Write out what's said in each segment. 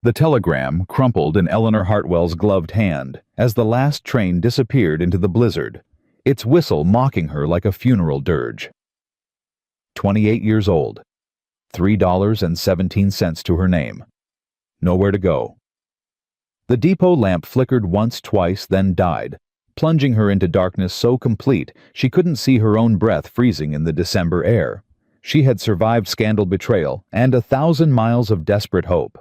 The telegram crumpled in Eleanor Hartwell's gloved hand as the last train disappeared into the blizzard, its whistle mocking her like a funeral dirge. 28 years old, $3.17 to her name. Nowhere to go. The depot lamp flickered once, twice, then died, plunging her into darkness so complete she couldn't see her own breath freezing in the December air. She had survived scandal, betrayal, and 1,000 miles of desperate hope.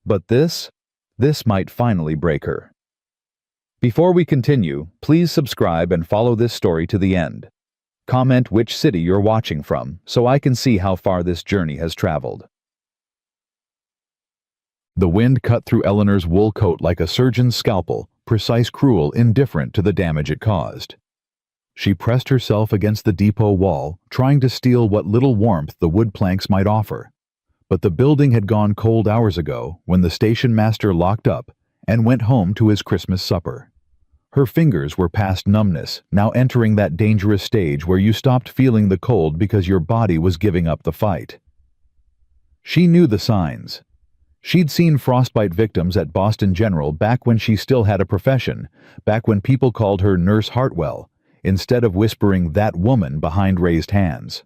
But this might finally break her. Before we continue, please subscribe and follow this story to the end. Comment which city you're watching from so I can see how far this journey has traveled. The wind cut through Eleanor's wool coat like a surgeon's scalpel, precise, cruel, indifferent to the damage it caused. She pressed herself against the depot wall, trying to steal what little warmth the wood planks might offer. But the building had gone cold hours ago when the station master locked up and went home to his Christmas supper. Her fingers were past numbness, now entering that dangerous stage where you stopped feeling the cold because your body was giving up the fight. She knew the signs. She'd seen frostbite victims at Boston General back when she still had a profession, back when people called her Nurse Hartwell, instead of whispering "that woman" behind raised hands.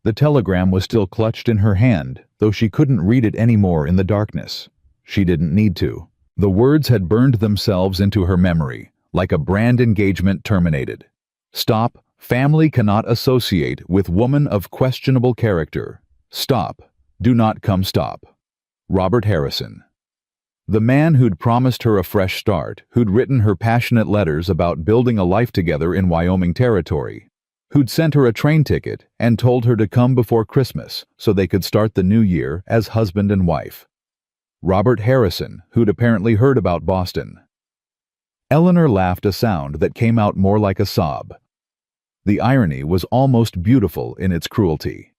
The telegram was still clutched in her hand, though she couldn't read it anymore in the darkness. She didn't need to. The words had burned themselves into her memory, like a brand engagement terminated. Stop. Family cannot associate with woman of questionable character. Stop. Do not come stop. Robert Harrison. The man who'd promised her a fresh start, who'd written her passionate letters about building a life together in Wyoming territory, who'd sent her a train ticket and told her to come before Christmas so they could start the new year as husband and wife. Robert Harrison, who'd apparently heard about Boston. Eleanor laughed, a sound that came out more like a sob. The irony was almost beautiful in its cruelty.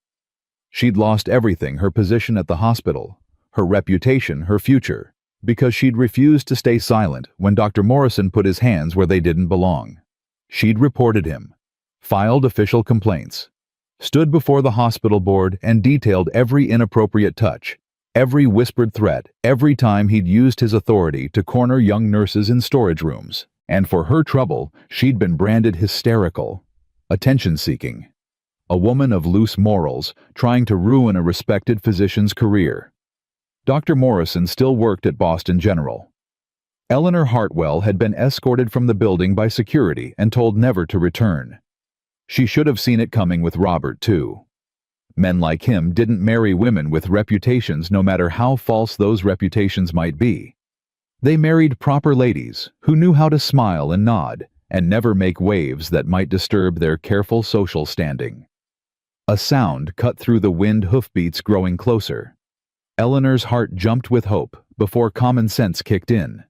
She'd lost everything: her position at the hospital, her reputation, her future, because she'd refused to stay silent when Dr. Morrison put his hands where they didn't belong. She'd reported him, filed official complaints, stood before the hospital board and detailed every inappropriate touch, every whispered threat, every time he'd used his authority to corner young nurses in storage rooms. And for her trouble, she'd been branded hysterical, attention-seeking, a woman of loose morals trying to ruin a respected physician's career. Dr. Morrison still worked at Boston General. Eleanor Hartwell had been escorted from the building by security and told never to return. She should have seen it coming with Robert, too. Men like him didn't marry women with reputations, no matter how false those reputations might be. They married proper ladies who knew how to smile and nod and never make waves that might disturb their careful social standing. A sound cut through the wind, hoofbeats growing closer. Eleanor's heart jumped with hope before common sense kicked in.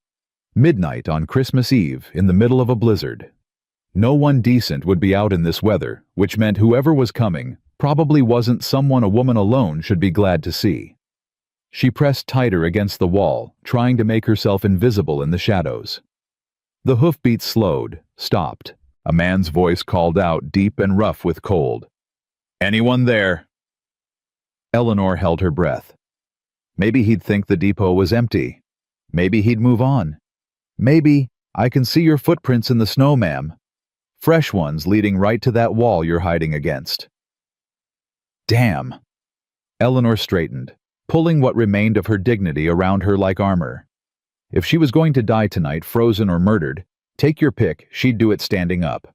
Midnight on Christmas Eve in the middle of a blizzard. No one decent would be out in this weather, which meant whoever was coming probably wasn't someone a woman alone should be glad to see. She pressed tighter against the wall, trying to make herself invisible in the shadows. The hoofbeats slowed, stopped. A man's voice called out, deep and rough with cold. "Anyone there?" Eleanor held her breath. Maybe he'd think the depot was empty. Maybe he'd move on. Maybe, "I can see your footprints in the snow, ma'am. Fresh ones leading right to that wall you're hiding against." Damn! Eleanor straightened, pulling what remained of her dignity around her like armor. If she was going to die tonight, frozen or murdered, take your pick, she'd do it standing up.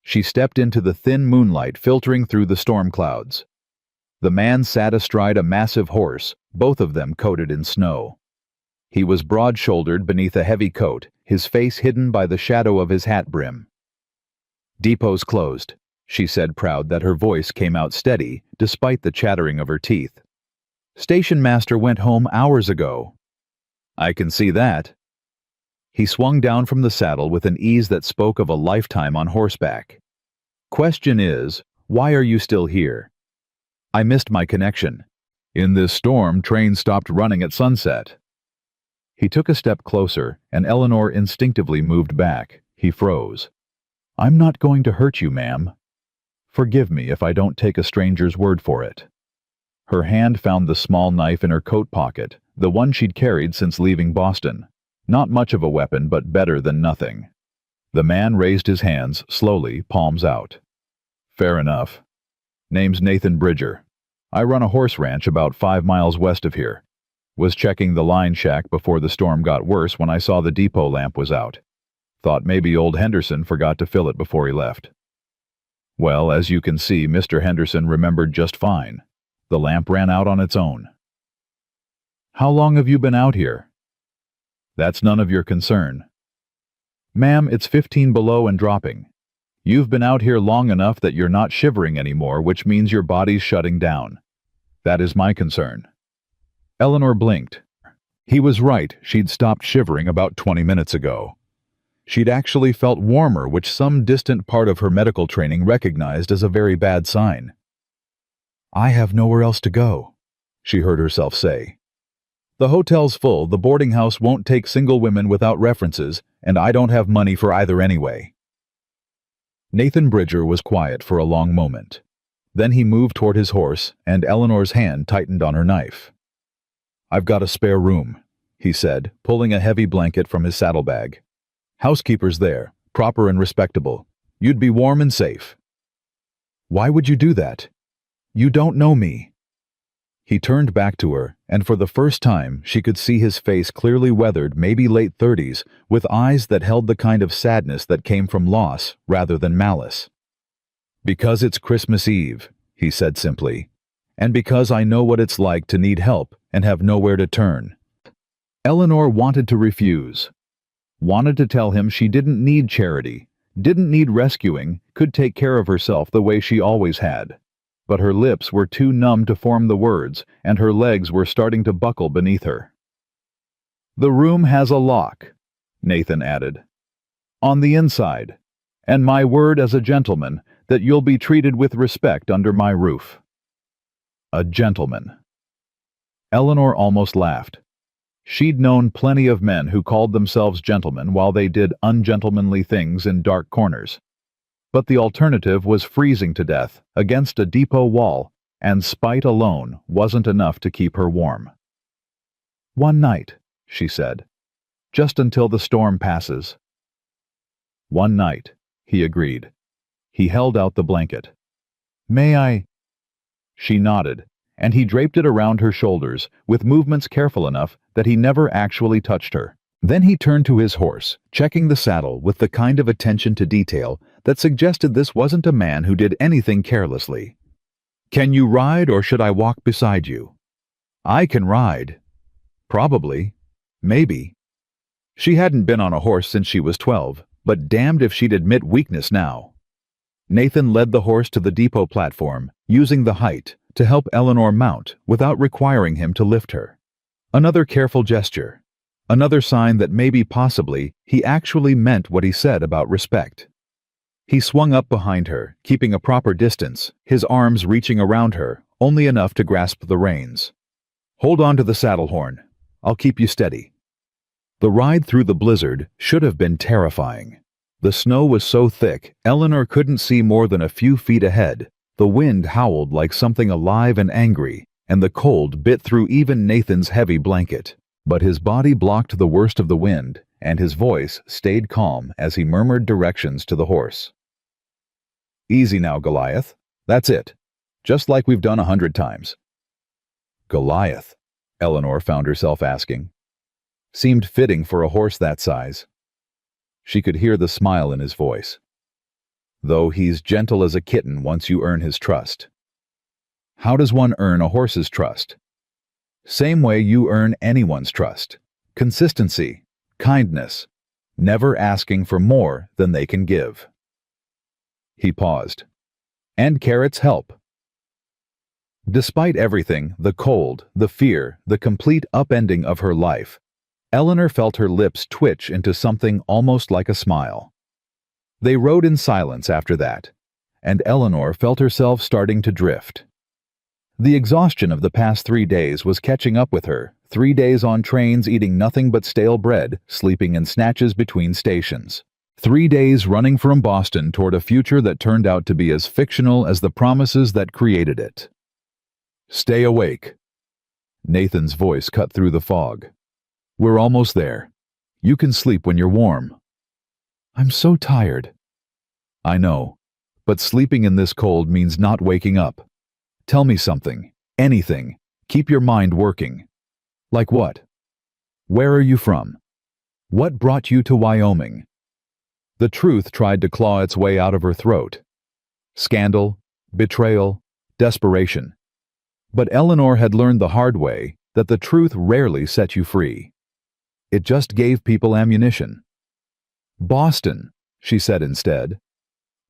She stepped into the thin moonlight filtering through the storm clouds. The man sat astride a massive horse, both of them coated in snow. He was broad-shouldered beneath a heavy coat, his face hidden by the shadow of his hat brim. "Depot's closed," she said, proud that her voice came out steady despite the chattering of her teeth. "Station master went home hours ago." "I can see that." He swung down from the saddle with an ease that spoke of a lifetime on horseback. "Question is, why are you still here?" "I missed my connection. In this storm, trains stopped running at sunset." He took a step closer, and Eleanor instinctively moved back. He froze. "I'm not going to hurt you, ma'am. Forgive me if I don't take a stranger's word for it." Her hand found the small knife in her coat pocket, the one she'd carried since leaving Boston. Not much of a weapon, but better than nothing. The man raised his hands, slowly, palms out. Fair enough. Name's Nathan Bridger. I run a horse ranch about 5 miles west of here. Was checking the line shack before the storm got worse when I saw the depot lamp was out. Thought maybe old Henderson forgot to fill it before he left. Well, as you can see, Mr. Henderson remembered just fine. The lamp ran out on its own. How long have you been out here? That's none of your concern. Ma'am, it's 15 below and dropping. You've been out here long enough that you're not shivering anymore, which means your body's shutting down. That is my concern. Eleanor blinked. He was right, she'd stopped shivering about 20 minutes ago. She'd actually felt warmer, which some distant part of her medical training recognized as a very bad sign. I have nowhere else to go, she heard herself say. The hotel's full, the boarding house won't take single women without references, and I don't have money for either anyway. Nathan Bridger was quiet for a long moment. Then he moved toward his horse, and Eleanor's hand tightened on her knife. I've got a spare room, he said, pulling a heavy blanket from his saddlebag. Housekeeper's there, proper and respectable. You'd be warm and safe. Why would you do that? You don't know me. He turned back to her, and for the first time she could see his face clearly weathered, maybe late 30s, with eyes that held the kind of sadness that came from loss rather than malice. Because it's Christmas Eve, he said simply, and because I know what it's like to need help and have nowhere to turn. Eleanor wanted to refuse. Wanted to tell him she didn't need charity, didn't need rescuing, could take care of herself the way she always had. But her lips were too numb to form the words, and her legs were starting to buckle beneath her. The room has a lock, Nathan added. On the inside, and my word as a gentleman that you'll be treated with respect under my roof. A gentleman. Eleanor almost laughed. She'd known plenty of men who called themselves gentlemen while they did ungentlemanly things in dark corners. But the alternative was freezing to death against a depot wall, and spite alone wasn't enough to keep her warm. One night, she said, just until the storm passes. One night, he agreed. He held out the blanket. May I? She nodded, and he draped it around her shoulders with movements careful enough that he never actually touched her. Then he turned to his horse, checking the saddle with the kind of attention to detail that suggested this wasn't a man who did anything carelessly. Can you ride, or should I walk beside you? I can ride. Probably. Maybe. She hadn't been on a horse since she was 12, but damned if she'd admit weakness now. Nathan led the horse to the depot platform, using the height to help Eleanor mount without requiring him to lift her. Another careful gesture. Another sign that maybe possibly he actually meant what he said about respect. He swung up behind her, keeping a proper distance, his arms reaching around her, only enough to grasp the reins. Hold on to the saddle horn. I'll keep you steady. The ride through the blizzard should have been terrifying. The snow was so thick, Eleanor couldn't see more than a few feet ahead. The wind howled like something alive and angry, and the cold bit through even Nathan's heavy blanket. But his body blocked the worst of the wind, and his voice stayed calm as he murmured directions to the horse. Easy now, Goliath. That's it. Just like we've done 100 times. Goliath, Eleanor found herself asking. Seemed fitting for a horse that size. She could hear the smile in his voice. Though he's gentle as a kitten once you earn his trust. How does one earn a horse's trust? Same way you earn anyone's trust. Consistency, kindness, never asking for more than they can give. He paused. And carrots help. Despite everything, the cold, the fear, the complete upending of her life, Eleanor felt her lips twitch into something almost like a smile. They rode in silence after that, and Eleanor felt herself starting to drift. The exhaustion of the past 3 days was catching up with her, 3 days on trains eating nothing but stale bread, sleeping in snatches between stations. 3 days running from Boston toward a future that turned out to be as fictional as the promises that created it. Stay awake. Nathan's voice cut through the fog. We're almost there. You can sleep when you're warm. I'm so tired. I know, but sleeping in this cold means not waking up. Tell me something, anything. Keep your mind working. Like what? Where are you from? What brought you to Wyoming? The truth tried to claw its way out of her throat. Scandal, betrayal, desperation. But Eleanor had learned the hard way that the truth rarely set you free. It just gave people ammunition. Boston, she said instead.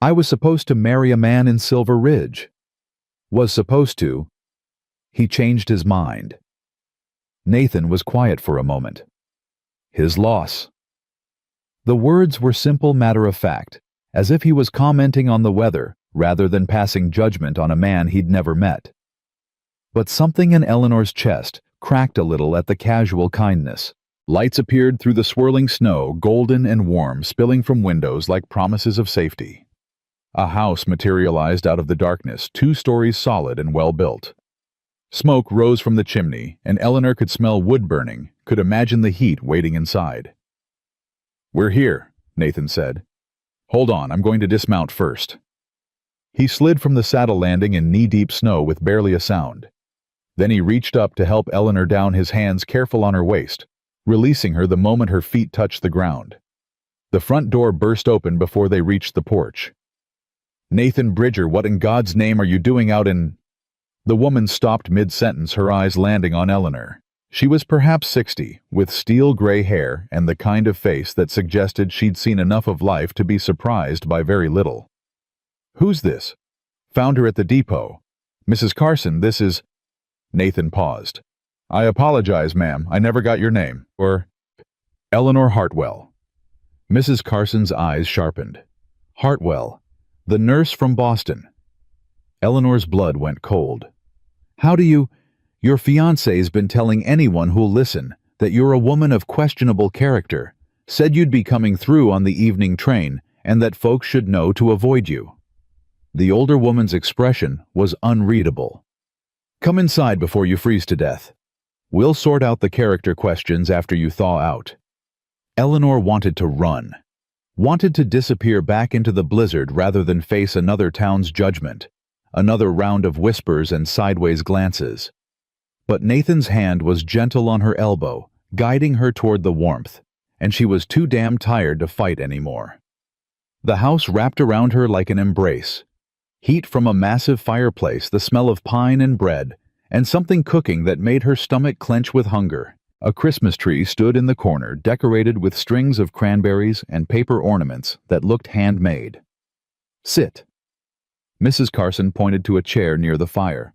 I was supposed to marry a man in Silver Ridge. Was supposed to. He changed his mind. Nathan was quiet for a moment. His loss. The words were simple matter of fact, as if he was commenting on the weather rather than passing judgment on a man he'd never met. But something in Eleanor's chest cracked a little at the casual kindness. Lights appeared through the swirling snow, golden and warm, spilling from windows like promises of safety. A house materialized out of the darkness, 2 stories solid and well-built. Smoke rose from the chimney, and Eleanor could smell wood burning, could imagine the heat waiting inside. We're here, Nathan said. Hold on, I'm going to dismount first. He slid from the saddle landing in knee-deep snow with barely a sound. Then he reached up to help Eleanor down, his hands careful on her waist, releasing her the moment her feet touched the ground. The front door burst open before they reached the porch. Nathan Bridger, what in God's name are you doing out in... The woman stopped mid-sentence, her eyes landing on Eleanor. She was perhaps 60, with steel gray hair and the kind of face that suggested she'd seen enough of life to be surprised by very little. Who's this? Found her at the depot. Mrs. Carson, this is... Nathan paused. I apologize, ma'am. I never got your name. Or... Eleanor Hartwell. Mrs. Carson's eyes sharpened. Hartwell, the nurse from Boston. Eleanor's blood went cold. How do you... Your fiancé's been telling anyone who'll listen that you're a woman of questionable character, said you'd be coming through on the evening train, and that folks should know to avoid you. The older woman's expression was unreadable. Come inside before you freeze to death. We'll sort out the character questions after you thaw out. Eleanor wanted to run. Wanted to disappear back into the blizzard rather than face another town's judgment, another round of whispers and sideways glances. But Nathan's hand was gentle on her elbow, guiding her toward the warmth, and she was too damn tired to fight anymore. The house wrapped around her like an embrace. Heat from a massive fireplace, the smell of pine and bread, and something cooking that made her stomach clench with hunger. A Christmas tree stood in the corner, decorated with strings of cranberries and paper ornaments that looked handmade. Sit. Mrs. Carson pointed to a chair near the fire.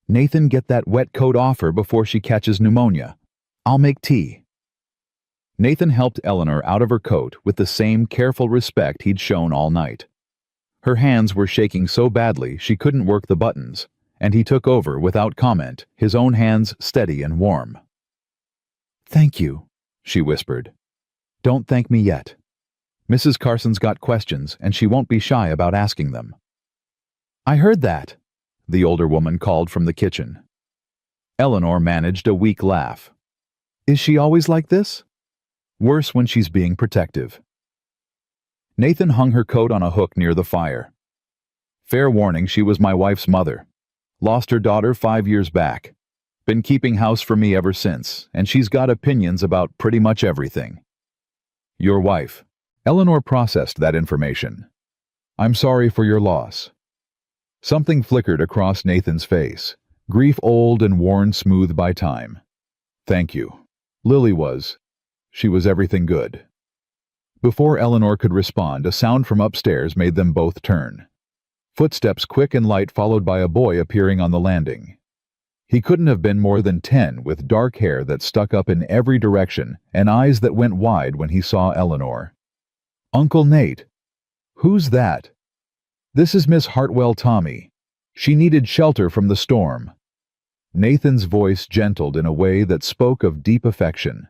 Nathan, get that wet coat off her before she catches pneumonia. I'll make tea. Nathan helped Eleanor out of her coat with the same careful respect he'd shown all night. Her hands were shaking so badly she couldn't work the buttons, and he took over without comment, his own hands steady and warm. Thank you, she whispered. Don't thank me yet. Mrs. Carson's got questions, and she won't be shy about asking them. I heard that, the older woman called from the kitchen. Eleanor managed a weak laugh. Is she always like this? Worse when she's being protective. Nathan hung her coat on a hook near the fire. Fair warning, she was my wife's mother. Lost her daughter 5 years back. Been keeping house for me ever since, and she's got opinions about pretty much everything. Your wife. Eleanor processed that information. I'm sorry for your loss. Something flickered across Nathan's face, grief old and worn smooth by time. Thank you. Lily was. She was everything good. Before Eleanor could respond, a sound from upstairs made them both turn. Footsteps quick and light, followed by a boy appearing on the landing. He couldn't have been more than 10, with dark hair that stuck up in every direction and eyes that went wide when he saw Eleanor. Uncle Nate. Who's that? This is Miss Hartwell Tommy. She needed shelter from the storm. Nathan's voice gentled in a way that spoke of deep affection.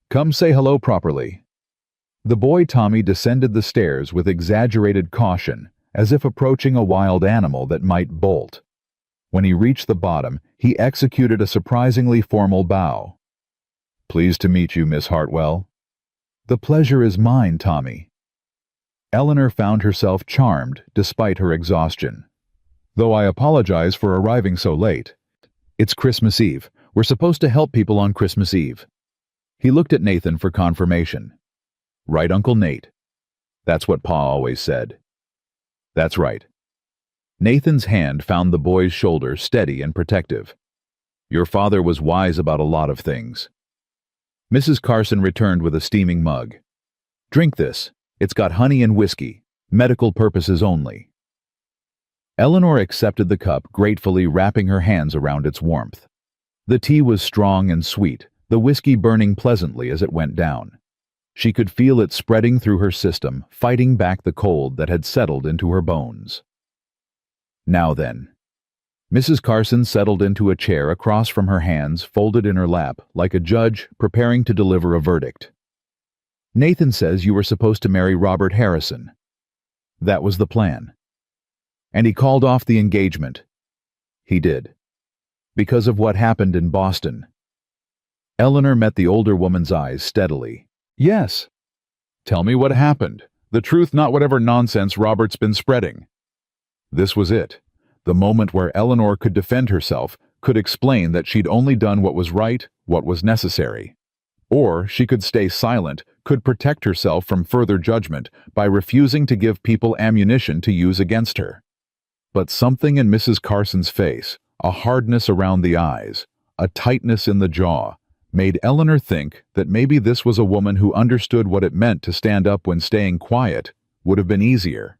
Come say hello properly. The boy Tommy descended the stairs with exaggerated caution, as if approaching a wild animal that might bolt. When he reached the bottom, he executed a surprisingly formal bow. "Pleased to meet you, Miss Hartwell." "The pleasure is mine, Tommy." Eleanor found herself charmed despite her exhaustion. "Though I apologize for arriving so late. It's Christmas Eve. We're supposed to help people on Christmas Eve." He looked at Nathan for confirmation. "Right, Uncle Nate?" "That's what Pa always said." "That's right." Nathan's hand found the boy's shoulder steady and protective. "Your father was wise about a lot of things." Mrs. Carson returned with a steaming mug. "Drink this. It's got honey and whiskey. Medical purposes only." Eleanor accepted the cup, gratefully wrapping her hands around its warmth. The tea was strong and sweet, the whiskey burning pleasantly as it went down. She could feel it spreading through her system, fighting back the cold that had settled into her bones. "Now then." Mrs. Carson settled into a chair across from her, hands folded in her lap, like a judge preparing to deliver a verdict. "Nathan says you were supposed to marry Robert Harrison. That was the plan. And he called off the engagement." "He did. Because of what happened in Boston." Eleanor met the older woman's eyes steadily. "Yes." "Tell me what happened. The truth, not whatever nonsense Robert's been spreading." This was it. The moment where Eleanor could defend herself, could explain that she'd only done what was right, what was necessary. Or she could stay silent, could protect herself from further judgment by refusing to give people ammunition to use against her. But something in Mrs. Carson's face, a hardness around the eyes, a tightness in the jaw, made Eleanor think that maybe this was a woman who understood what it meant to stand up when staying quiet would have been easier.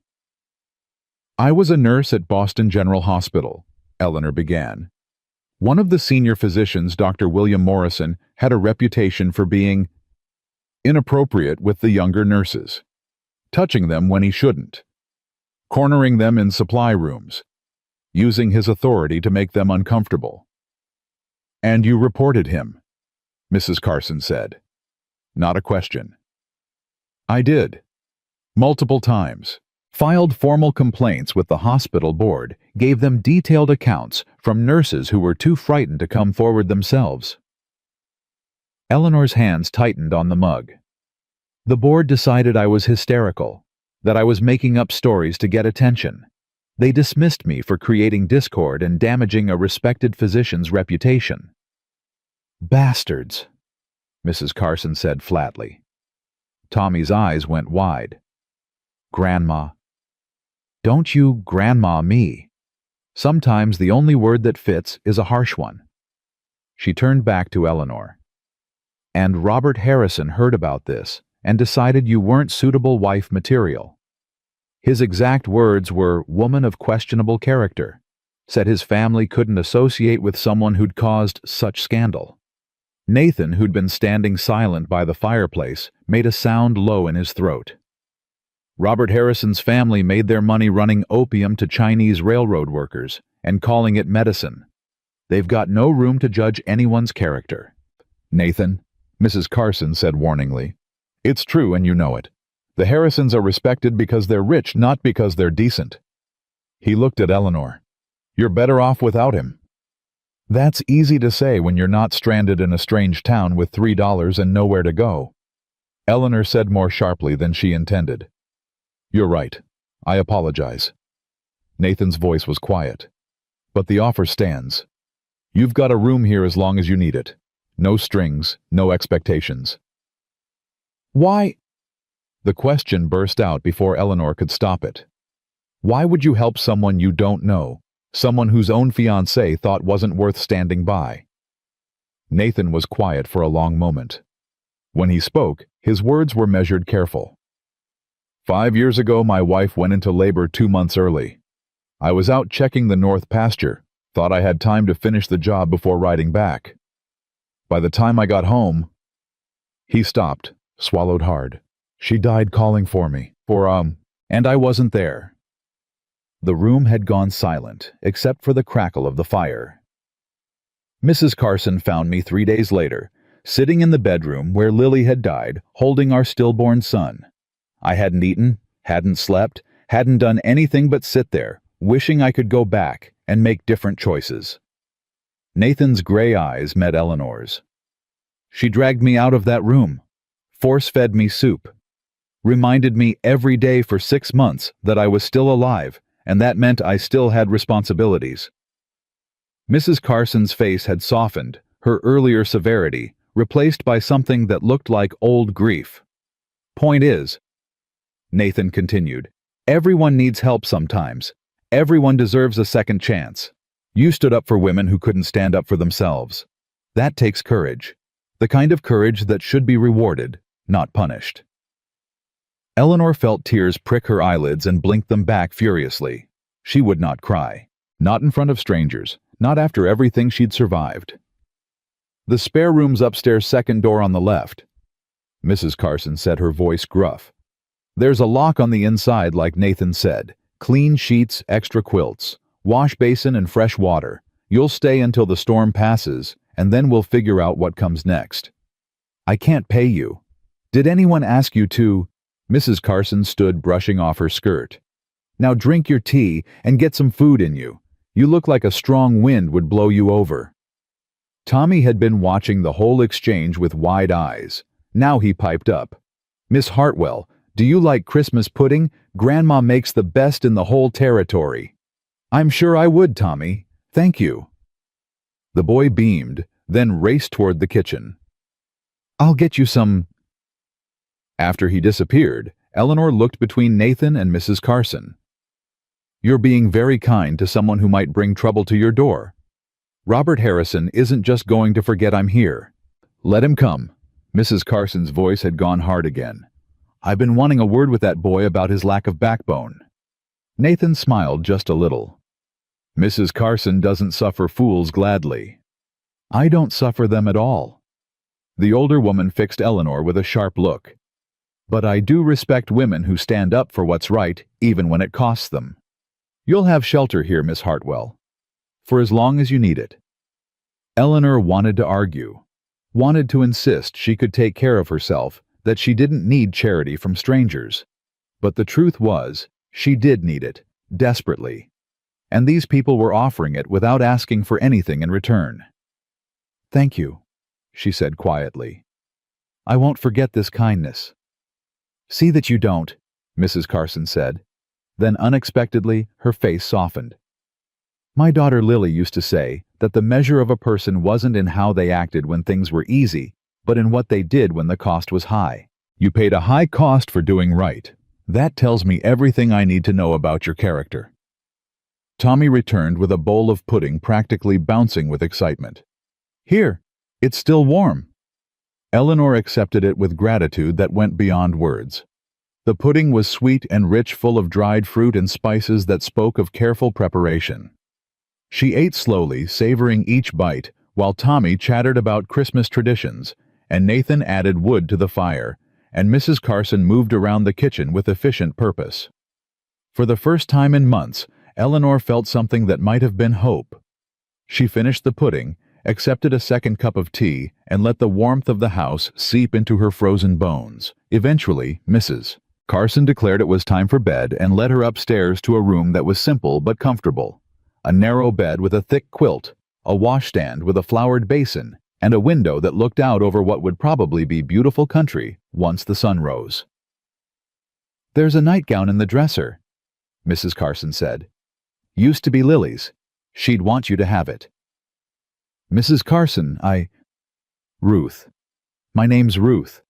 "I was a nurse at Boston General Hospital," Eleanor began. "One of the senior physicians, Dr. William Morrison, had a reputation for being inappropriate with the younger nurses, touching them when he shouldn't, cornering them in supply rooms, using his authority to make them uncomfortable." "And you reported him?" Mrs. Carson said. Not a question. "I did. Multiple times. Filed formal complaints with the hospital board, gave them detailed accounts from nurses who were too frightened to come forward themselves." Eleanor's hands tightened on the mug. "The board decided I was hysterical, that I was making up stories to get attention. They dismissed me for creating discord and damaging a respected physician's reputation." "Bastards," Mrs. Carson said flatly. Tommy's eyes went wide. "Grandma. Don't you grandma me. Sometimes the only word that fits is a harsh one." She turned back to Eleanor. "And Robert Harrison heard about this and decided you weren't suitable wife material. His exact words were, 'woman of questionable character,' said his family couldn't associate with someone who'd caused such scandal." Nathan, who'd been standing silent by the fireplace, made a sound low in his throat. "Robert Harrison's family made their money running opium to Chinese railroad workers and calling it medicine. They've got no room to judge anyone's character." "Nathan," Mrs. Carson said warningly, "it's true and you know it. The Harrisons are respected because they're rich, not because they're decent." He looked at Eleanor. "You're better off without him." "That's easy to say when you're not stranded in a strange town with $3 and nowhere to go." Eleanor said more sharply than she intended. "You're right. I apologize." Nathan's voice was quiet. "But the offer stands. You've got a room here as long as you need it. No strings, no expectations." "Why?" The question burst out before Eleanor could stop it. "Why would you help someone you don't know, someone whose own fiancé thought wasn't worth standing by?" Nathan was quiet for a long moment. When he spoke, his words were measured, careful. 5 years ago, my wife went into labor 2 months early. I was out checking the north pasture, thought I had time to finish the job before riding back. By the time I got home..." He stopped, swallowed hard. "She died calling for me, and I wasn't there." The room had gone silent, except for the crackle of the fire. "Mrs. Carson found me 3 days later, sitting in the bedroom where Lily had died, holding our stillborn son. I hadn't eaten, hadn't slept, hadn't done anything but sit there, wishing I could go back and make different choices. Nathan's gray eyes met Eleanor's. She dragged me out of that room, force-fed me soup, reminded me every day for 6 months that I was still alive, and that meant I still had responsibilities. Mrs. Carson's face had softened, her earlier severity replaced by something that looked like old grief. Point is, Nathan continued, everyone needs help sometimes. Everyone deserves a second chance. You stood up for women who couldn't stand up for themselves. That takes courage. The kind of courage that should be rewarded, not punished. Eleanor felt tears prick her eyelids and blinked them back furiously. She would not cry. Not in front of strangers. Not after everything she'd survived. The spare room's upstairs, second door on the left. Mrs. Carson said, her voice gruff. There's a lock on the inside, like Nathan said. Clean sheets, extra quilts, wash basin and fresh water. You'll stay until the storm passes, and then we'll figure out what comes next. I can't pay you. Did anyone ask you to? Mrs. Carson stood brushing off her skirt. Now drink your tea and get some food in you. You look like a strong wind would blow you over. Tommy had been watching the whole exchange with wide eyes. Now he piped up. Miss Hartwell, do you like Christmas pudding? Grandma makes the best in the whole territory. I'm sure I would, Tommy. Thank you. The boy beamed, then raced toward the kitchen. I'll get you some. After he disappeared, Eleanor looked between Nathan and Mrs. Carson. You're being very kind to someone who might bring trouble to your door. Robert Harrison isn't just going to forget I'm here. Let him come. Mrs. Carson's voice had gone hard again. I've been wanting a word with that boy about his lack of backbone. Nathan smiled just a little. Mrs. Carson doesn't suffer fools gladly. I don't suffer them at all. The older woman fixed Eleanor with a sharp look. But I do respect women who stand up for what's right, even when it costs them. You'll have shelter here, Miss Hartwell, for as long as you need it. Eleanor wanted to argue, wanted to insist she could take care of herself, that she didn't need charity from strangers. But the truth was, she did need it, desperately. And these people were offering it without asking for anything in return. Thank you, she said quietly. I won't forget this kindness. See that you don't, Mrs. Carson said. Then unexpectedly, her face softened. My daughter Lily used to say that the measure of a person wasn't in how they acted when things were easy, but in what they did when the cost was high. You paid a high cost for doing right. That tells me everything I need to know about your character. Tommy returned with a bowl of pudding practically bouncing with excitement. Here, it's still warm. Eleanor accepted it with gratitude that went beyond words. The pudding was sweet and rich, full of dried fruit and spices that spoke of careful preparation. She ate slowly, savoring each bite, while Tommy chattered about Christmas traditions, and Nathan added wood to the fire, and Mrs. Carson moved around the kitchen with efficient purpose. For the first time in months, Eleanor felt something that might have been hope. She finished the pudding, accepted a second cup of tea, and let the warmth of the house seep into her frozen bones. Eventually, Mrs. Carson declared it was time for bed and led her upstairs to a room that was simple but comfortable. A narrow bed with a thick quilt, a washstand with a flowered basin, and a window that looked out over what would probably be beautiful country once the sun rose. There's a nightgown in the dresser, Mrs. Carson said. Used to be Lily's. She'd want you to have it. Mrs. Carson, Ruth. My name's Ruth.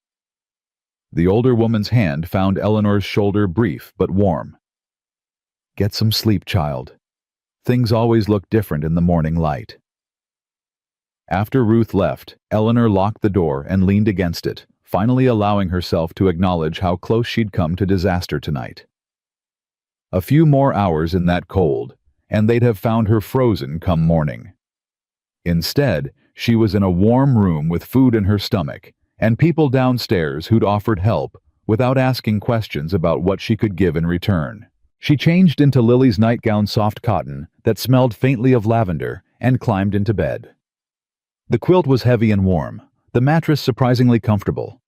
The older woman's hand found Eleanor's shoulder, brief but warm. Get some sleep, child. Things always look different in the morning light. After Ruth left, Eleanor locked the door and leaned against it, finally allowing herself to acknowledge how close she'd come to disaster tonight. A few more hours in that cold, and they'd have found her frozen come morning. Instead, she was in a warm room with food in her stomach, and people downstairs who'd offered help without asking questions about what she could give in return. She changed into Lily's nightgown, soft cotton that smelled faintly of lavender, and climbed into bed. The quilt was heavy and warm, the mattress surprisingly comfortable.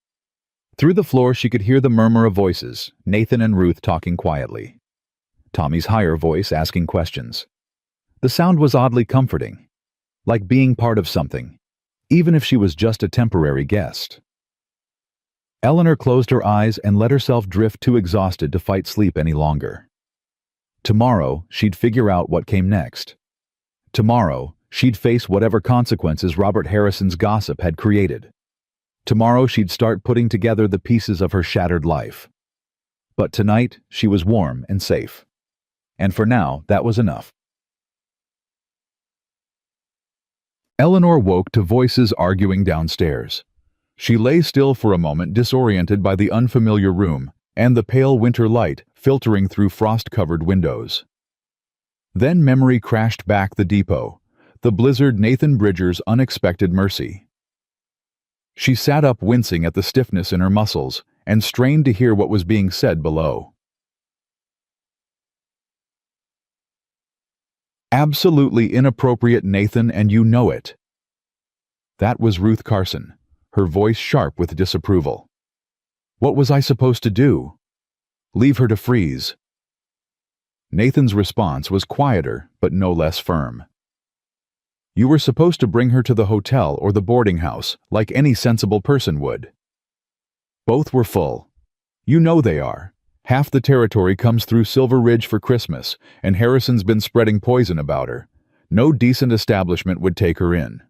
Through the floor she could hear the murmur of voices, Nathan and Ruth talking quietly. Tommy's higher voice asking questions. The sound was oddly comforting, like being part of something, even if she was just a temporary guest. Eleanor closed her eyes and let herself drift too exhausted to fight sleep any longer. Tomorrow, she'd figure out what came next. Tomorrow, she'd face whatever consequences Robert Harrison's gossip had created. Tomorrow, she'd start putting together the pieces of her shattered life. But tonight, she was warm and safe. And for now, that was enough. Eleanor woke to voices arguing downstairs. She lay still for a moment, disoriented by the unfamiliar room and the pale winter light filtering through frost-covered windows. Then memory crashed back the depot, the blizzard Nathan Bridger's unexpected mercy. She sat up, wincing at the stiffness in her muscles, and strained to hear what was being said below. Absolutely inappropriate, Nathan, and you know it. That was Ruth Carson, her voice sharp with disapproval. What was I supposed to do? Leave her to freeze? Nathan's response was quieter, but no less firm. You were supposed to bring her to the hotel or the boarding house, like any sensible person would. Both were full. You know they are. Half the territory comes through Silver Ridge for Christmas, and Harrison's been spreading poison about her. No decent establishment would take her in.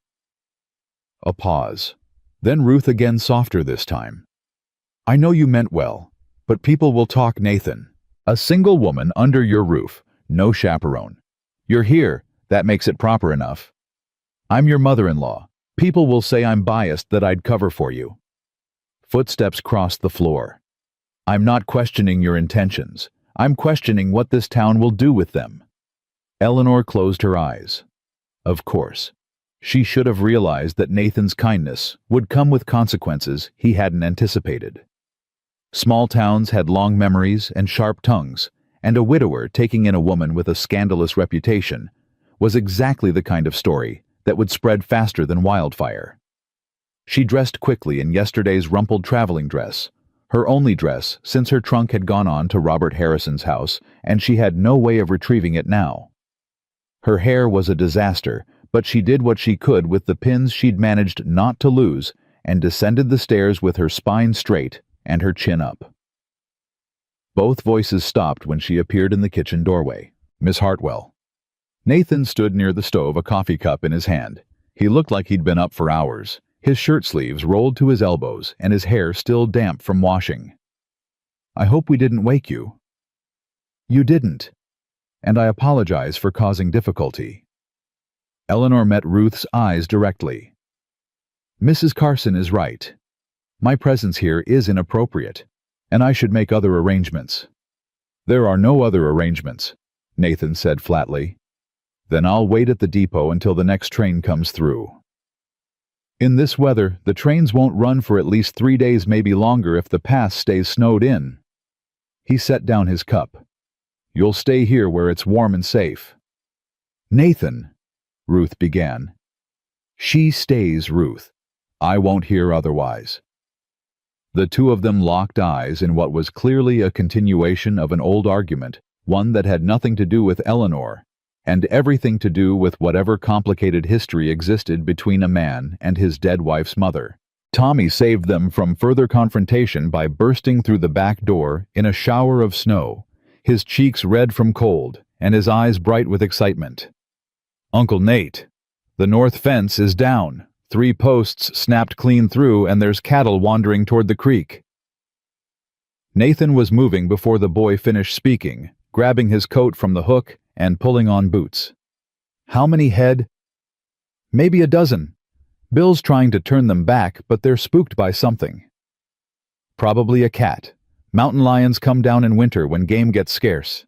A pause. Then Ruth again, softer this time. I know you meant well, but people will talk, Nathan. A single woman under your roof, no chaperone. You're here, that makes it proper enough. I'm your mother-in-law. People will say I'm biased, that I'd cover for you. Footsteps crossed the floor. I'm not questioning your intentions. I'm questioning what this town will do with them. Eleanor closed her eyes. Of course. She should have realized that Nathan's kindness would come with consequences he hadn't anticipated. Small towns had long memories and sharp tongues, and a widower taking in a woman with a scandalous reputation was exactly the kind of story that would spread faster than wildfire. She dressed quickly in yesterday's rumpled traveling dress, her only dress since her trunk had gone on to Robert Harrison's house, and she had no way of retrieving it now. Her hair was a disaster, but she did what she could with the pins she'd managed not to lose and descended the stairs with her spine straight and her chin up. Both voices stopped when she appeared in the kitchen doorway. Miss Hartwell. Nathan stood near the stove, a coffee cup in his hand. He looked like he'd been up for hours, his shirt sleeves rolled to his elbows and his hair still damp from washing. I hope we didn't wake you. You didn't, and I apologize for causing difficulty. Eleanor met Ruth's eyes directly. Mrs. Carson is right. My presence here is inappropriate, and I should make other arrangements. There are no other arrangements, Nathan said flatly. Then I'll wait at the depot until the next train comes through. In this weather, the trains won't run for at least 3 days, maybe longer if the pass stays snowed in. He set down his cup. You'll stay here where it's warm and safe. Nathan, Ruth began. She stays, Ruth. I won't hear otherwise. The two of them locked eyes in what was clearly a continuation of an old argument, one that had nothing to do with Eleanor, and everything to do with whatever complicated history existed between a man and his dead wife's mother. Tommy saved them from further confrontation by bursting through the back door in a shower of snow, his cheeks red from cold and his eyes bright with excitement. Uncle Nate, the north fence is down. 3 posts snapped clean through, and there's cattle wandering toward the creek. Nathan was moving before the boy finished speaking, grabbing his coat from the hook and pulling on boots. How many head? Maybe a dozen. Bill's trying to turn them back, but they're spooked by something. Probably a cat. Mountain lions come down in winter when game gets scarce.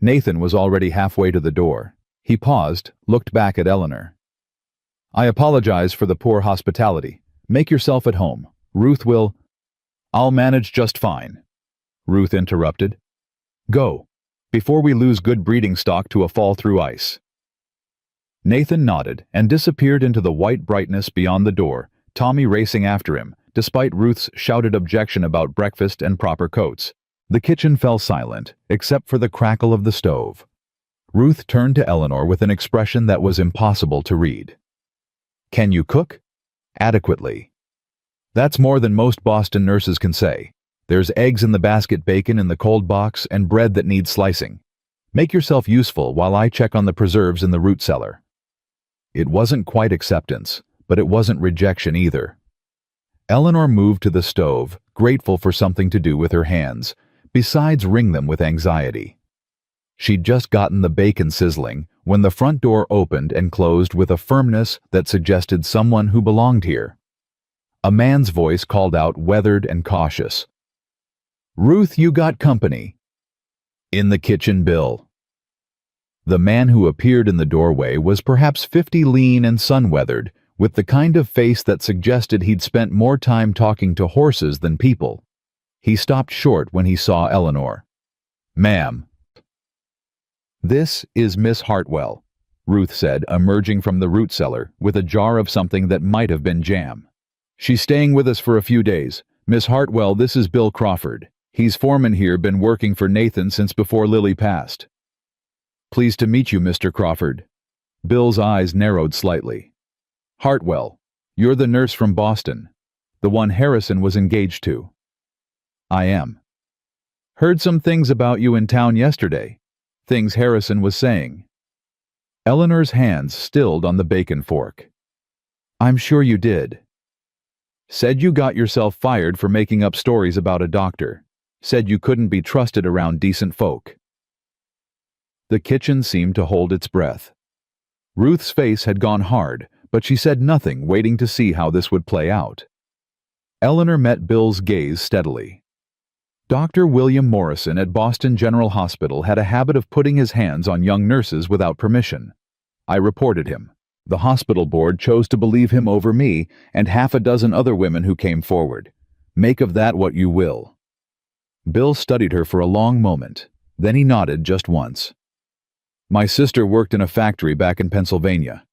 Nathan was already halfway to the door. He paused, looked back at Eleanor. I apologize for the poor hospitality. Make yourself at home. Ruth will... I'll manage just fine. Ruth interrupted. Go, before we lose good breeding stock to a fall through ice. Nathan nodded and disappeared into the white brightness beyond the door, Tommy racing after him, despite Ruth's shouted objection about breakfast and proper coats. The kitchen fell silent, except for the crackle of the stove. Ruth turned to Eleanor with an expression that was impossible to read. "Can you cook?" "Adequately." "That's more than most Boston nurses can say. There's eggs in the basket, bacon in the cold box, and bread that needs slicing. Make yourself useful while I check on the preserves in the root cellar." It wasn't quite acceptance, but it wasn't rejection either. Eleanor moved to the stove, grateful for something to do with her hands, besides wring them with anxiety. She'd just gotten the bacon sizzling when the front door opened and closed with a firmness that suggested someone who belonged here. A man's voice called out, weathered and cautious. "Ruth, you got company." "In the kitchen, Bill." The man who appeared in the doorway was perhaps 50, lean and sun-weathered, with the kind of face that suggested he'd spent more time talking to horses than people. He stopped short when he saw Eleanor. "Ma'am." "This is Miss Hartwell," Ruth said, emerging from the root cellar with a jar of something that might have been jam. "She's staying with us for a few days. Miss Hartwell, this is Bill Crawford. He's foreman here, been working for Nathan since before Lily passed." "Pleased to meet you, Mr. Crawford." Bill's eyes narrowed slightly. "Hartwell, you're the nurse from Boston, the one Harrison was engaged to." "I am." "Heard some things about you in town yesterday. Things Harrison was saying." Eleanor's hands stilled on the bacon fork. "I'm sure you did." "Said you got yourself fired for making up stories about a doctor. Said you couldn't be trusted around decent folk." The kitchen seemed to hold its breath. Ruth's face had gone hard, but she said nothing, waiting to see how this would play out. Eleanor met Bill's gaze steadily. Dr. William Morrison at Boston General Hospital had a habit of putting his hands on young nurses without permission. I reported him. The hospital board chose to believe him over me and half a dozen other women who came forward. Make of that what you will. Bill studied her for a long moment. Then he nodded just once. "My sister worked in a factory back in Pennsylvania.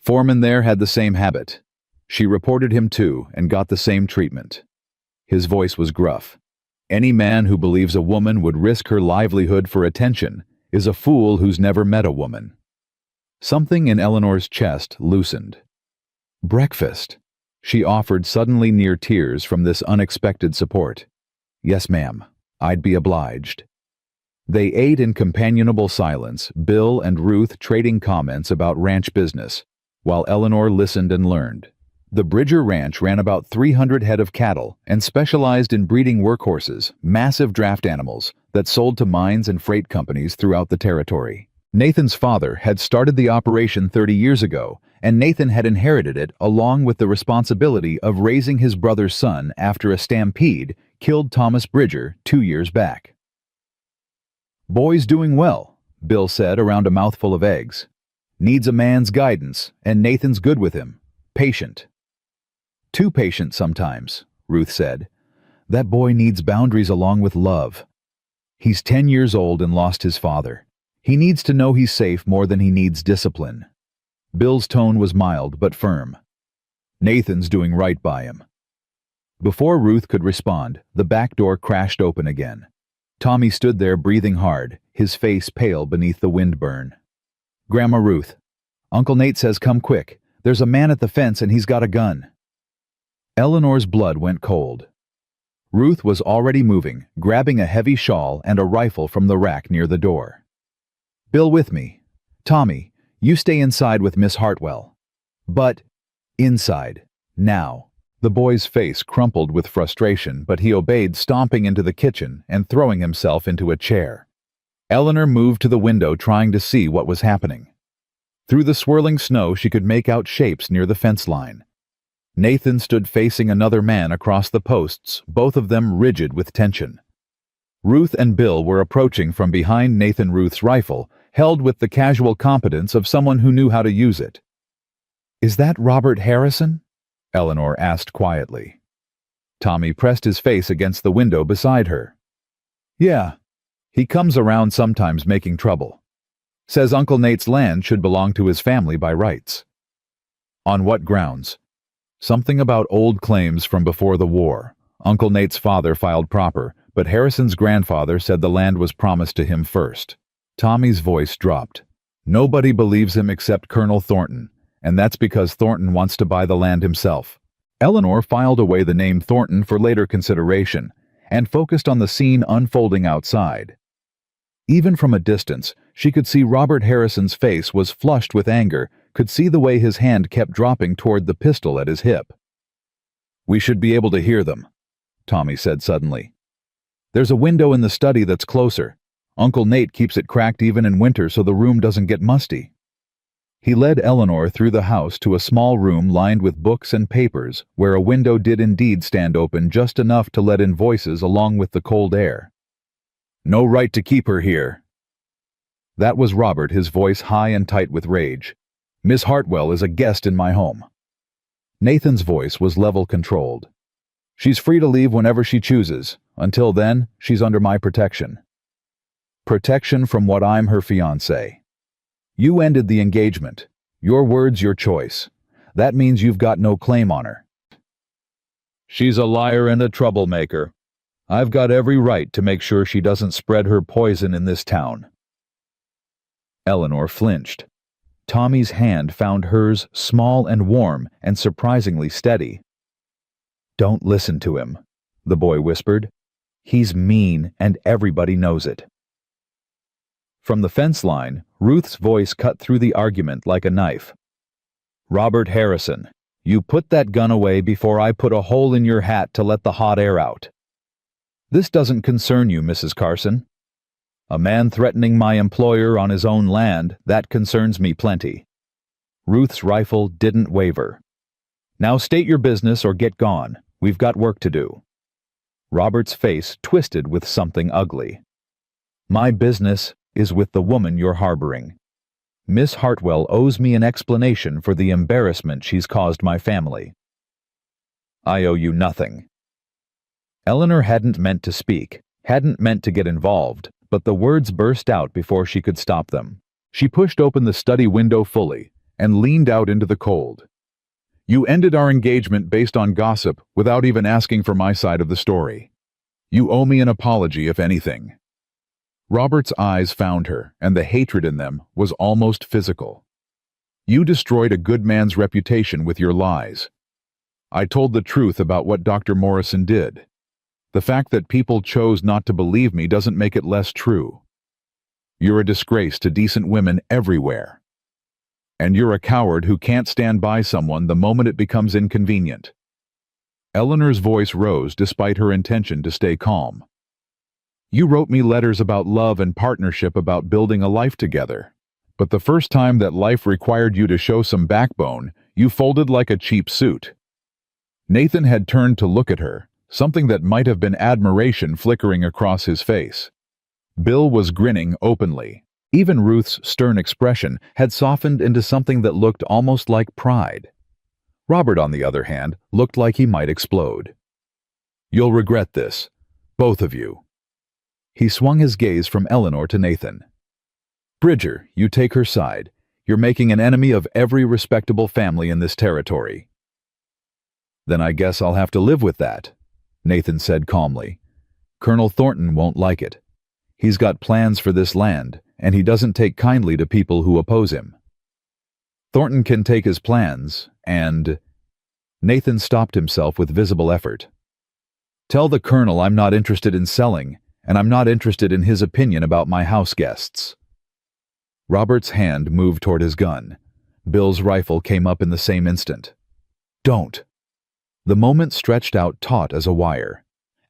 Foreman there had the same habit. She reported him too and got the same treatment." His voice was gruff. "Any man who believes a woman would risk her livelihood for attention is a fool who's never met a woman." Something in Eleanor's chest loosened. "Breakfast," she offered, suddenly near tears from this unexpected support. "Yes, ma'am. I'd be obliged." They ate in companionable silence, Bill and Ruth trading comments about ranch business, while Eleanor listened and learned. The Bridger Ranch ran about 300 head of cattle and specialized in breeding workhorses, massive draft animals, that sold to mines and freight companies throughout the territory. Nathan's father had started the operation 30 years ago, and Nathan had inherited it along with the responsibility of raising his brother's son after a stampede killed Thomas Bridger 2 years back. "Boy's doing well," Bill said around a mouthful of eggs. "Needs a man's guidance, and Nathan's good with him. Patient." "Too patient sometimes," Ruth said. "That boy needs boundaries along with love. He's 10 years old and lost his father. He needs to know he's safe more than he needs discipline." Bill's tone was mild but firm. "Nathan's doing right by him." Before Ruth could respond, the back door crashed open again. Tommy stood there breathing hard, his face pale beneath the windburn. "Grandma Ruth, Uncle Nate says come quick. There's a man at the fence and he's got a gun." Eleanor's blood went cold. Ruth was already moving, grabbing a heavy shawl and a rifle from the rack near the door. "Bill with me. Tommy, you stay inside with Miss Hartwell." "But—" "Inside. Now." The boy's face crumpled with frustration, but he obeyed, stomping into the kitchen and throwing himself into a chair. Eleanor moved to the window, trying to see what was happening. Through the swirling snow, she could make out shapes near the fence line. Nathan stood facing another man across the posts, both of them rigid with tension. Ruth and Bill were approaching from behind Nathan Ruth's rifle, held with the casual competence of someone who knew how to use it. "Is that Robert Harrison?" Eleanor asked quietly. Tommy pressed his face against the window beside her. "Yeah. He comes around sometimes making trouble. Says Uncle Nate's land should belong to his family by rights." "On what grounds?" "Something about old claims from before the war. Uncle Nate's father filed proper, but Harrison's grandfather said the land was promised to him first. Tommy's voice dropped. Nobody believes him except Colonel Thornton, and that's because Thornton wants to buy the land himself. Eleanor filed away the name Thornton for later consideration and focused on the scene unfolding outside. Even from a distance, she could see Robert Harrison's face was flushed with anger, could see the way his hand kept dropping toward the pistol at his hip. "We should be able to hear them," Tommy said suddenly. "There's a window in the study that's closer. Uncle Nate keeps it cracked even in winter so the room doesn't get musty." He led Eleanor through the house to a small room lined with books and papers where a window did indeed stand open just enough to let in voices along with the cold air. "No right to keep her here." That was Robert, his voice high and tight with rage. "Miss Hartwell is a guest in my home." Nathan's voice was level-controlled. "She's free to leave whenever she chooses. Until then, she's under my protection." Protection from what? I'm her fiancé. You ended the engagement. Your words, your choice. That means you've got no claim on her. She's a liar and a troublemaker. I've got every right to make sure she doesn't spread her poison in this town. Eleanor flinched. Tommy's hand found hers small and warm and surprisingly steady. "Don't listen to him," the boy whispered. "He's mean and everybody knows it." From the fence line, Ruth's voice cut through the argument like a knife. "Robert Harrison, you put that gun away before I put a hole in your hat to let the hot air out. This doesn't concern you, Mrs. Carson. A man threatening my employer on his own land, that concerns me plenty." Ruth's rifle didn't waver. "Now state your business or get gone. We've got work to do." Robert's face twisted with something ugly. "My business is with the woman you're harboring. Miss Hartwell owes me an explanation for the embarrassment she's caused my family." "I owe you nothing." Eleanor hadn't meant to speak, hadn't meant to get involved, but the words burst out before she could stop them. She pushed open the study window fully and leaned out into the cold. "You ended our engagement based on gossip without even asking for my side of the story. You owe me an apology, if anything." Robert's eyes found her, and the hatred in them was almost physical. "You destroyed a good man's reputation with your lies. I told the truth about what Dr. Morrison did. The fact that people chose not to believe me doesn't make it less true. You're a disgrace to decent women everywhere. And you're a coward who can't stand by someone the moment it becomes inconvenient." Eleanor's voice rose despite her intention to stay calm. "You wrote me letters about love and partnership, about building a life together. But the first time that life required you to show some backbone, you folded like a cheap suit." Nathan had turned to look at her, something that might have been admiration flickering across his face. Bill was grinning openly. Even Ruth's stern expression had softened into something that looked almost like pride. Robert, on the other hand, looked like he might explode. "You'll regret this, both of you." He swung his gaze from Eleanor to Nathan. "Bridger, you take her side. You're making an enemy of every respectable family in this territory." "Then I guess I'll have to live with that," Nathan said calmly. "Colonel Thornton won't like it. He's got plans for this land, and he doesn't take kindly to people who oppose him." "Thornton can take his plans, and—" Nathan stopped himself with visible effort. "Tell the Colonel I'm not interested in selling, and I'm not interested in his opinion about my house guests." Robert's hand moved toward his gun. Bill's rifle came up in the same instant. "Don't." The moment stretched out taut as a wire.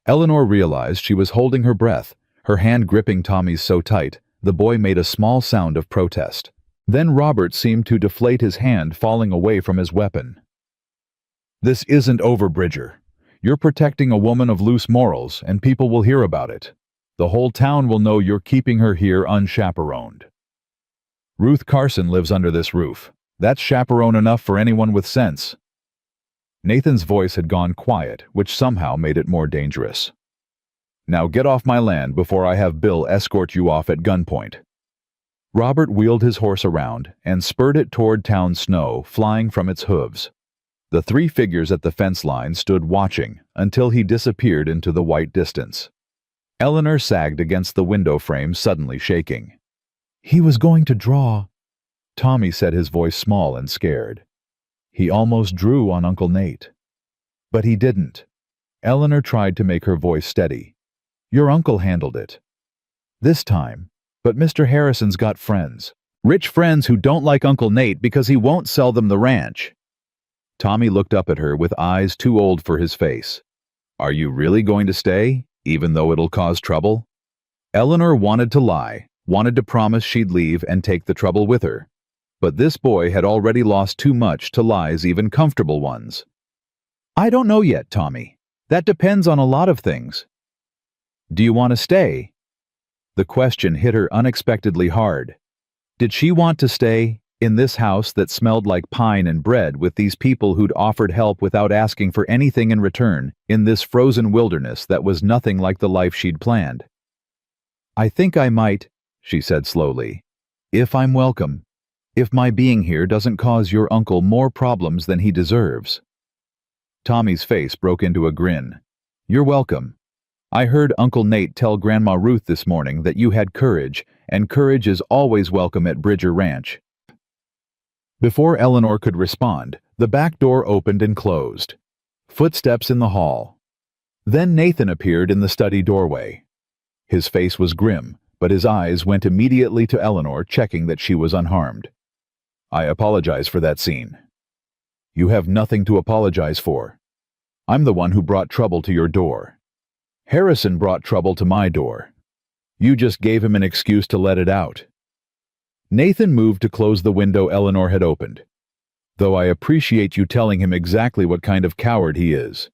Eleanor realized she was holding her breath, her hand gripping Tommy's so tight, the boy made a small sound of protest. Then Robert seemed to deflate his hand, falling away from his weapon. "This isn't over, Bridger. You're protecting a woman of loose morals, and people will hear about it. The whole town will know you're keeping her here unchaperoned. Ruth Carson lives under this roof. That's chaperone enough for anyone with sense." Nathan's voice had gone quiet, which somehow made it more dangerous. "Now get off my land before I have Bill escort you off at gunpoint." Robert wheeled his horse around and spurred it toward town snow flying from its hooves. The three figures at the fence line stood watching until he disappeared into the white distance. Eleanor sagged against the window frame, suddenly shaking. He was going to draw. Tommy said, his voice small and scared. He almost drew on Uncle Nate. But he didn't. Eleanor tried to make her voice steady. Your uncle handled it. This time. But Mr. Harrison's got friends. Rich friends who don't like Uncle Nate because he won't sell them the ranch. Tommy looked up at her with eyes too old for his face. Are you really going to stay, even though it'll cause trouble? Eleanor wanted to lie, wanted to promise she'd leave and take the trouble with her. But this boy had already lost too much to lies, even comfortable ones. I don't know yet, Tommy. That depends on a lot of things. Do you want to stay? The question hit her unexpectedly hard. Did she want to stay in this house that smelled like pine and bread with these people who'd offered help without asking for anything in return, in this frozen wilderness that was nothing like the life she'd planned? I think I might, she said slowly, if I'm welcome. If my being here doesn't cause your uncle more problems than he deserves. Tommy's face broke into a grin. You're welcome. I heard Uncle Nate tell Grandma Ruth this morning that you had courage, and courage is always welcome at Bridger Ranch. Before Eleanor could respond, the back door opened and closed. Footsteps in the hall. Then Nathan appeared in the study doorway. His face was grim, but his eyes went immediately to Eleanor, checking that she was unharmed. I apologize for that scene. You have nothing to apologize for. I'm the one who brought trouble to your door. Harrison brought trouble to my door. You just gave him an excuse to let it out. Nathan moved to close the window Eleanor had opened. Though I appreciate you telling him exactly what kind of coward he is.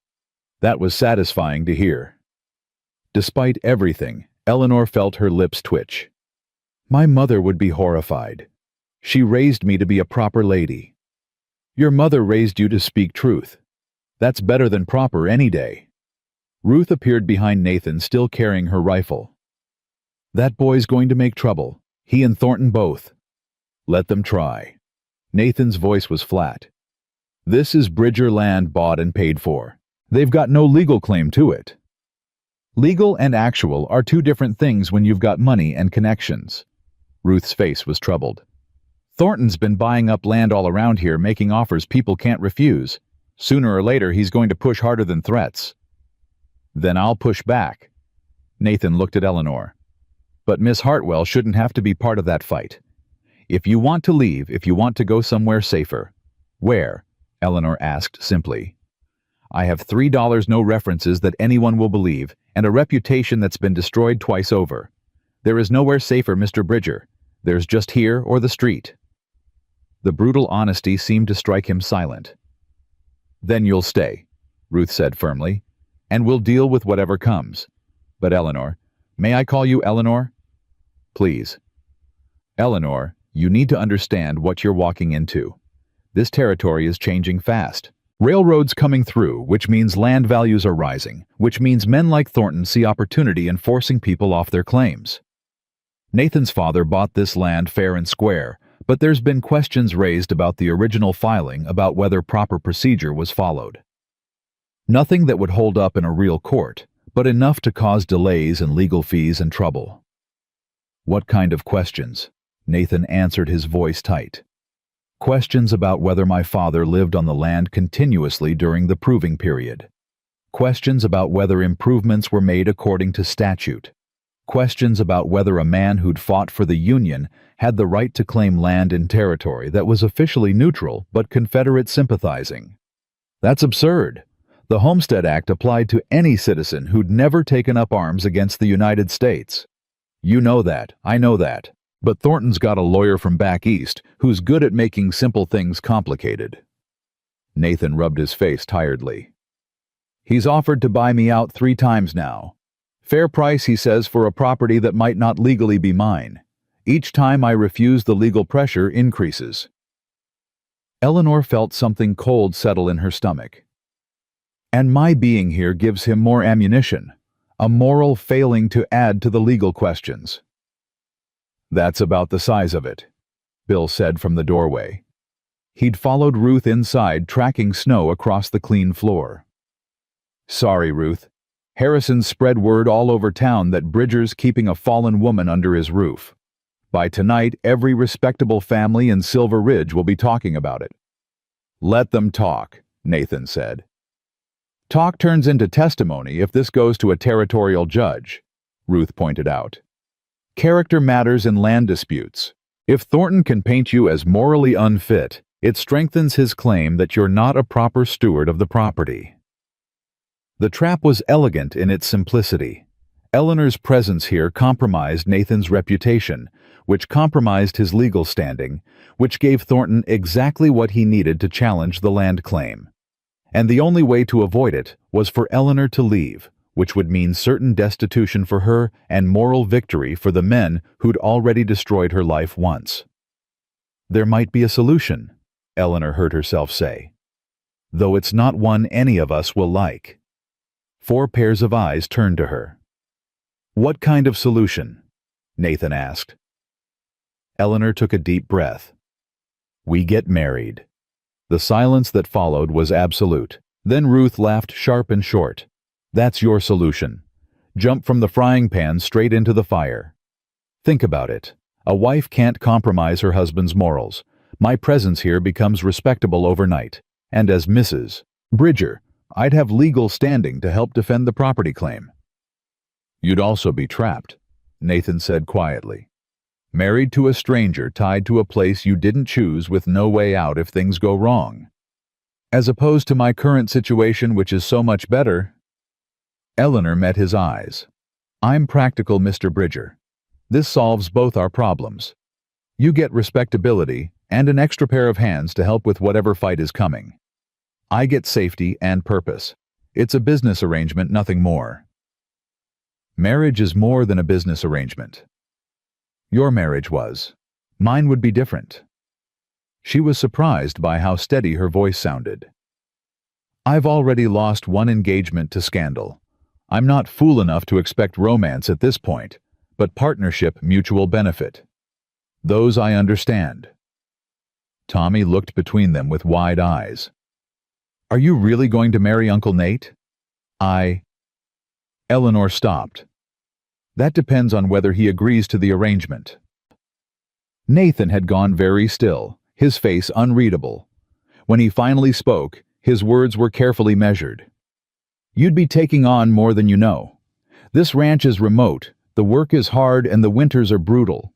That was satisfying to hear. Despite everything, Eleanor felt her lips twitch. My mother would be horrified. She raised me to be a proper lady. Your mother raised you to speak truth. That's better than proper any day. Ruth appeared behind Nathan, still carrying her rifle. That boy's going to make trouble. He and Thornton both. Let them try. Nathan's voice was flat. This is Bridger land bought and paid for. They've got no legal claim to it. Legal and actual are two different things when you've got money and connections. Ruth's face was troubled. Thornton's been buying up land all around here, making offers people can't refuse. Sooner or later, he's going to push harder than threats. Then I'll push back. Nathan looked at Eleanor. But Miss Hartwell shouldn't have to be part of that fight. If you want to leave, if you want to go somewhere safer. Where? Eleanor asked simply. I have $3, no references that anyone will believe, and a reputation that's been destroyed twice over. There is nowhere safer, Mr. Bridger. There's just here or the street. The brutal honesty seemed to strike him silent. Then you'll stay, Ruth said firmly, and we'll deal with whatever comes. But Eleanor, may I call you Eleanor? Please. Eleanor, you need to understand what you're walking into. This territory is changing fast. Railroads coming through, which means land values are rising, which means men like Thornton see opportunity in forcing people off their claims. Nathan's father bought this land fair and square, but there's been questions raised about the original filing, about whether proper procedure was followed. Nothing that would hold up in a real court, but enough to cause delays and legal fees and trouble. What kind of questions? Nathan answered, his voice tight. Questions about whether my father lived on the land continuously during the proving period. Questions about whether improvements were made according to statute. Questions about whether a man who'd fought for the Union had the right to claim land in territory that was officially neutral but Confederate sympathizing. That's absurd. The Homestead Act applied to any citizen who'd never taken up arms against the United States. You know that, I know that. But Thornton's got a lawyer from back east who's good at making simple things complicated. Nathan rubbed his face tiredly. He's offered to buy me out 3 times now. Fair price, he says, for a property that might not legally be mine. Each time I refuse, the legal pressure increases. Eleanor felt something cold settle in her stomach. And my being here gives him more ammunition, a moral failing to add to the legal questions. That's about the size of it, Bill said from the doorway. He'd followed Ruth inside, tracking snow across the clean floor. Sorry, Ruth. Harrison spread word all over town that Bridger's keeping a fallen woman under his roof. By tonight, every respectable family in Silver Ridge will be talking about it. Let them talk, Nathan said. Talk turns into testimony if this goes to a territorial judge, Ruth pointed out. Character matters in land disputes. If Thornton can paint you as morally unfit, it strengthens his claim that you're not a proper steward of the property. The trap was elegant in its simplicity. Eleanor's presence here compromised Nathan's reputation, which compromised his legal standing, which gave Thornton exactly what he needed to challenge the land claim. And the only way to avoid it was for Eleanor to leave, which would mean certain destitution for her and moral victory for the men who'd already destroyed her life once. There might be a solution, Eleanor heard herself say, though it's not one any of us will like. 4 pairs of eyes turned to her. What kind of solution? Nathan asked. Eleanor took a deep breath. We get married. The silence that followed was absolute. Then Ruth laughed sharp and short. That's your solution. Jump from the frying pan straight into the fire. Think about it. A wife can't compromise her husband's morals. My presence here becomes respectable overnight. And as Mrs. Bridger, I'd have legal standing to help defend the property claim. You'd also be trapped, Nathan said quietly. Married to a stranger tied to a place you didn't choose with no way out if things go wrong. As opposed to my current situation, which is so much better. Eleanor met his eyes. I'm practical, Mr. Bridger. This solves both our problems. You get respectability and an extra pair of hands to help with whatever fight is coming. I get safety and purpose. It's a business arrangement, nothing more. Marriage is more than a business arrangement. Your marriage was. Mine would be different. She was surprised by how steady her voice sounded. I've already lost 1 engagement to scandal. I'm not fool enough to expect romance at this point, but partnership, mutual benefit. Those I understand. Tommy looked between them with wide eyes. Are you really going to marry Uncle Nate? Eleanor stopped. That depends on whether he agrees to the arrangement. Nathan had gone very still, his face unreadable. When he finally spoke, his words were carefully measured. You'd be taking on more than you know. This ranch is remote, the work is hard, and the winters are brutal.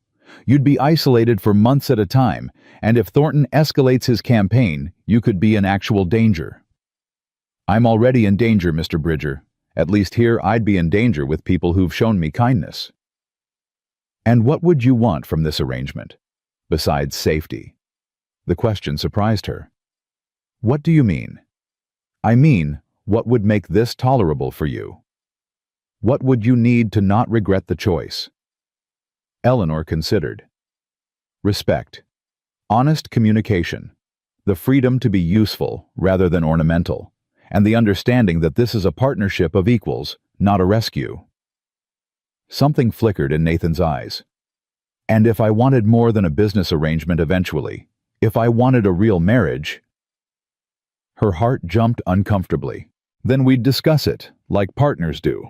You'd be isolated for months at a time, and if Thornton escalates his campaign, you could be in actual danger. I'm already in danger, Mr. Bridger. At least here I'd be in danger with people who've shown me kindness. And what would you want from this arrangement, besides safety? The question surprised her. What do you mean? I mean, what would make this tolerable for you? What would you need to not regret the choice? Eleanor considered. Respect. Honest communication. The freedom to be useful rather than ornamental. And the understanding that this is a partnership of equals, not a rescue. Something flickered in Nathan's eyes. And if I wanted more than a business arrangement eventually, if I wanted a real marriage... Her heart jumped uncomfortably. Then we'd discuss it, like partners do.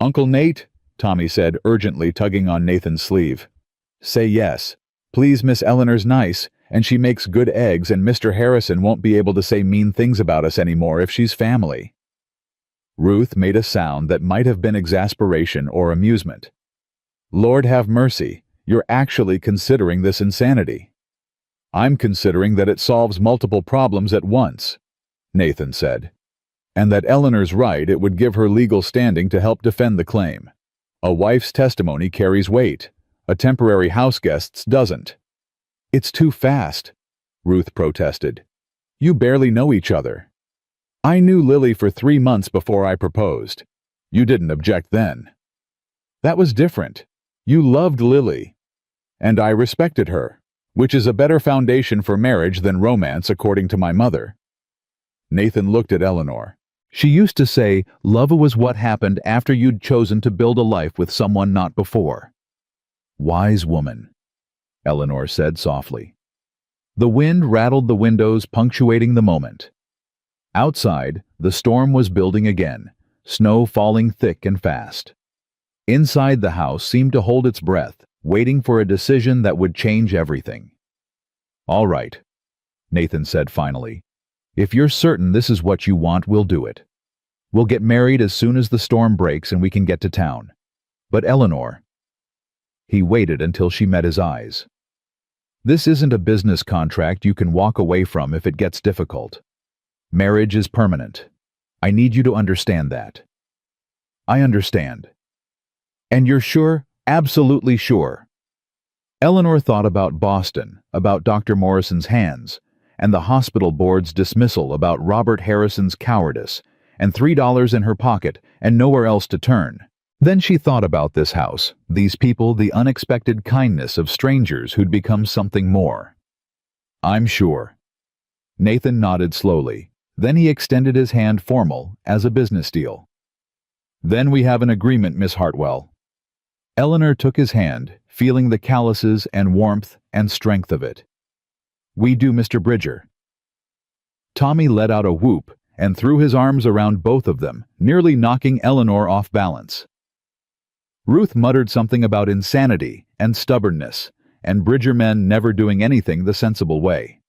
Uncle Nate, Tommy said urgently, tugging on Nathan's sleeve. Say yes. Please, Miss Eleanor's nice, and she makes good eggs, and Mr. Harrison won't be able to say mean things about us anymore if she's family. Ruth made a sound that might have been exasperation or amusement. Lord have mercy, you're actually considering this insanity. I'm considering that it solves multiple problems at once, Nathan said. And that Eleanor's right, it would give her legal standing to help defend the claim. A wife's testimony carries weight. A temporary house guest's doesn't. It's too fast, Ruth protested. You barely know each other. I knew Lily for 3 months before I proposed. You didn't object then. That was different. You loved Lily. And I respected her, which is a better foundation for marriage than romance, according to my mother. Nathan looked at Eleanor. She used to say, love was what happened after you'd chosen to build a life with someone not before. Wise woman, Eleanor said softly. The wind rattled the windows, punctuating the moment. Outside, the storm was building again, snow falling thick and fast. Inside the house seemed to hold its breath, waiting for a decision that would change everything. "All right," Nathan said finally. "If you're certain this is what you want, we'll do it. We'll get married as soon as the storm breaks and we can get to town. But Eleanor—" He waited until she met his eyes. "This isn't a business contract you can walk away from if it gets difficult. Marriage is permanent. I need you to understand that." "I understand." "And you're sure? Absolutely sure?" Eleanor thought about Boston, about Dr. Morrison's hands, and the hospital board's dismissal, about Robert Harrison's cowardice, and $3 in her pocket and nowhere else to turn. Then she thought about this house, these people, the unexpected kindness of strangers who'd become something more. "I'm sure." Nathan nodded slowly. Then he extended his hand formal, as a business deal. "Then we have an agreement, Miss Hartwell." Eleanor took his hand, feeling the calluses and warmth and strength of it. "We do, Mr. Bridger." Tommy let out a whoop and threw his arms around both of them, nearly knocking Eleanor off balance. Ruth muttered something about insanity and stubbornness, and Bridger men never doing anything the sensible way.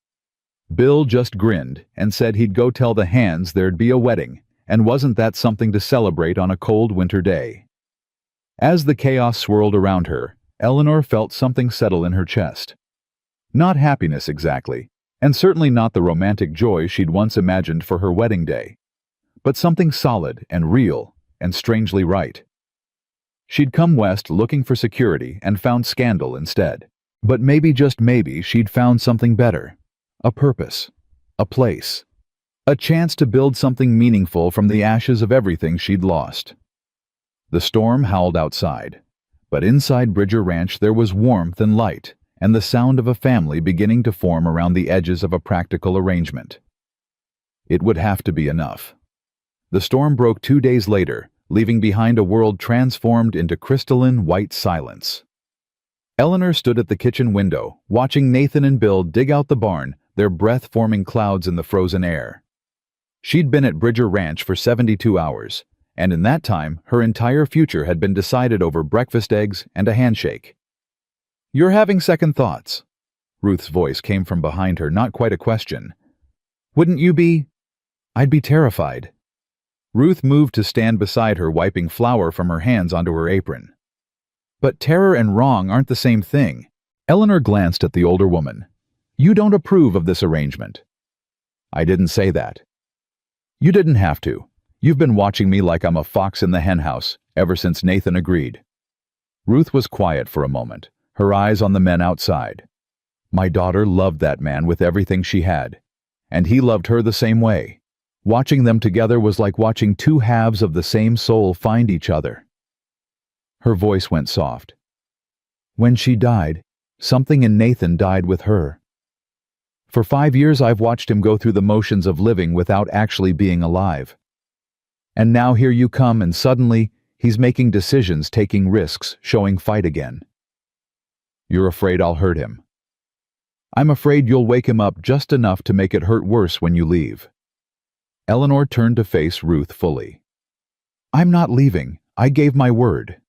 Bill just grinned and said he'd go tell the Hands there'd be a wedding, and wasn't that something to celebrate on a cold winter day? As the chaos swirled around her, Eleanor felt something settle in her chest. Not happiness exactly, and certainly not the romantic joy she'd once imagined for her wedding day, but something solid and real and strangely right. She'd come west looking for security and found scandal instead. But maybe, just maybe, she'd found something better. A purpose. A place. A chance to build something meaningful from the ashes of everything she'd lost. The storm howled outside, but inside Bridger Ranch there was warmth and light, and the sound of a family beginning to form around the edges of a practical arrangement. It would have to be enough. The storm broke 2 days later, leaving behind a world transformed into crystalline white silence. Eleanor stood at the kitchen window, watching Nathan and Bill dig out the barn, their breath forming clouds in the frozen air. She'd been at Bridger Ranch for 72 hours, and in that time, her entire future had been decided over breakfast eggs and a handshake. "You're having second thoughts." Ruth's voice came from behind her, not quite a question. "Wouldn't you be?" "I'd be terrified." Ruth moved to stand beside her, wiping flour from her hands onto her apron. "But terror and wrong aren't the same thing." Eleanor glanced at the older woman. "You don't approve of this arrangement." "I didn't say that." "You didn't have to. You've been watching me like I'm a fox in the henhouse ever since Nathan agreed." Ruth was quiet for a moment, her eyes on the men outside. "My daughter loved that man with everything she had, and he loved her the same way. Watching them together was like watching two halves of the same soul find each other." Her voice went soft. "When she died, something in Nathan died with her. For 5 years I've watched him go through the motions of living without actually being alive. And now here you come and suddenly he's making decisions, taking risks, showing fight again. You're afraid I'll hurt him. I'm afraid you'll wake him up just enough to make it hurt worse when you leave." Eleanor turned to face Ruth fully. "I'm not leaving. I gave my word."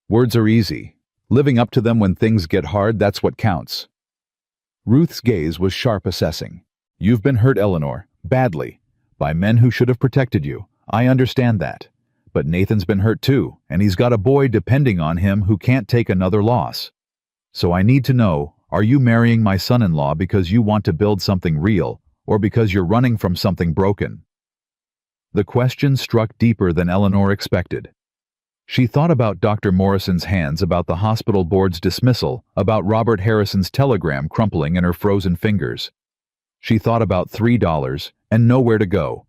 "Words are easy. Living up to them when things get hard, that's what counts." Ruth's gaze was sharp, assessing. "You've been hurt, Eleanor, badly, by men who should have protected you. I understand that. But Nathan's been hurt too, and he's got a boy depending on him who can't take another loss. So I need to know, are you marrying my son-in-law because you want to build something real, or because you're running from something broken?" The question struck deeper than Eleanor expected. She thought about Dr. Morrison's hands, about the hospital board's dismissal, about Robert Harrison's telegram crumpling in her frozen fingers. She thought about $3 and nowhere to go,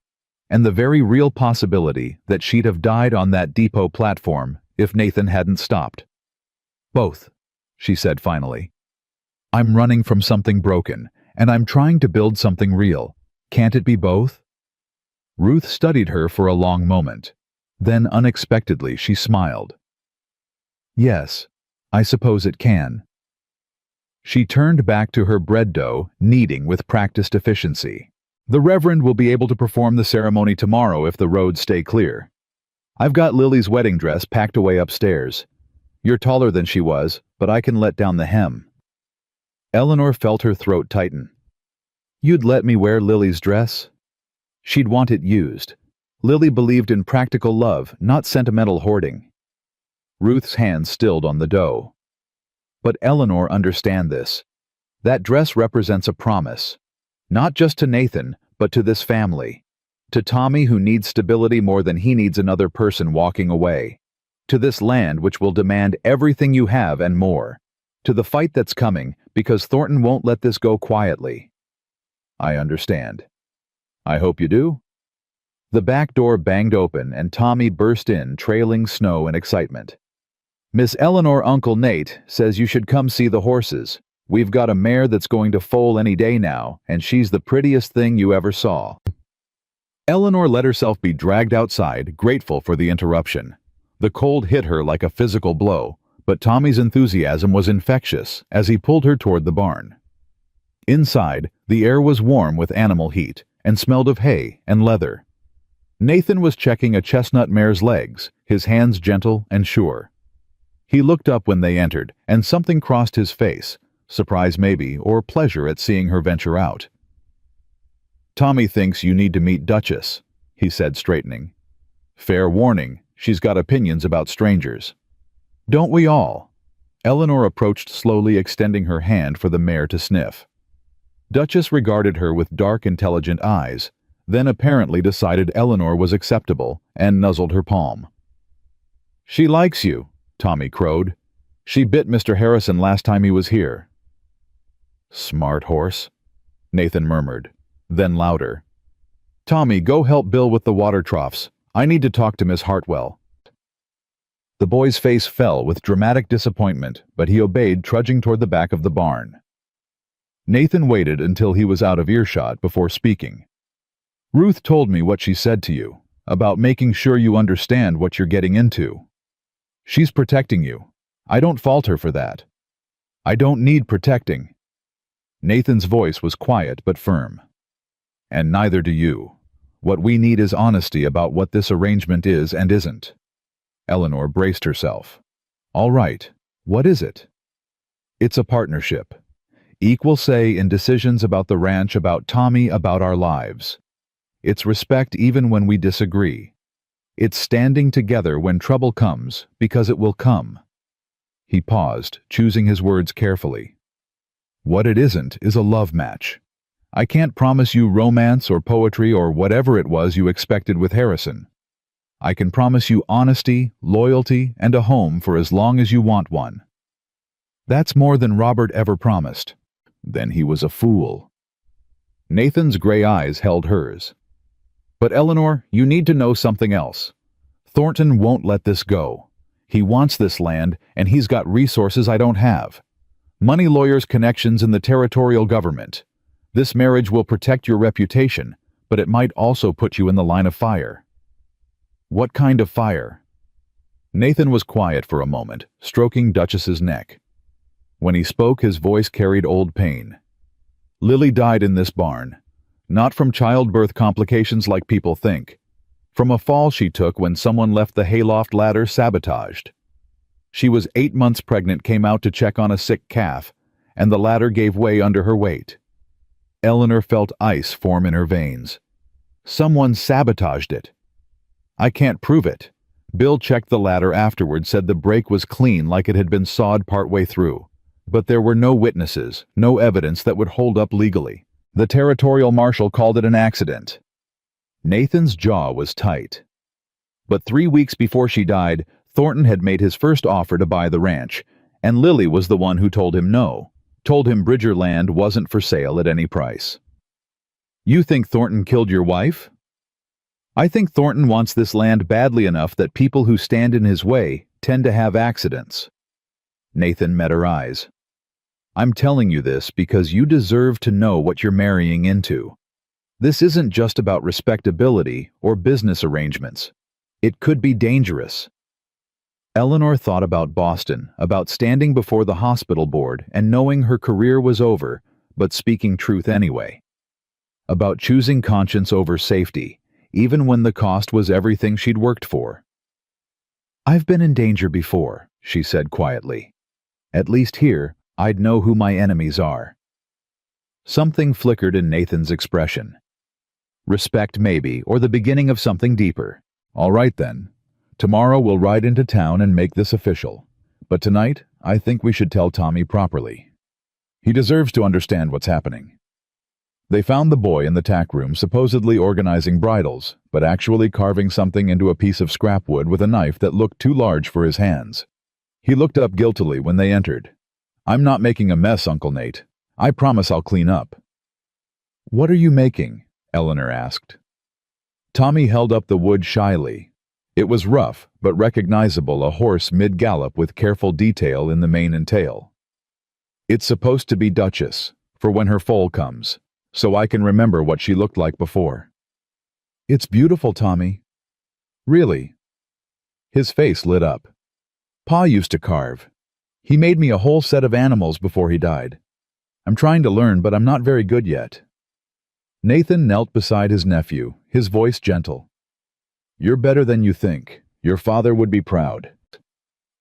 and the very real possibility that she'd have died on that depot platform if Nathan hadn't stopped. "Both," she said finally. "I'm running from something broken, and I'm trying to build something real. Can't it be both?" Ruth studied her for a long moment. Then unexpectedly she smiled. "Yes, I suppose it can." She turned back to her bread dough, kneading with practiced efficiency. "The Reverend will be able to perform the ceremony tomorrow if the roads stay clear. I've got Lily's wedding dress packed away upstairs. You're taller than she was, but I can let down the hem." Eleanor felt her throat tighten. "You'd let me wear Lily's dress?" She'd want it used. Lily believed in practical love, not sentimental hoarding. Ruth's hand stilled on the dough. "But Eleanor, understand this. That dress represents a promise. Not just to Nathan, but to this family. To Tommy, who needs stability more than he needs another person walking away. To this land which will demand everything you have and more. To the fight that's coming, because Thornton won't let this go quietly." "I understand. I hope you do." The back door banged open and Tommy burst in, trailing snow and excitement. "Miss Eleanor, Uncle Nate says you should come see the horses. We've got a mare that's going to foal any day now, and she's the prettiest thing you ever saw." Eleanor let herself be dragged outside, grateful for the interruption. The cold hit her like a physical blow, but Tommy's enthusiasm was infectious as he pulled her toward the barn. Inside, the air was warm with animal heat and smelled of hay and leather. Nathan was checking a chestnut mare's legs, his hands gentle and sure. He looked up when they entered, and something crossed his face, surprise maybe, or pleasure at seeing her venture out. "Tommy thinks you need to meet Duchess," he said, straightening. "Fair warning, she's got opinions about strangers." "Don't we all?" Eleanor approached slowly, extending her hand for the mare to sniff. Duchess regarded her with dark, intelligent eyes, then apparently decided Eleanor was acceptable and nuzzled her palm. "She likes you," Tommy crowed. "She bit Mr. Harrison last time he was here." "Smart horse," Nathan murmured, then louder. "Tommy, go help Bill with the water troughs. I need to talk to Miss Hartwell." The boy's face fell with dramatic disappointment, but he obeyed, trudging toward the back of the barn. Nathan waited until he was out of earshot before speaking. "Ruth told me what she said to you, about making sure you understand what you're getting into. She's protecting you. I don't fault her for that. I don't need protecting." Nathan's voice was quiet but firm. "And neither do you. What we need is honesty about what this arrangement is and isn't." Eleanor braced herself. "All right, what is it?" "It's a partnership. Equal say in decisions about the ranch, about Tommy, about our lives. It's respect even when we disagree. It's standing together when trouble comes, because it will come." He paused, choosing his words carefully. "What it isn't is a love match. I can't promise you romance or poetry or whatever it was you expected with Harrison. I can promise you honesty, loyalty, and a home for as long as you want one. That's more than Robert ever promised." Then he was a fool. Nathan's gray eyes held hers. "But Eleanor, you need to know something else. Thornton won't let this go. He wants this land, and he's got resources I don't have. Money, lawyers, connections in the territorial government. This marriage will protect your reputation, but it might also put you in the line of fire." "What kind of fire?" Nathan was quiet for a moment, stroking Duchess's neck. When he spoke, his voice carried old pain. "Lily died in this barn. Not from childbirth complications like people think. From a fall she took when someone left the hayloft ladder sabotaged. She was 8 months pregnant, came out to check on a sick calf, and the ladder gave way under her weight." Eleanor felt ice form in her veins. "Someone sabotaged it." "I can't prove it. Bill checked the ladder afterward, said the break was clean like it had been sawed partway through. But there were no witnesses, no evidence that would hold up legally. The territorial marshal called it an accident." Nathan's jaw was tight. But 3 weeks before she died, Thornton had made his first offer to buy the ranch, and Lily was the one who told him no, told him Bridger land wasn't for sale at any price. "You think Thornton killed your wife?" "I think Thornton wants this land badly enough that people who stand in his way tend to have accidents." Nathan met her eyes. "I'm telling you this because you deserve to know what you're marrying into. This isn't just about respectability or business arrangements. It could be dangerous." Eleanor thought about Boston, about standing before the hospital board and knowing her career was over, but speaking truth anyway. About choosing conscience over safety, even when the cost was everything she'd worked for. I've been in danger before, she said quietly. At least here, I'd know who my enemies are. Something flickered in Nathan's expression. Respect maybe, or the beginning of something deeper. All right then. Tomorrow we'll ride into town and make this official. But tonight, I think we should tell Tommy properly. He deserves to understand what's happening. They found the boy in the tack room supposedly organizing bridles, but actually carving something into a piece of scrap wood with a knife that looked too large for his hands. He looked up guiltily when they entered. I'm not making a mess, Uncle Nate. I promise I'll clean up. What are you making? Eleanor asked. Tommy held up the wood shyly. It was rough, but recognizable, a horse mid-gallop with careful detail in the mane and tail. It's supposed to be Duchess, for when her foal comes, so I can remember what she looked like before. It's beautiful, Tommy. Really? His face lit up. Pa used to carve. He made me a whole set of animals before he died. I'm trying to learn, but I'm not very good yet. Nathan knelt beside his nephew, his voice gentle. You're better than you think. Your father would be proud.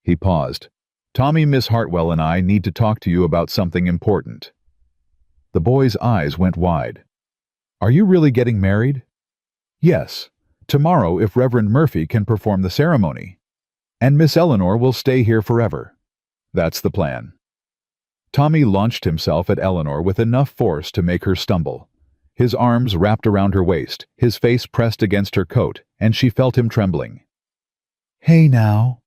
He paused. Tommy, Miss Hartwell and I need to talk to you about something important. The boy's eyes went wide. Are you really getting married? Yes. Tomorrow, if Reverend Murphy can perform the ceremony. And Miss Eleanor will stay here forever. That's the plan. Tommy launched himself at Eleanor with enough force to make her stumble. His arms wrapped around her waist, his face pressed against her coat, and she felt him trembling. Hey now,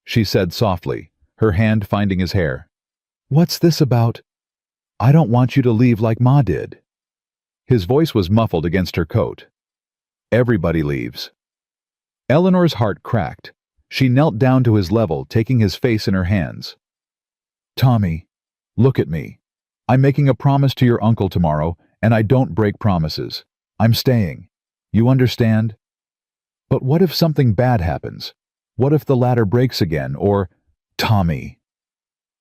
she said softly, her hand finding his hair. What's this about? I don't want you to leave like Ma did. His voice was muffled against her coat. Everybody leaves. Eleanor's heart cracked. She knelt down to his level, taking his face in her hands. Tommy, look at me. I'm making a promise to your uncle tomorrow, and I don't break promises. I'm staying. You understand? But what if something bad happens? What if the ladder breaks again, or... Tommy.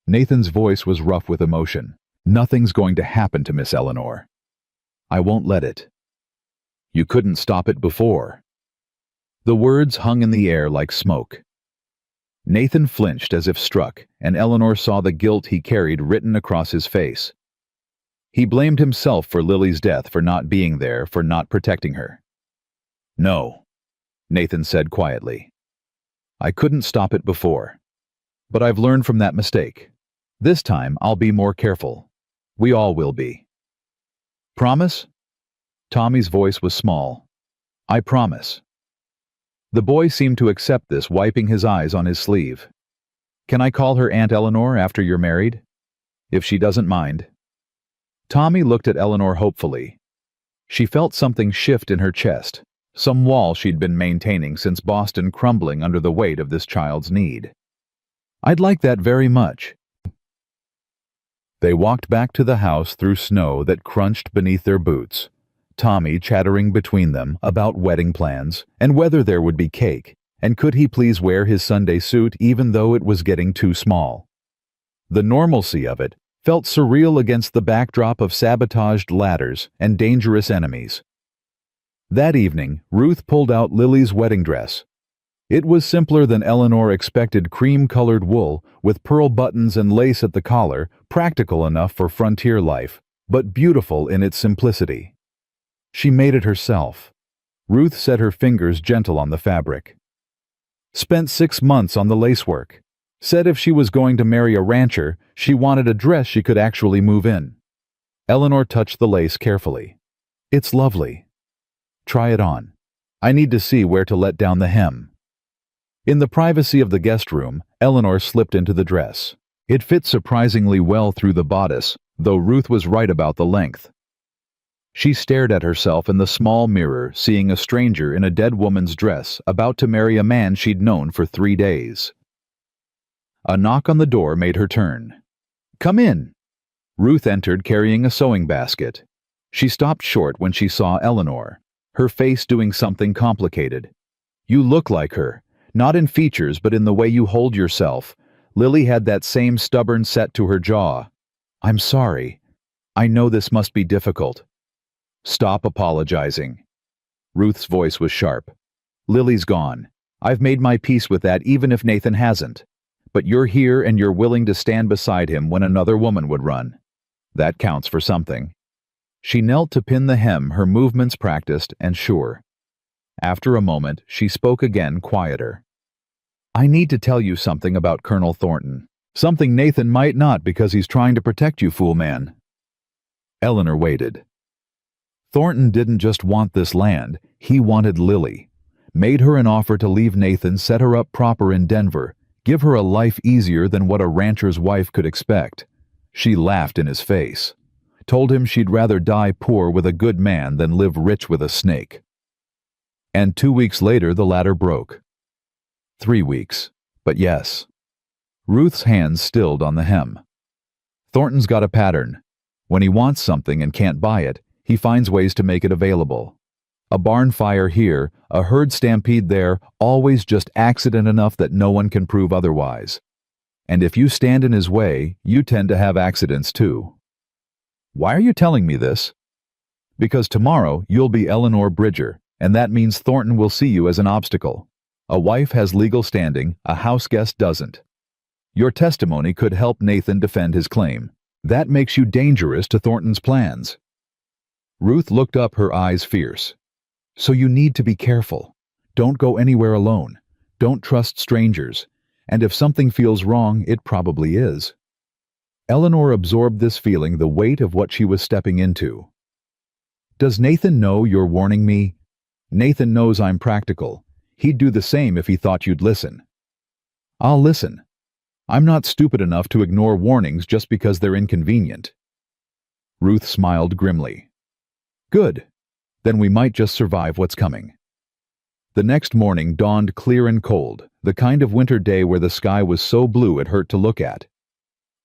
Nathan's voice was rough with emotion. Nothing's going to happen to Miss Eleanor. I won't let it. You couldn't stop it before. The words hung in the air like smoke. Nathan flinched as if struck, and Eleanor saw the guilt he carried written across his face. He blamed himself for Lily's death, for not being there, for not protecting her. No, Nathan said quietly. I couldn't stop it before. But I've learned from that mistake. This time I'll be more careful. We all will be. Promise? Tommy's voice was small. I promise. The boy seemed to accept this, wiping his eyes on his sleeve. Can I call her Aunt Eleanor after you're married? If she doesn't mind. Tommy looked at Eleanor hopefully. She felt something shift in her chest, some wall she'd been maintaining since Boston crumbling under the weight of this child's need. I'd like that very much. They walked back to the house through snow that crunched beneath their boots, Tommy chattering between them about wedding plans and whether there would be cake, and could he please wear his Sunday suit even though it was getting too small. The normalcy of it felt surreal against the backdrop of sabotaged ladders and dangerous enemies. That evening, Ruth pulled out Lily's wedding dress. It was simpler than Eleanor expected, cream-colored wool with pearl buttons and lace at the collar, practical enough for frontier life, but beautiful in its simplicity. She made it herself. Ruth set her fingers gentle on the fabric. Spent 6 months on the lacework. Said if she was going to marry a rancher, she wanted a dress she could actually move in. Eleanor touched the lace carefully. It's lovely. Try it on. I need to see where to let down the hem. In the privacy of the guest room, Eleanor slipped into the dress. It fit surprisingly well through the bodice, though Ruth was right about the length. She stared at herself in the small mirror, seeing a stranger in a dead woman's dress about to marry a man she'd known for 3 days. A knock on the door made her turn. Come in. Ruth entered carrying a sewing basket. She stopped short when she saw Eleanor, her face doing something complicated. You look like her, not in features but in the way you hold yourself. Lily had that same stubborn set to her jaw. I'm sorry. I know this must be difficult. Stop apologizing. Ruth's voice was sharp. Lily's gone. I've made my peace with that even if Nathan hasn't. But you're here and you're willing to stand beside him when another woman would run. That counts for something." She knelt to pin the hem, her movements practiced and sure. After a moment, she spoke again, quieter. "I need to tell you something about Colonel Thornton. Something Nathan might not because he's trying to protect you, fool man." Eleanor waited. Thornton didn't just want this land, he wanted Lily. Made her an offer to leave Nathan, set her up proper in Denver, give her a life easier than what a rancher's wife could expect. She laughed in his face. Told him she'd rather die poor with a good man than live rich with a snake. And 2 weeks later the latter broke. 3 weeks, but yes. Ruth's hands stilled on the hem. Thornton's got a pattern. When he wants something and can't buy it, he finds ways to make it available. A barn fire here, a herd stampede there, always just accident enough that no one can prove otherwise. And if you stand in his way, you tend to have accidents too. Why are you telling me this? Because tomorrow you'll be Eleanor Bridger, and that means Thornton will see you as an obstacle. A wife has legal standing, a house guest doesn't. Your testimony could help Nathan defend his claim. That makes you dangerous to Thornton's plans. Ruth looked up, her eyes fierce. So you need to be careful. Don't go anywhere alone. Don't trust strangers. And if something feels wrong, it probably is. Eleanor absorbed this feeling, the weight of what she was stepping into. Does Nathan know you're warning me? Nathan knows I'm practical. He'd do the same if he thought you'd listen. I'll listen. I'm not stupid enough to ignore warnings just because they're inconvenient. Ruth smiled grimly. Good. Then we might just survive what's coming. The next morning dawned clear and cold, the kind of winter day where the sky was so blue it hurt to look at.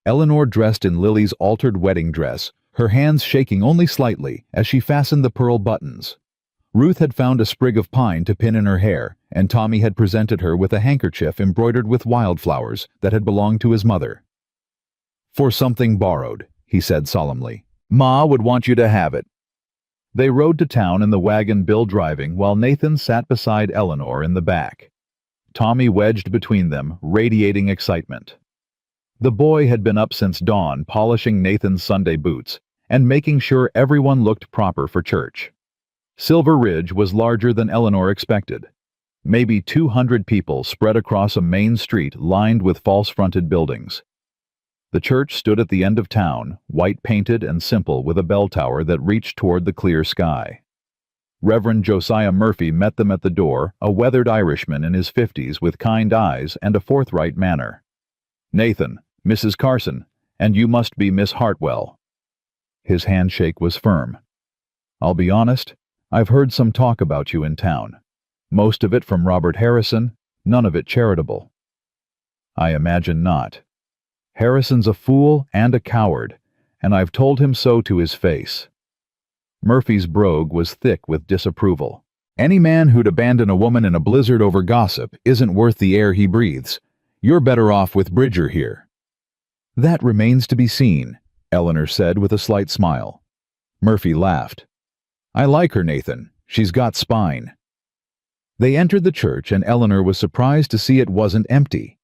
Eleanor dressed in Lily's altered wedding dress, her hands shaking only slightly as she fastened the pearl buttons. Ruth had found a sprig of pine to pin in her hair, and Tommy had presented her with a handkerchief embroidered with wildflowers that had belonged to his mother. "For something borrowed," he said solemnly. "Ma would want you to have it." They rode to town in the wagon, Bill driving, while Nathan sat beside Eleanor in the back. Tommy wedged between them, radiating excitement. The boy had been up since dawn, polishing Nathan's Sunday boots and making sure everyone looked proper for church. Silver Ridge was larger than Eleanor expected. Maybe 200 people spread across a main street lined with false-fronted buildings. The church stood at the end of town, white-painted and simple, with a bell tower that reached toward the clear sky. Reverend Josiah Murphy met them at the door, a weathered Irishman in his 50s with kind eyes and a forthright manner. "Nathan, Mrs. Carson, and you must be Miss Hartwell." His handshake was firm. "I'll be honest, I've heard some talk about you in town. Most of it from Robert Harrison, none of it charitable." "I imagine not. Harrison's a fool and a coward, and I've told him so to his face." Murphy's brogue was thick with disapproval. "Any man who'd abandon a woman in a blizzard over gossip isn't worth the air he breathes. You're better off with Bridger here." "That remains to be seen," Eleanor said with a slight smile. Murphy laughed. "I like her, Nathan. She's got spine." They entered the church, and Eleanor was surprised to see it wasn't empty.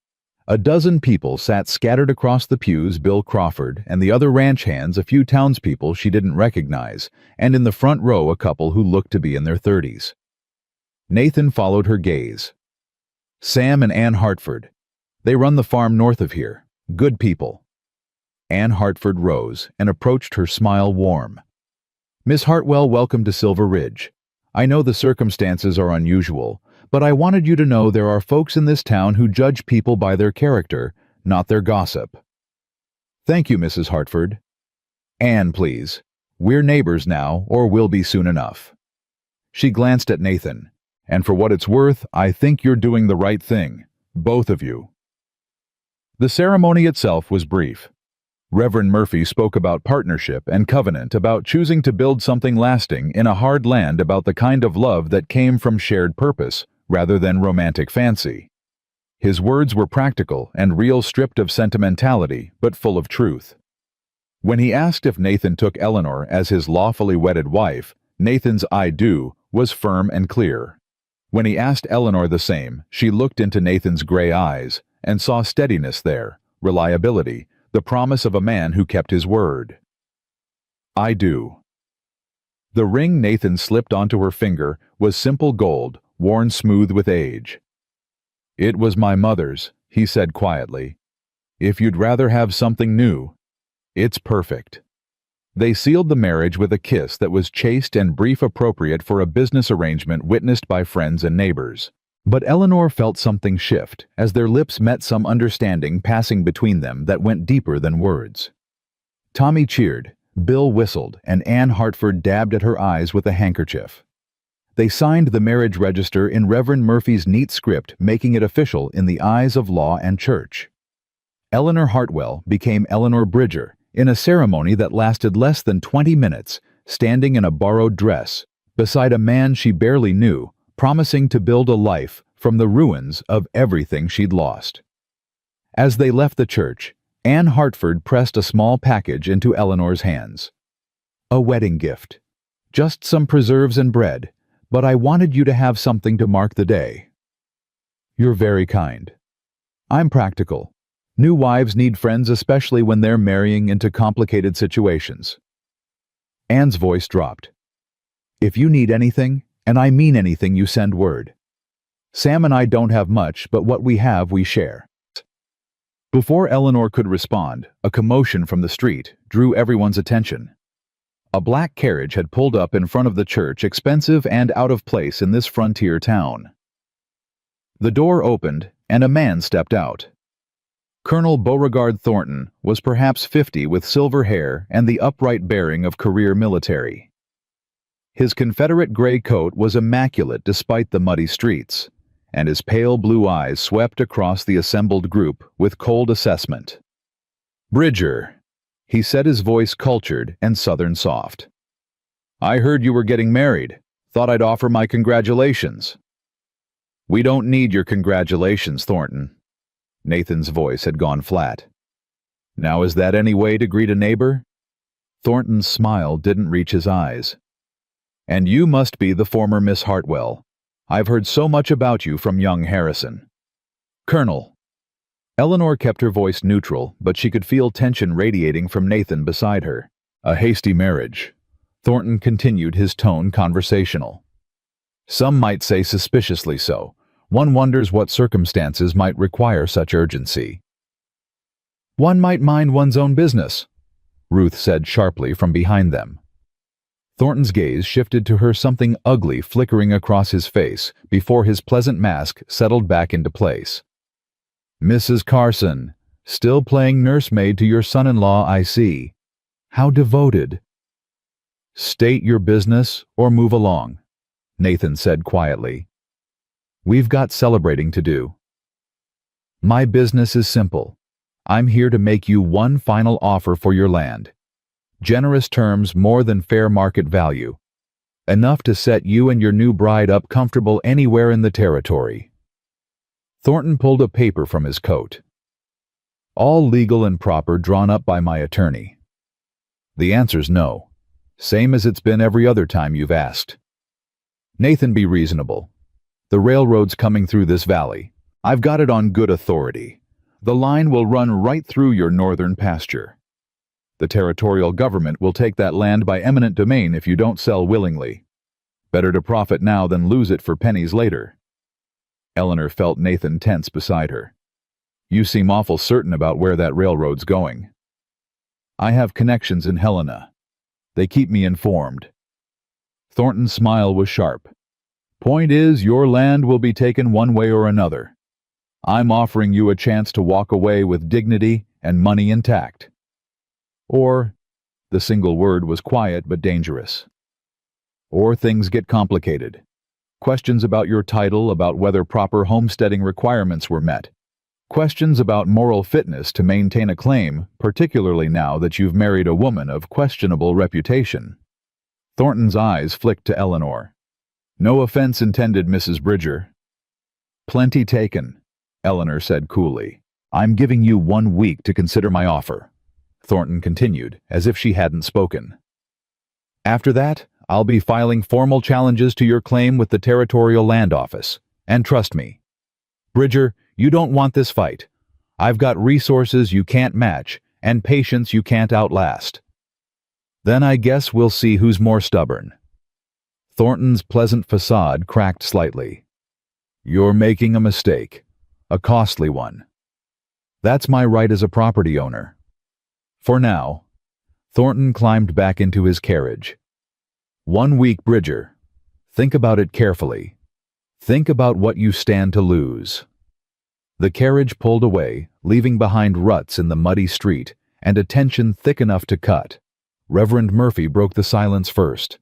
A dozen people sat scattered across the pews, Bill Crawford and the other ranch hands, a few townspeople she didn't recognize, and in the front row a couple who looked to be in their 30s. Nathan followed her gaze. "Sam and Ann Hartford. They run the farm north of here. Good people." Ann Hartford rose and approached her, smile warm. "Miss Hartwell, welcome to Silver Ridge. I know the circumstances are unusual, but I wanted you to know there are folks in this town who judge people by their character, not their gossip." "Thank you, Mrs. Hartford." "Ann, please. We're neighbors now, or will be soon enough." She glanced at Nathan. "And for what it's worth, I think you're doing the right thing. Both of you." The ceremony itself was brief. Reverend Murphy spoke about partnership and covenant, about choosing to build something lasting in a hard land, about the kind of love that came from shared purpose rather than romantic fancy. His words were practical and real, stripped of sentimentality, but full of truth. When he asked if Nathan took Eleanor as his lawfully wedded wife, Nathan's "I do" was firm and clear. When he asked Eleanor the same, she looked into Nathan's gray eyes and saw steadiness there, reliability, the promise of a man who kept his word. "I do." The ring Nathan slipped onto her finger was simple gold, worn smooth with age. "It was my mother's," he said quietly. "If you'd rather have something new, it's perfect." They sealed the marriage with a kiss that was chaste and brief, appropriate for a business arrangement witnessed by friends and neighbors. But Eleanor felt something shift as their lips met, some understanding passing between them that went deeper than words. Tommy cheered, Bill whistled, and Anne Hartford dabbed at her eyes with a handkerchief. They signed the marriage register in Reverend Murphy's neat script, making it official in the eyes of law and church. Eleanor Hartwell became Eleanor Bridger in a ceremony that lasted less than 20 minutes, standing in a borrowed dress, beside a man she barely knew, promising to build a life from the ruins of everything she'd lost. As they left the church, Anne Hartford pressed a small package into Eleanor's hands. "A wedding gift. Just some preserves and bread, but I wanted you to have something to mark the day." "You're very kind. I'm practical. New wives need friends, especially when they're marrying into complicated situations." Anne's voice dropped. "If you need anything, and I mean anything, you send word. Sam and I don't have much, but what we have we share." Before Eleanor could respond, a commotion from the street drew everyone's attention. A black carriage had pulled up in front of the church, expensive and out of place in this frontier town. The door opened, and a man stepped out. Colonel Beauregard Thornton was perhaps 50, with silver hair and the upright bearing of career military. His Confederate gray coat was immaculate despite the muddy streets, and his pale blue eyes swept across the assembled group with cold assessment. "Bridger," he said, his voice cultured and southern soft. "I heard you were getting married. Thought I'd offer my congratulations." "We don't need your congratulations, Thornton." Nathan's voice had gone flat. "Now is that any way to greet a neighbor?" Thornton's smile didn't reach his eyes. "And you must be the former Miss Hartwell. I've heard so much about you from young Harrison." "Colonel." Eleanor kept her voice neutral, but she could feel tension radiating from Nathan beside her. "A hasty marriage." Thornton continued, his tone conversational. "Some might say suspiciously so. One wonders what circumstances might require such urgency." "One might mind one's own business," Ruth said sharply from behind them. Thornton's gaze shifted to her, something ugly flickering across his face before his pleasant mask settled back into place. "Mrs. Carson, still playing nursemaid to your son-in-law, I see. How devoted." "State your business or move along," Nathan said quietly. "We've got celebrating to do." "My business is simple. I'm here to make you one final offer for your land. Generous terms, more than fair market value. Enough to set you and your new bride up comfortable anywhere in the territory." Thornton pulled a paper from his coat. "All legal and proper, drawn up by my attorney." "The answer's no. Same as it's been every other time you've asked." "Nathan, be reasonable. The railroad's coming through this valley. I've got it on good authority. The line will run right through your northern pasture. The territorial government will take that land by eminent domain if you don't sell willingly. Better to profit now than lose it for pennies later." Eleanor felt Nathan tense beside her. "You seem awful certain about where that railroad's going." "I have connections in Helena. They keep me informed." Thornton's smile was sharp. "Point is, your land will be taken one way or another. I'm offering you a chance to walk away with dignity and money intact. Or," the single word was quiet but dangerous, "or things get complicated. Questions about your title, about whether proper homesteading requirements were met. Questions about moral fitness to maintain a claim, particularly now that you've married a woman of questionable reputation." Thornton's eyes flicked to Eleanor. "No offense intended, Mrs. Bridger." "Plenty taken," Eleanor said coolly. "I'm giving you 1 week to consider my offer," Thornton continued, as if she hadn't spoken. "After that, I'll be filing formal challenges to your claim with the Territorial Land Office. And trust me, Bridger, you don't want this fight. I've got resources you can't match and patience you can't outlast. Then I guess we'll see who's more stubborn. Thornton's pleasant facade cracked slightly. You're making a mistake. A costly one. That's my right as a property owner. For now. Thornton climbed back into his carriage. 1 week, Bridger. Think about it carefully. Think about what you stand to lose. The carriage pulled away, leaving behind ruts in the muddy street and a tension thick enough to cut. Reverend Murphy broke the silence first.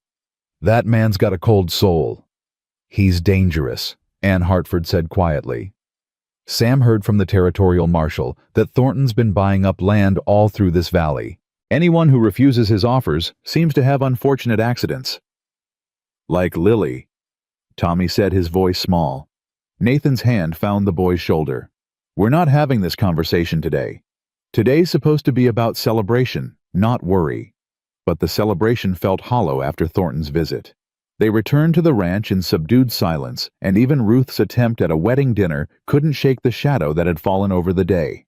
That man's got a cold soul. He's dangerous, Ann Hartford said quietly. Sam heard from the territorial marshal that Thornton's been buying up land all through this valley. Anyone who refuses his offers seems to have unfortunate accidents. Like Lily, Tommy said, his voice small. Nathan's hand found the boy's shoulder. We're not having this conversation today. Today's supposed to be about celebration, not worry. But the celebration felt hollow after Thornton's visit. They returned to the ranch in subdued silence, and even Ruth's attempt at a wedding dinner couldn't shake the shadow that had fallen over the day.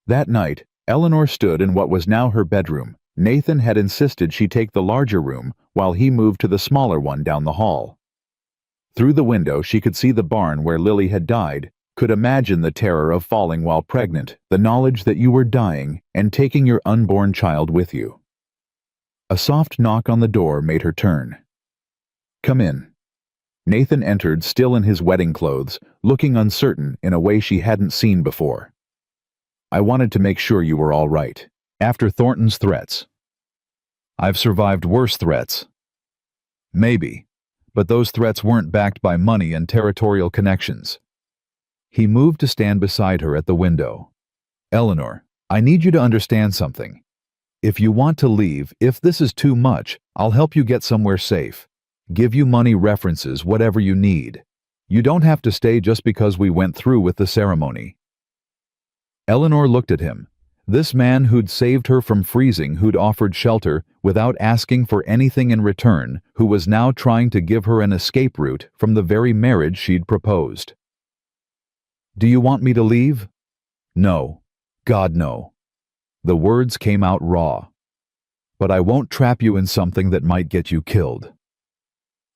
That night, Eleanor stood in what was now her bedroom. Nathan had insisted she take the larger room while he moved to the smaller one down the hall. Through the window she could see the barn where Lily had died, could imagine the terror of falling while pregnant, the knowledge that you were dying and taking your unborn child with you. A soft knock on the door made her turn. Come in. Nathan entered, still in his wedding clothes, looking uncertain in a way she hadn't seen before. I wanted to make sure you were all right. After Thornton's threats. I've survived worse threats. Maybe, but those threats weren't backed by money and territorial connections. He moved to stand beside her at the window. Eleanor, I need you to understand something. If you want to leave, if this is too much, I'll help you get somewhere safe. Give you money, references, whatever you need. You don't have to stay just because we went through with the ceremony. Eleanor looked at him. This man who'd saved her from freezing, who'd offered shelter without asking for anything in return, who was now trying to give her an escape route from the very marriage she'd proposed. Do you want me to leave? No. God, no. The words came out raw. But I won't trap you in something that might get you killed.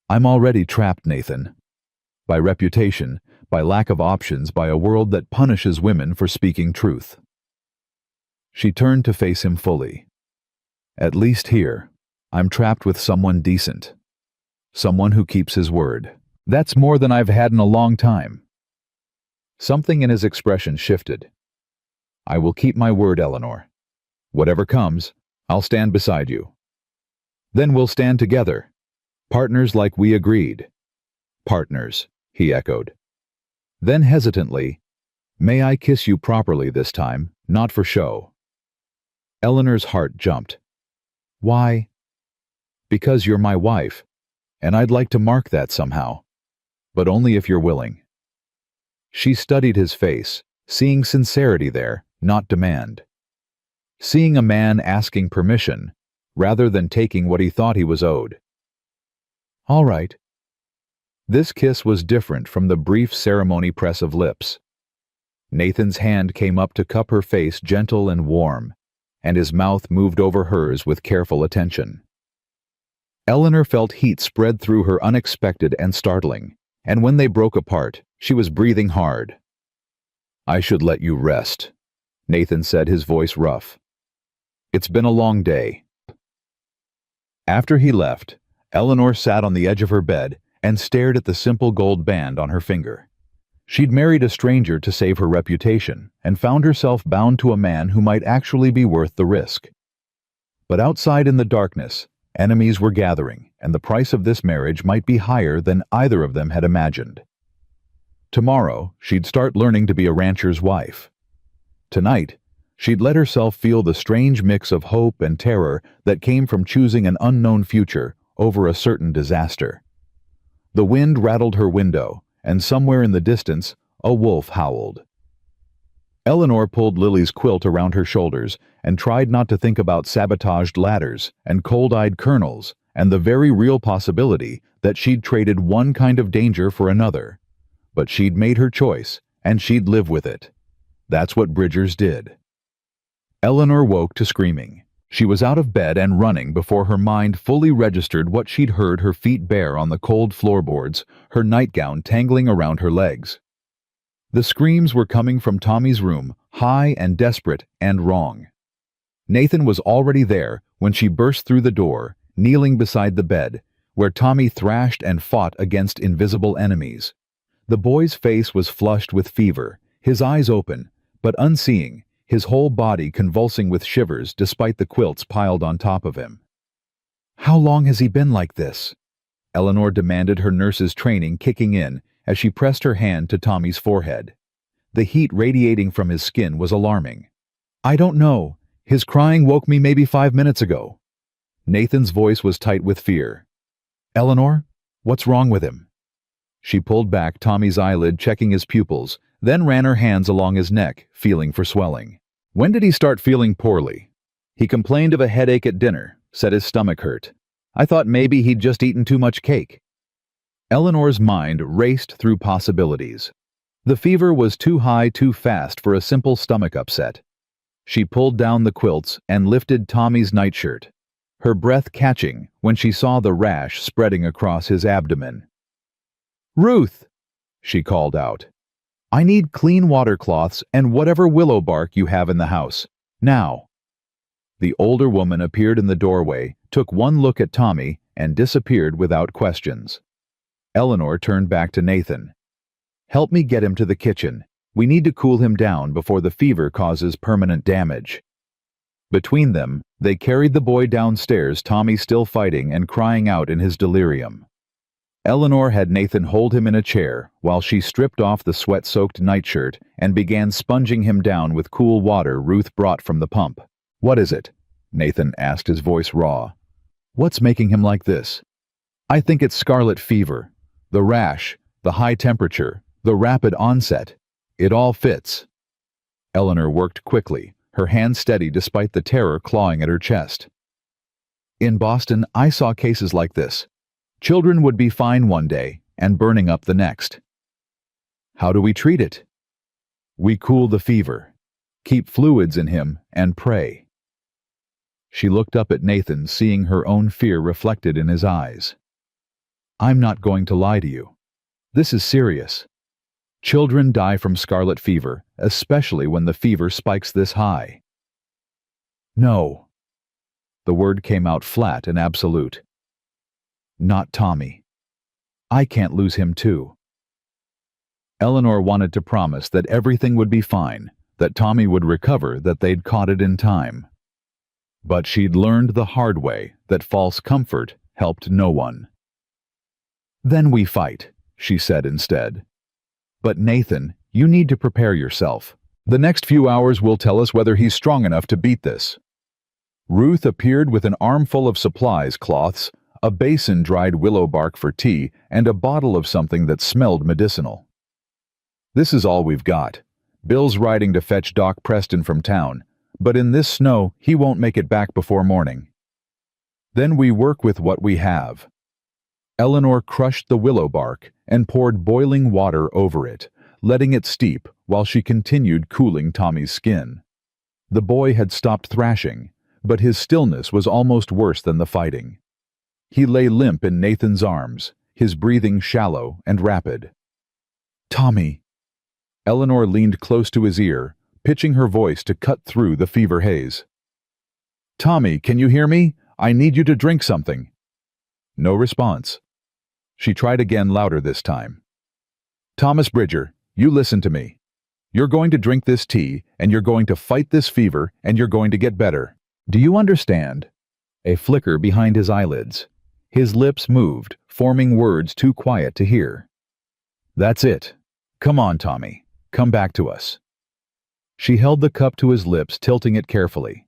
I'm already trapped, Nathan. By reputation, by lack of options, by a world that punishes women for speaking truth. She turned to face him fully. At least here, I'm trapped with someone decent. Someone who keeps his word. That's more than I've had in a long time. Something in his expression shifted. I will keep my word, Eleanor. Whatever comes, I'll stand beside you. Then we'll stand together. Partners like we agreed. Partners, he echoed. Then hesitantly, may I kiss you properly this time, not for show. Eleanor's heart jumped. Why? Because you're my wife, and I'd like to mark that somehow, but only if you're willing. She studied his face, seeing sincerity there, not demand. Seeing a man asking permission, rather than taking what he thought he was owed. All right. This kiss was different from the brief ceremony press of lips. Nathan's hand came up to cup her face, gentle and warm, and his mouth moved over hers with careful attention. Eleanor felt heat spread through her, unexpected and startling, and when they broke apart, she was breathing hard. I should let you rest, Nathan said, his voice rough. It's been a long day. After he left, Eleanor sat on the edge of her bed and stared at the simple gold band on her finger. She'd married a stranger to save her reputation and found herself bound to a man who might actually be worth the risk. But outside in the darkness, enemies were gathering, and the price of this marriage might be higher than either of them had imagined. Tomorrow, she'd start learning to be a rancher's wife. Tonight, she'd let herself feel the strange mix of hope and terror that came from choosing an unknown future over a certain disaster. The wind rattled her window, and somewhere in the distance, a wolf howled. Eleanor pulled Lily's quilt around her shoulders and tried not to think about sabotaged ladders and cold-eyed colonels and the very real possibility that she'd traded one kind of danger for another. But she'd made her choice, and she'd live with it. That's what Bridgers did. Eleanor woke to screaming. She was out of bed and running before her mind fully registered what she'd heard, her feet bare on the cold floorboards, her nightgown tangling around her legs. The screams were coming from Tommy's room, high and desperate and wrong. Nathan was already there when she burst through the door, kneeling beside the bed, where Tommy thrashed and fought against invisible enemies. The boy's face was flushed with fever, his eyes open, but unseeing, his whole body convulsing with shivers despite the quilts piled on top of him. "How long has he been like this?" Eleanor demanded, her nurse's training kicking in as she pressed her hand to Tommy's forehead. The heat radiating from his skin was alarming. "I don't know. His crying woke me maybe 5 minutes ago." Nathan's voice was tight with fear. "Eleanor, what's wrong with him?" She pulled back Tommy's eyelid, checking his pupils, then ran her hands along his neck, feeling for swelling. "When did he start feeling poorly?" "He complained of a headache at dinner, said his stomach hurt. I thought maybe he'd just eaten too much cake." Eleanor's mind raced through possibilities. The fever was too high too fast for a simple stomach upset. She pulled down the quilts and lifted Tommy's nightshirt, her breath catching when she saw the rash spreading across his abdomen. "Ruth!" she called out. "I need clean water cloths and whatever willow bark you have in the house. Now." The older woman appeared in the doorway, took one look at Tommy, and disappeared without questions. Eleanor turned back to Nathan. "Help me get him to the kitchen. We need to cool him down before the fever causes permanent damage." Between them, they carried the boy downstairs, Tommy still fighting and crying out in his delirium. Eleanor had Nathan hold him in a chair while she stripped off the sweat-soaked nightshirt and began sponging him down with cool water Ruth brought from the pump. "What is it?" Nathan asked, his voice raw. "What's making him like this?" "I think it's scarlet fever. The rash, the high temperature, the rapid onset. It all fits." Eleanor worked quickly, her hand steady despite the terror clawing at her chest. "In Boston, I saw cases like this. Children would be fine one day and burning up the next." "How do we treat it?" "We cool the fever, keep fluids in him, and pray." She looked up at Nathan, seeing her own fear reflected in his eyes. "I'm not going to lie to you. This is serious. Children die from scarlet fever, especially when the fever spikes this high." "No." The word came out flat and absolute. "Not Tommy. I can't lose him too." Eleanor wanted to promise that everything would be fine, that Tommy would recover, that they'd caught it in time. But she'd learned the hard way that false comfort helped no one. "Then we fight," she said instead. "But Nathan, you need to prepare yourself. The next few hours will tell us whether he's strong enough to beat this." Ruth appeared with an armful of supplies, cloths, a basin dried willow bark for tea, and a bottle of something that smelled medicinal. "This is all we've got. Bill's riding to fetch Doc Preston from town, but in this snow he won't make it back before morning. Then we work with what we have." Eleanor crushed the willow bark and poured boiling water over it, letting it steep while she continued cooling Tommy's skin. The boy had stopped thrashing, but his stillness was almost worse than the fighting. He lay limp in Nathan's arms, his breathing shallow and rapid. "Tommy!" Eleanor leaned close to his ear, pitching her voice to cut through the fever haze. "Tommy, can you hear me? I need you to drink something." No response. She tried again, louder this time. "Thomas Bridger, you listen to me. You're going to drink this tea, and you're going to fight this fever, and you're going to get better. Do you understand?" A flicker behind his eyelids. His lips moved, forming words too quiet to hear. "That's it. Come on, Tommy. Come back to us." She held the cup to his lips, tilting it carefully.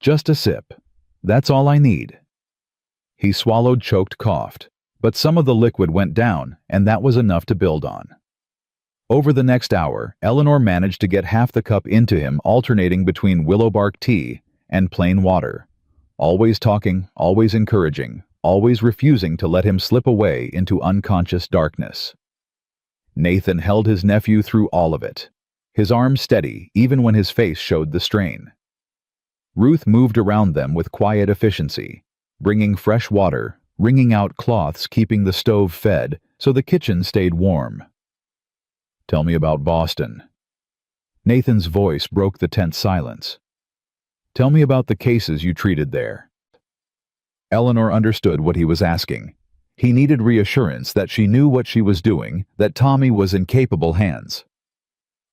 "Just a sip. That's all I need." He swallowed, choked, coughed, but some of the liquid went down, and that was enough to build on. Over the next hour, Eleanor managed to get half the cup into him, alternating between willowbark tea and plain water. Always talking, always encouraging, always refusing to let him slip away into unconscious darkness. Nathan held his nephew through all of it, his arms steady even when his face showed the strain. Ruth moved around them with quiet efficiency, bringing fresh water, wringing out cloths, keeping the stove fed so the kitchen stayed warm. "Tell me about Boston." Nathan's voice broke the tense silence. "Tell me about the cases you treated there." Eleanor understood what he was asking. He needed reassurance that she knew what she was doing, that Tommy was in capable hands.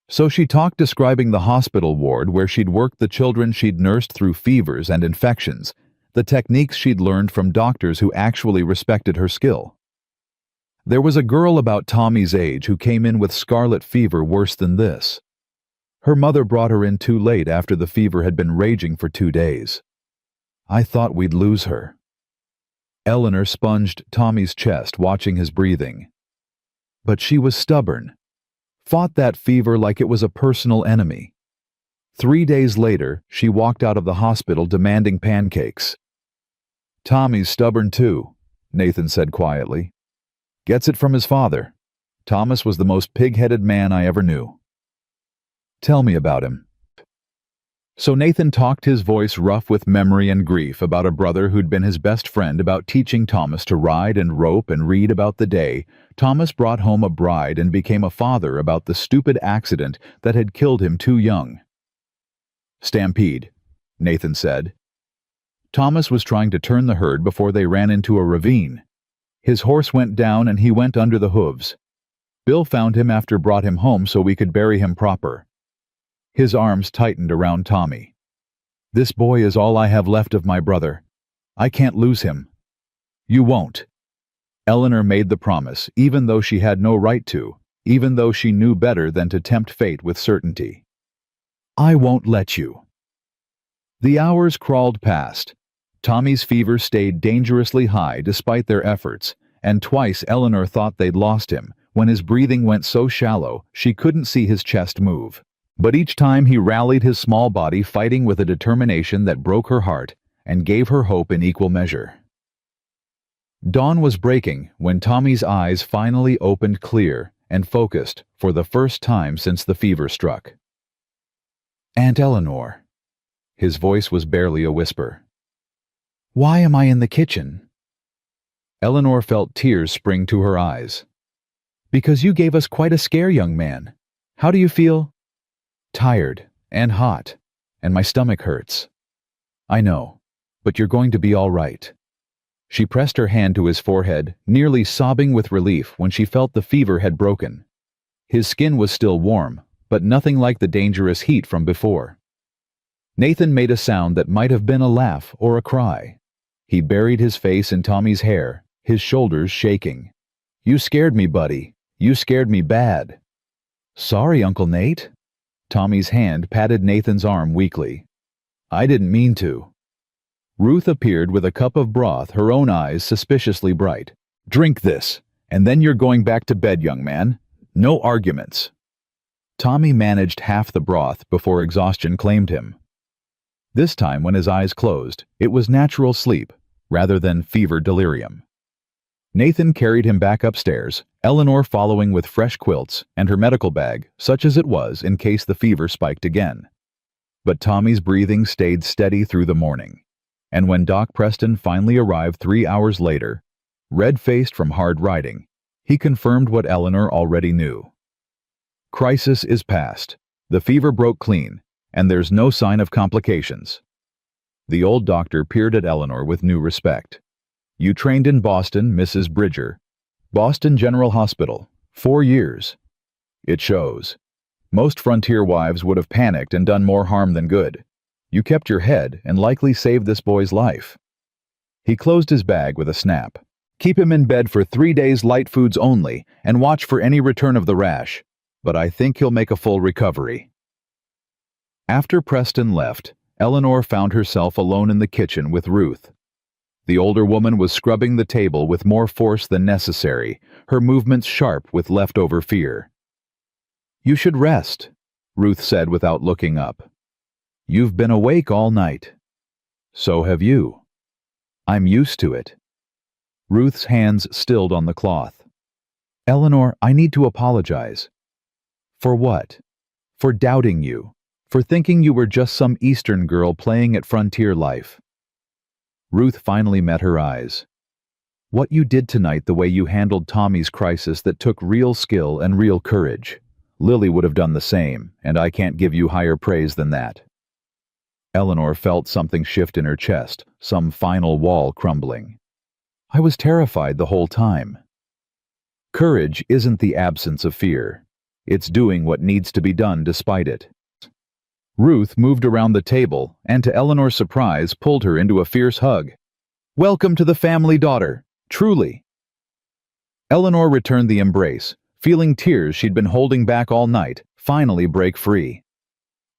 So she talked, describing the hospital ward where she'd worked, the children she'd nursed through fevers and infections, the techniques she'd learned from doctors who actually respected her skill. There was a girl about Tommy's age who came in with scarlet fever worse than this. Her mother brought her in too late after the fever had been raging for 2 days. I thought we'd lose her. Eleanor sponged Tommy's chest, watching his breathing. But she was stubborn, fought that fever like it was a personal enemy. 3 days later, she walked out of the hospital demanding pancakes. "Tommy's stubborn too," Nathan said quietly. "Gets it from his father. Thomas was the most pig-headed man I ever knew." "Tell me about him." So Nathan talked, his voice rough with memory and grief, about a brother who'd been his best friend, about teaching Thomas to ride and rope and read, about the day Thomas brought home a bride and became a father, about the stupid accident that had killed him too young. "Stampede," Nathan said. Thomas was trying to turn the herd before they ran into a ravine. His horse went down and he went under the hooves. Bill found him after, brought him home so we could bury him proper. His arms tightened around Tommy. "This boy is all I have left of my brother. I can't lose him." "You won't." Eleanor made the promise, even though she had no right to, even though she knew better than to tempt fate with certainty. "I won't let you." The hours crawled past. Tommy's fever stayed dangerously high despite their efforts, and twice Eleanor thought they'd lost him, when his breathing went so shallow she couldn't see his chest move. But each time he rallied his small body, fighting with a determination that broke her heart and gave her hope in equal measure. Dawn was breaking when Tommy's eyes finally opened, clear and focused for the first time since the fever struck. "Aunt Eleanor." His voice was barely a whisper. "Why am I in the kitchen?" Eleanor felt tears spring to her eyes. "Because you gave us quite a scare, young man. How do you feel?" "Tired and hot, and my stomach hurts." "I know, but you're going to be all right." She pressed her hand to his forehead, nearly sobbing with relief when she felt the fever had broken. His skin was still warm, but nothing like the dangerous heat from before. Nathan made a sound that might have been a laugh or a cry. He buried his face in Tommy's hair, his shoulders shaking. "You scared me, buddy. You scared me bad." "Sorry, Uncle Nate." Tommy's hand patted Nathan's arm weakly. "I didn't mean to." Ruth appeared with a cup of broth, her own eyes suspiciously bright. "Drink this, and then you're going back to bed, young man. No arguments." Tommy managed half the broth before exhaustion claimed him. This time, when his eyes closed, it was natural sleep, rather than fever delirium. Nathan carried him back upstairs, Eleanor following with fresh quilts and her medical bag, such as it was, in case the fever spiked again. But Tommy's breathing stayed steady through the morning, and when Doc Preston finally arrived 3 hours later, red-faced from hard riding, he confirmed what Eleanor already knew. Crisis is past. The fever broke clean, and there's no sign of complications. The old doctor peered at Eleanor with new respect. "You trained in Boston, Mrs. Bridger. Boston General Hospital. 4 years. It shows. Most frontier wives would have panicked and done more harm than good. You kept your head and likely saved this boy's life." He closed his bag with a snap. "Keep him in bed for 3 days, light foods only, and watch for any return of the rash. But I think he'll make a full recovery." After Preston left, Eleanor found herself alone in the kitchen with Ruth. The older woman was scrubbing the table with more force than necessary, her movements sharp with leftover fear. "You should rest," Ruth said without looking up. "You've been awake all night." "So have you." "I'm used to it." Ruth's hands stilled on the cloth. Eleanor, I need to apologize. For what? For doubting you. For thinking you were just some Eastern girl playing at frontier life. Ruth finally met her eyes. What you did tonight, the way you handled Tommy's crisis, that took real skill and real courage. Lily would have done the same, and I can't give you higher praise than that. Eleanor felt something shift in her chest, some final wall crumbling. I was terrified the whole time. Courage isn't the absence of fear. It's doing what needs to be done despite it. Ruth moved around the table and, to Eleanor's surprise, pulled her into a fierce hug. Welcome to the family, daughter. Truly. Eleanor returned the embrace, feeling tears she'd been holding back all night finally break free.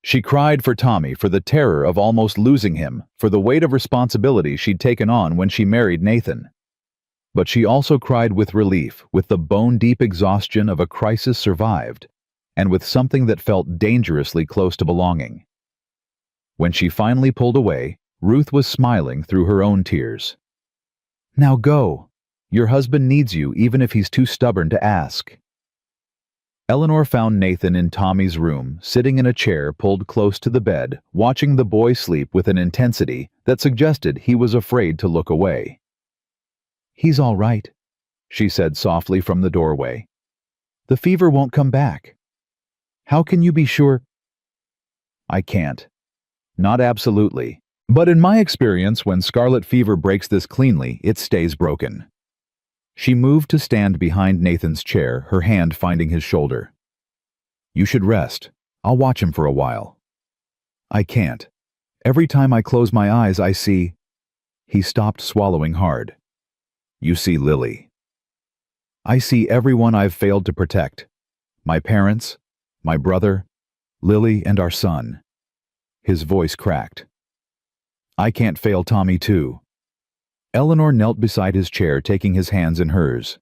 She cried for Tommy, for the terror of almost losing him, for the weight of responsibility she'd taken on when she married Nathan. But she also cried with relief, with the bone-deep exhaustion of a crisis survived, and with something that felt dangerously close to belonging. When she finally pulled away, Ruth was smiling through her own tears. Now go. Your husband needs you, even if he's too stubborn to ask. Eleanor found Nathan in Tommy's room, sitting in a chair pulled close to the bed, watching the boy sleep with an intensity that suggested he was afraid to look away. He's all right, she said softly from the doorway. The fever won't come back. How can you be sure? I can't. Not absolutely. But in my experience, when scarlet fever breaks this cleanly, it stays broken. She moved to stand behind Nathan's chair, her hand finding his shoulder. You should rest. I'll watch him for a while. I can't. Every time I close my eyes, I see... He stopped, swallowing hard. You see Lily. I see everyone I've failed to protect. My parents, my brother, Lily, and our son. His voice cracked. I can't fail Tommy too. Eleanor knelt beside his chair, taking his hands in hers.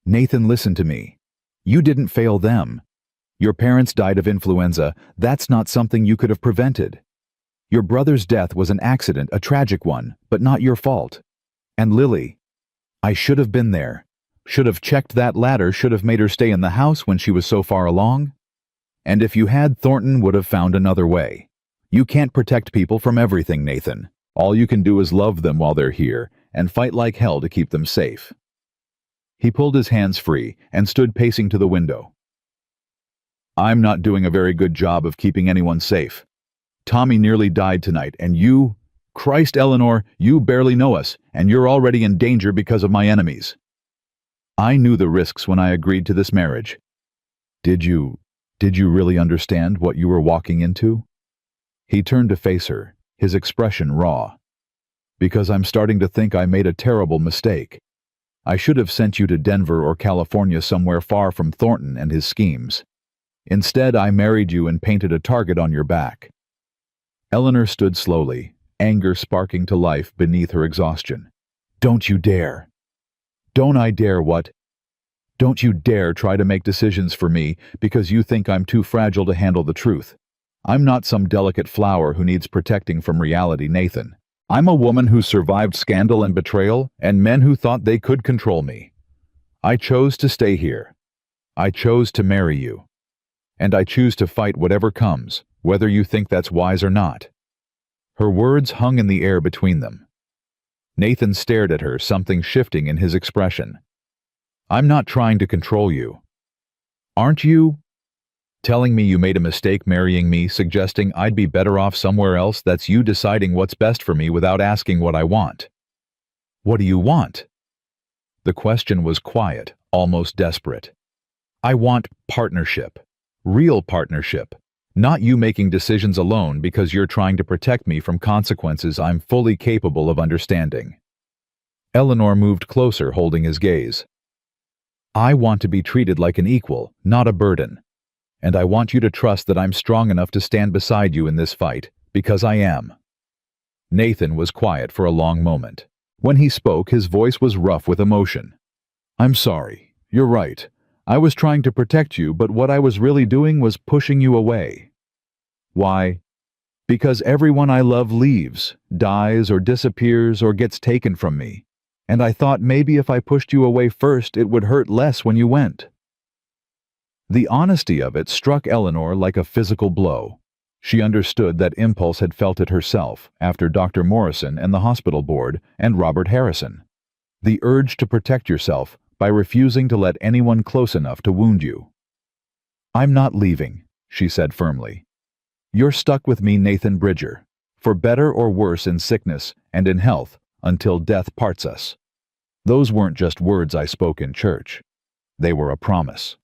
Nathan, listen to me. You didn't fail them. Your parents died of influenza. That's not something you could have prevented. Your brother's death was an accident, a tragic one, but not your fault. And Lily, I should have been there. Should have checked that ladder, should have made her stay in the house when she was so far along. And if you had, Thornton would have found another way. You can't protect people from everything, Nathan. All you can do is love them while they're here, and fight like hell to keep them safe. He pulled his hands free and stood pacing to the window. I'm not doing a very good job of keeping anyone safe. Tommy nearly died tonight, and you... Christ, Eleanor, you barely know us, and you're already in danger because of my enemies. I knew the risks when I agreed to this marriage. Did you really understand what you were walking into? He turned to face her, his expression raw. Because I'm starting to think I made a terrible mistake. I should have sent you to Denver or California, somewhere far from Thornton and his schemes. Instead, I married you and painted a target on your back. Eleanor stood slowly, anger sparking to life beneath her exhaustion. Don't you dare. Don't I dare what? Don't you dare try to make decisions for me because you think I'm too fragile to handle the truth. I'm not some delicate flower who needs protecting from reality, Nathan. I'm a woman who survived scandal and betrayal and men who thought they could control me. I chose to stay here. I chose to marry you. And I choose to fight whatever comes, whether you think that's wise or not. Her words hung in the air between them. Nathan stared at her, something shifting in his expression. I'm not trying to control you. Aren't you? Telling me you made a mistake marrying me, suggesting I'd be better off somewhere else, that's you deciding what's best for me without asking what I want. What do you want? The question was quiet, almost desperate. I want partnership. Real partnership. Not you making decisions alone because you're trying to protect me from consequences I'm fully capable of understanding. Eleanor moved closer, holding his gaze. I want to be treated like an equal, not a burden. And I want you to trust that I'm strong enough to stand beside you in this fight, because I am. Nathan was quiet for a long moment. When he spoke, his voice was rough with emotion. I'm sorry. You're right. I was trying to protect you, but what I was really doing was pushing you away. Why? Because everyone I love leaves, dies, or disappears, or gets taken from me. and I thought maybe if I pushed you away first it would hurt less when you went." The honesty of it struck Eleanor like a physical blow. She understood that impulse had felt it herself after Dr. Morrison and the hospital board and Robert Harrison. The urge to protect yourself by refusing to let anyone close enough to wound you. "I'm not leaving," she said firmly. "You're stuck with me, Nathan Bridger, for better or worse in sickness and in health, until death parts us." Those weren't just words I spoke in church. They were a promise.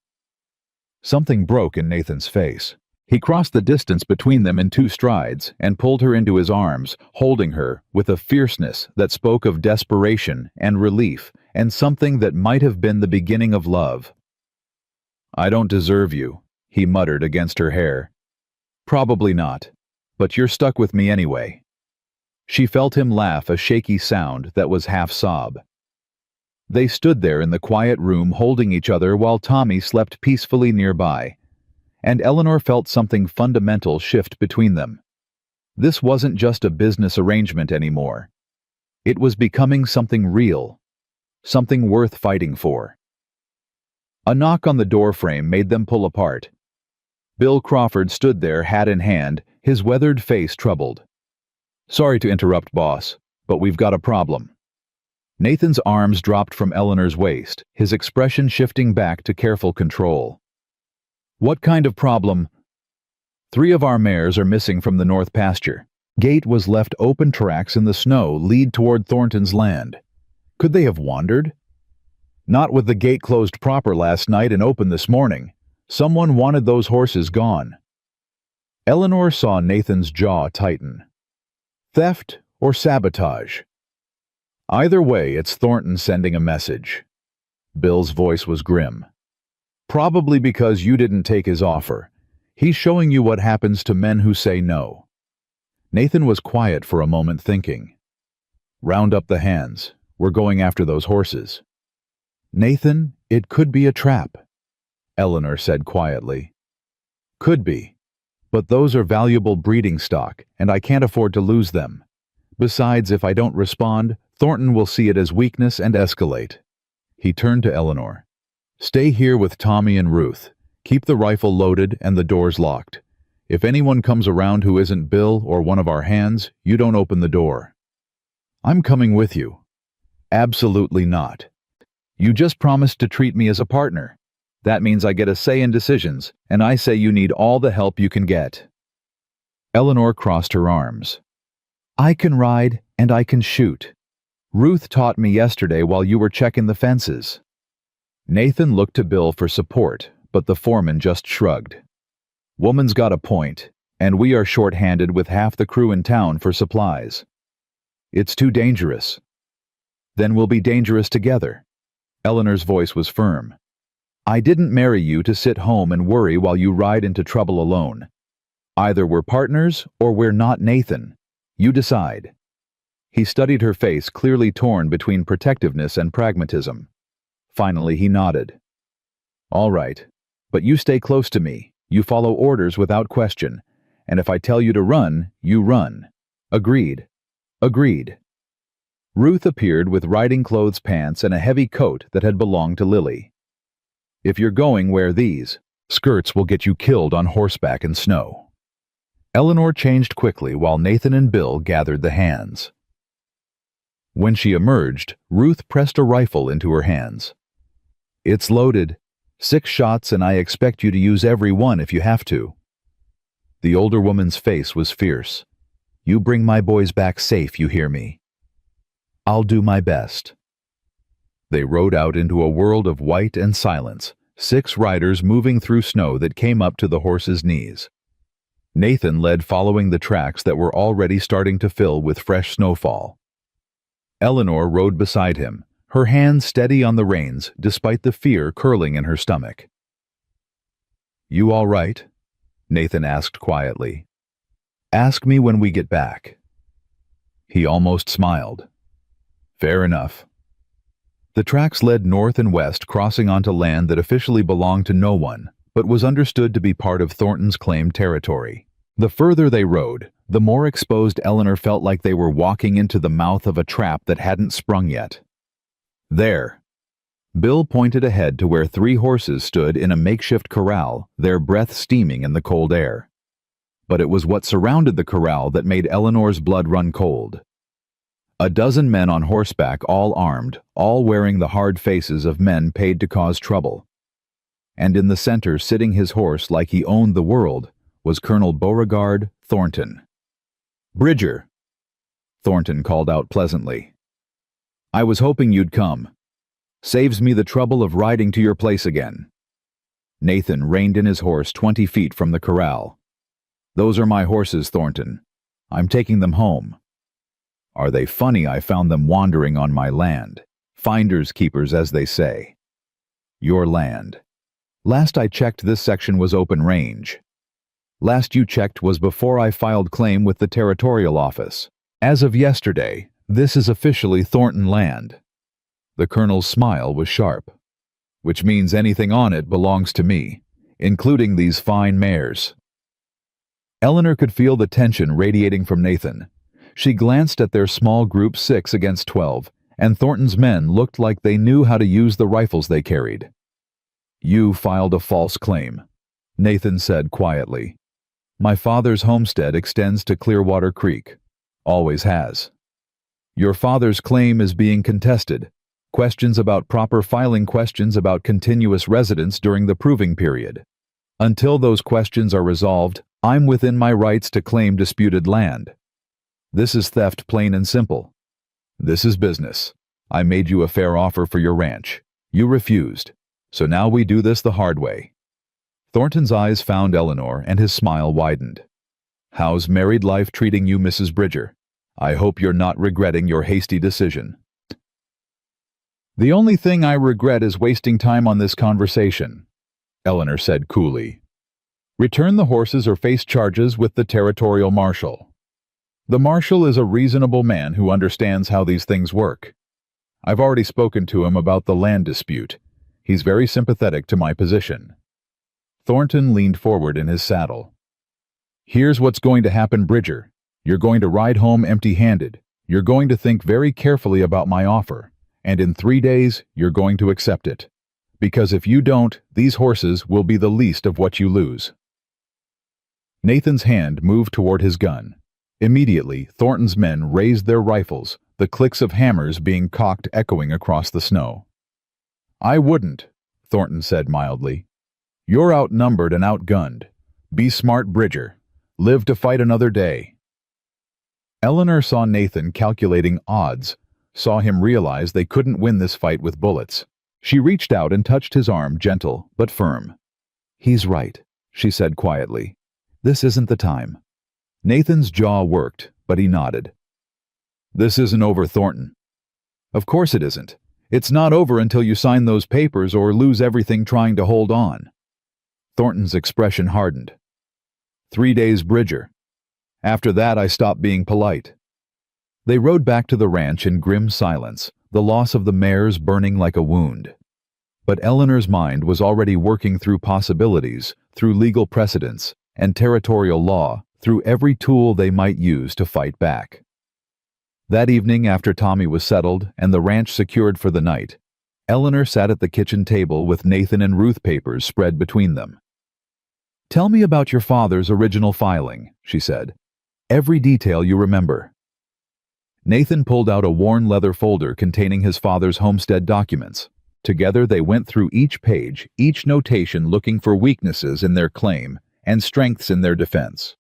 Something broke in Nathan's face. He crossed the distance between them in 2 strides and pulled her into his arms, holding her with a fierceness that spoke of desperation and relief and something that might have been the beginning of love. "I don't deserve you," he muttered against her hair. "Probably not, but you're stuck with me anyway." She felt him laugh, a shaky sound that was half sob. They stood there in the quiet room holding each other while Tommy slept peacefully nearby, and Eleanor felt something fundamental shift between them. This wasn't just a business arrangement anymore. It was becoming something real, something worth fighting for. A knock on the doorframe made them pull apart. Bill Crawford stood there, hat in hand, his weathered face troubled. "Sorry to interrupt, boss, but we've got a problem." Nathan's arms dropped from Eleanor's waist, his expression shifting back to careful control. "What kind of problem?" "3 of our mares are missing from the north pasture. Gate was left open, tracks in the snow lead toward Thornton's land. Could they have wandered?" "Not with the gate closed proper last night and open this morning. Someone wanted those horses gone." Eleanor saw Nathan's jaw tighten. "Theft or sabotage?" "Either way, it's Thornton sending a message." Bill's voice was grim. "Probably because you didn't take his offer. He's showing you what happens to men who say no." Nathan was quiet for a moment, thinking. "Round up the hands. We're going after those horses." "Nathan, it could be a trap," Eleanor said quietly. "Could be. But those are valuable breeding stock, and I can't afford to lose them. Besides, if I don't respond, Thornton will see it as weakness and escalate." He turned to Eleanor. "Stay here with Tommy and Ruth. Keep the rifle loaded and the doors locked. If anyone comes around who isn't Bill or one of our hands, you don't open the door." "I'm coming with you." "Absolutely not. You just promised to treat me as a partner. That means I get a say in decisions, and I say you need all the help you can get." Eleanor crossed her arms. "I can ride and I can shoot. Ruth taught me yesterday while you were checking the fences." Nathan looked to Bill for support, but the foreman just shrugged. "Woman's got a point, and we are short-handed with half the crew in town for supplies. It's too dangerous." "Then we'll be dangerous together." Eleanor's voice was firm. "I didn't marry you to sit home and worry while you ride into trouble alone. Either we're partners or we're not, Nathan. You decide." He studied her face, clearly torn between protectiveness and pragmatism. Finally, he nodded. "All right, but you stay close to me. You follow orders without question, and if I tell you to run, you run. Agreed?" "Agreed." Ruth appeared with riding clothes, pants, and a heavy coat that had belonged to Lily. "If you're going, wear these. Skirts will get you killed on horseback in snow." Eleanor changed quickly while Nathan and Bill gathered the hands. When she emerged, Ruth pressed a rifle into her hands. "It's loaded. 6 shots, and I expect you to use every one if you have to." The older woman's face was fierce. "You bring my boys back safe, you hear me?" "I'll do my best." They rode out into a world of white and silence, 6 riders moving through snow that came up to the horses' knees. Nathan led, following the tracks that were already starting to fill with fresh snowfall. Eleanor rode beside him, her hands steady on the reins despite the fear curling in her stomach. "You all right?" Nathan asked quietly. "Ask me when we get back." He almost smiled. "Fair enough." The tracks led north and west, crossing onto land that officially belonged to no one, but was understood to be part of Thornton's claimed territory. The further they rode, the more exposed Eleanor felt like they were walking into the mouth of a trap that hadn't sprung yet. There. Bill pointed ahead to where 3 horses stood in a makeshift corral, their breath steaming in the cold air. But it was what surrounded the corral that made Eleanor's blood run cold. A dozen men on horseback, all armed, all wearing the hard faces of men paid to cause trouble. And in the center, sitting his horse like he owned the world, was Colonel Beauregard Thornton. "Bridger," Thornton called out pleasantly. "I was hoping you'd come. Saves me the trouble of riding to your place again." Nathan reined in his horse 20 feet from the corral. "Those are my horses, Thornton. I'm taking them home. Are they funny I found them wandering on my land? Finders keepers, as they say. Your land. Last I checked, this section was open range. Last you checked was before I filed claim with the Territorial Office. As of yesterday, this is officially Thornton land." The colonel's smile was sharp. "Which means anything on it belongs to me, including these fine mares." Eleanor could feel the tension radiating from Nathan. She glanced at their small group 6 against 12, and Thornton's men looked like they knew how to use the rifles they carried. "You filed a false claim," Nathan said quietly. "My father's homestead extends to Clearwater Creek. Always has. Your father's claim is being contested. Questions about proper filing, questions about continuous residence during the proving period. Until those questions are resolved, I'm within my rights to claim disputed land. This is theft, plain and simple. This is business. I made you a fair offer for your ranch. You refused. So now we do this the hard way." Thornton's eyes found Eleanor, and his smile widened. "How's married life treating you, Mrs. Bridger? I hope you're not regretting your hasty decision." "The only thing I regret is wasting time on this conversation," Eleanor said coolly. "Return the horses or face charges with the territorial marshal. The marshal is a reasonable man who understands how these things work. I've already spoken to him about the land dispute. He's very sympathetic to my position." Thornton leaned forward in his saddle. "Here's what's going to happen, Bridger. You're going to ride home empty-handed. You're going to think very carefully about my offer, and in 3 days you're going to accept it. Because if you don't, these horses will be the least of what you lose." Nathan's hand moved toward his gun. Immediately, Thornton's men raised their rifles, the clicks of hammers being cocked echoing across the snow. "I wouldn't," Thornton said mildly. "You're outnumbered and outgunned. Be smart, Bridger. Live to fight another day." Eleanor saw Nathan calculating odds, saw him realize they couldn't win this fight with bullets. She reached out and touched his arm, gentle but firm. "He's right," she said quietly. "This isn't the time." Nathan's jaw worked, but he nodded. "This isn't over, Thornton." "Of course it isn't. It's not over until you sign those papers or lose everything trying to hold on." Thornton's expression hardened. 3 days, Bridger. After that, I stopped being polite." They rode back to the ranch in grim silence, the loss of the mares burning like a wound. But Eleanor's mind was already working through possibilities, through legal precedents, and territorial law, through every tool they might use to fight back. That evening, after Tommy was settled and the ranch secured for the night, Eleanor sat at the kitchen table with Nathan and Ruth papers spread between them. "Tell me about your father's original filing," she said. "Every detail you remember." Nathan pulled out a worn leather folder containing his father's homestead documents. Together they went through each page, each notation, looking for weaknesses in their claim and strengths in their defense.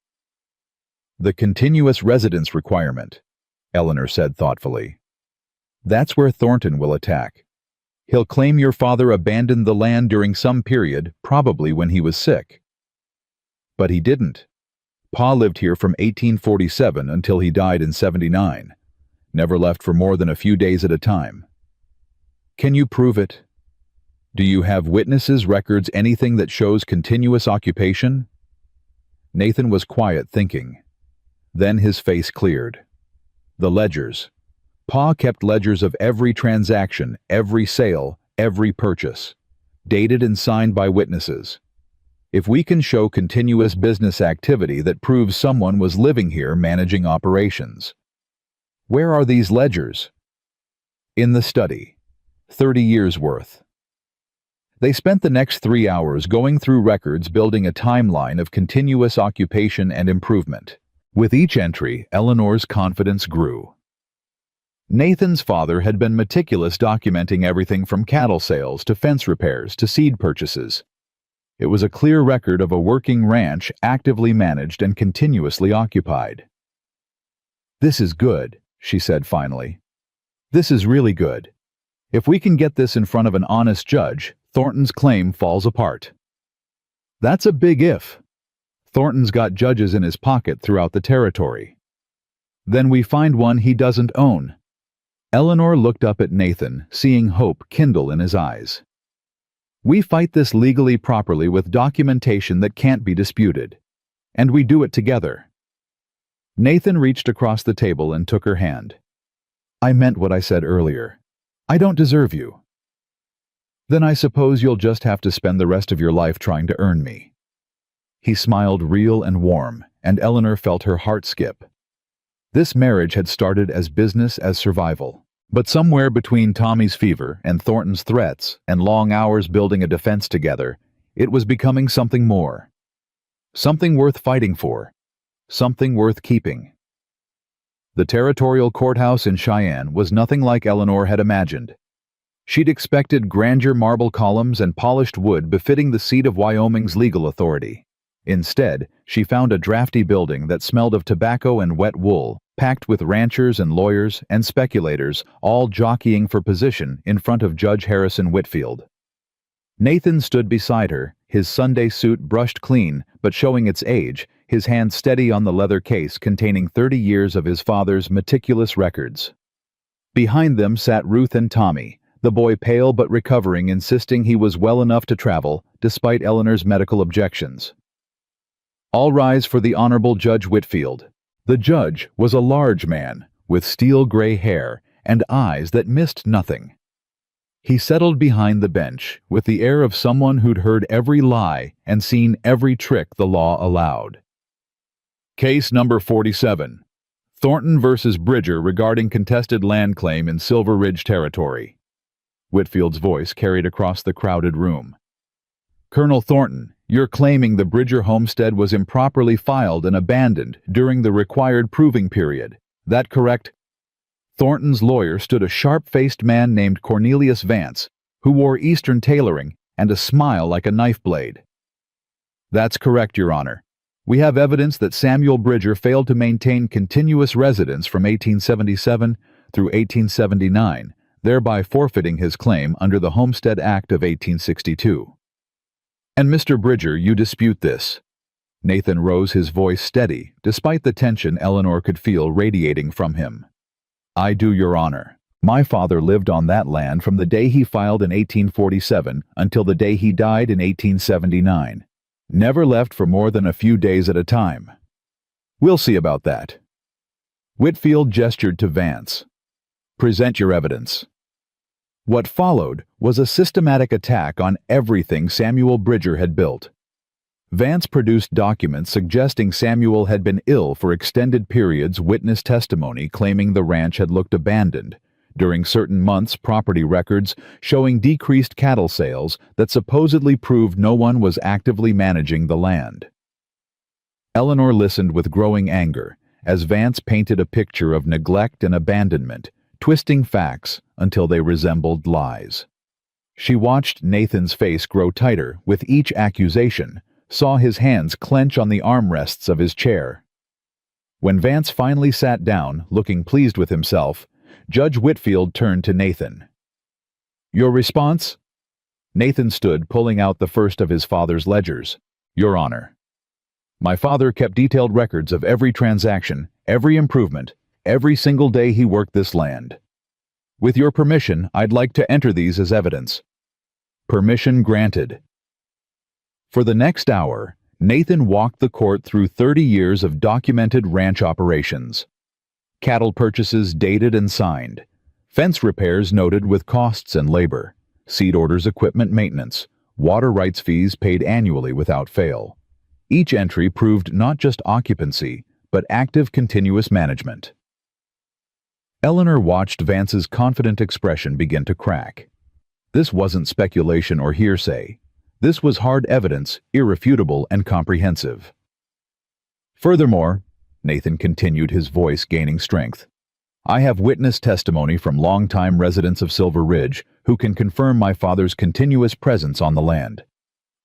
"The continuous residence requirement," Eleanor said thoughtfully. "That's where Thornton will attack. He'll claim your father abandoned the land during some period, probably when he was sick. But he didn't. Pa lived here from 1847 until he died in 79. Never left for more than a few days at a time. Can you prove it? Do you have witnesses, records, anything that shows continuous occupation?" Nathan was quiet, thinking. Then his face cleared. "The ledgers. Pa kept ledgers of every transaction, every sale, every purchase, dated and signed by witnesses. If we can show continuous business activity that proves someone was living here managing operations." "Where are these ledgers?" "In the study. 30 years worth. They spent the next 3 hours going through records, building a timeline of continuous occupation and improvement. With each entry, Eleanor's confidence grew. Nathan's father had been meticulous, documenting everything from cattle sales to fence repairs to seed purchases. It was a clear record of a working ranch, actively managed and continuously occupied. "This is good," she said finally. "This is really good. If we can get this in front of an honest judge, Thornton's claim falls apart." "That's a big if. Thornton's got judges in his pocket throughout the territory." "Then we find one he doesn't own." Eleanor looked up at Nathan, seeing hope kindle in his eyes. "We fight this legally, properly, with documentation that can't be disputed. And we do it together." Nathan reached across the table and took her hand. "I meant what I said earlier. I don't deserve you." "Then I suppose you'll just have to spend the rest of your life trying to earn me." He smiled, real and warm, and Eleanor felt her heart skip. This marriage had started as business as survival. But somewhere between Tommy's fever and Thornton's threats and long hours building a defense together, it was becoming something more. Something worth fighting for. Something worth keeping. The territorial courthouse in Cheyenne was nothing like Eleanor had imagined. She'd expected grandeur, marble columns, and polished wood befitting the seat of Wyoming's legal authority. Instead, she found a drafty building that smelled of tobacco and wet wool, packed with ranchers and lawyers and speculators, all jockeying for position in front of Judge Harrison Whitfield. Nathan stood beside her, his Sunday suit brushed clean but showing its age, his hand steady on the leather case containing 30 years of his father's meticulous records. Behind them sat Ruth and Tommy, the boy pale but recovering, insisting he was well enough to travel, despite Eleanor's medical objections. "All rise for the Honorable Judge Whitfield." The judge was a large man, with steel-gray hair and eyes that missed nothing. He settled behind the bench with the air of someone who'd heard every lie and seen every trick the law allowed. Case number 47. Thornton versus Bridger regarding contested land claim in Silver Ridge Territory. Whitfield's voice carried across the crowded room. "Colonel Thornton, you're claiming the Bridger homestead was improperly filed and abandoned during the required proving period. That correct?" Thornton's lawyer stood a sharp-faced man named Cornelius Vance, who wore Eastern tailoring and a smile like a knife blade. "That's correct, Your Honor. We have evidence that Samuel Bridger failed to maintain continuous residence from 1877 through 1879, thereby forfeiting his claim under the Homestead Act of 1862. And Mr. Bridger, you dispute this." Nathan rose, his voice steady, despite the tension Eleanor could feel radiating from him. "I do, Your Honor. My father lived on that land from the day he filed in 1847 until the day he died in 1879. Never left for more than a few days at a time." "We'll see about that." Whitfield gestured to Vance. "Present your evidence." What followed was a systematic attack on everything Samuel Bridger had built. Vance produced documents suggesting Samuel had been ill for extended periods, witness testimony claiming the ranch had looked abandoned, during certain months property records showing decreased cattle sales that supposedly proved no one was actively managing the land. Eleanor listened with growing anger as Vance painted a picture of neglect and abandonment, twisting facts until they resembled lies. She watched Nathan's face grow tighter with each accusation, saw his hands clench on the armrests of his chair. When Vance finally sat down, looking pleased with himself, Judge Whitfield turned to Nathan. "Your response?" Nathan stood, pulling out the first of his father's ledgers. "Your Honor, my father kept detailed records of every transaction, every improvement, every single day he worked this land. With your permission, I'd like to enter these as evidence." Permission granted. For the next hour, Nathan walked the court through 30 years of documented ranch operations. Cattle purchases dated and signed, fence repairs noted with costs and labor, seed orders, equipment maintenance, water rights fees paid annually without fail. Each entry proved not just occupancy, but active continuous management. Eleanor watched Vance's confident expression begin to crack. This wasn't speculation or hearsay. This was hard evidence, irrefutable and comprehensive. Furthermore, Nathan continued, his voice gaining strength, I have witnessed testimony from longtime residents of Silver Ridge who can confirm my father's continuous presence on the land.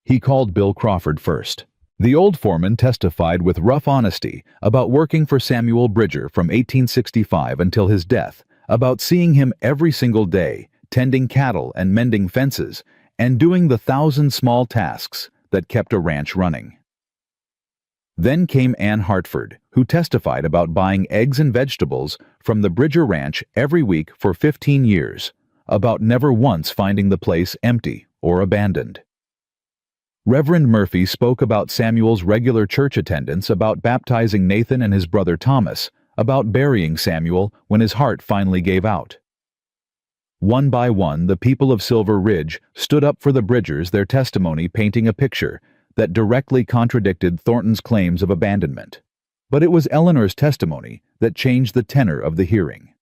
He called Bill Crawford first. The old foreman testified with rough honesty about working for Samuel Bridger from 1865 until his death, about seeing him every single day, tending cattle and mending fences, and doing the 1,000 small tasks that kept a ranch running. Then came Ann Hartford, who testified about buying eggs and vegetables from the Bridger Ranch every week for 15 years, about never once finding the place empty or abandoned. Reverend Murphy spoke about Samuel's regular church attendance, about baptizing Nathan and his brother Thomas, about burying Samuel when his heart finally gave out. One by one, the people of Silver Ridge stood up for the Bridgers, their testimony painting a picture that directly contradicted Thornton's claims of abandonment. But it was Eleanor's testimony that changed the tenor of the hearing.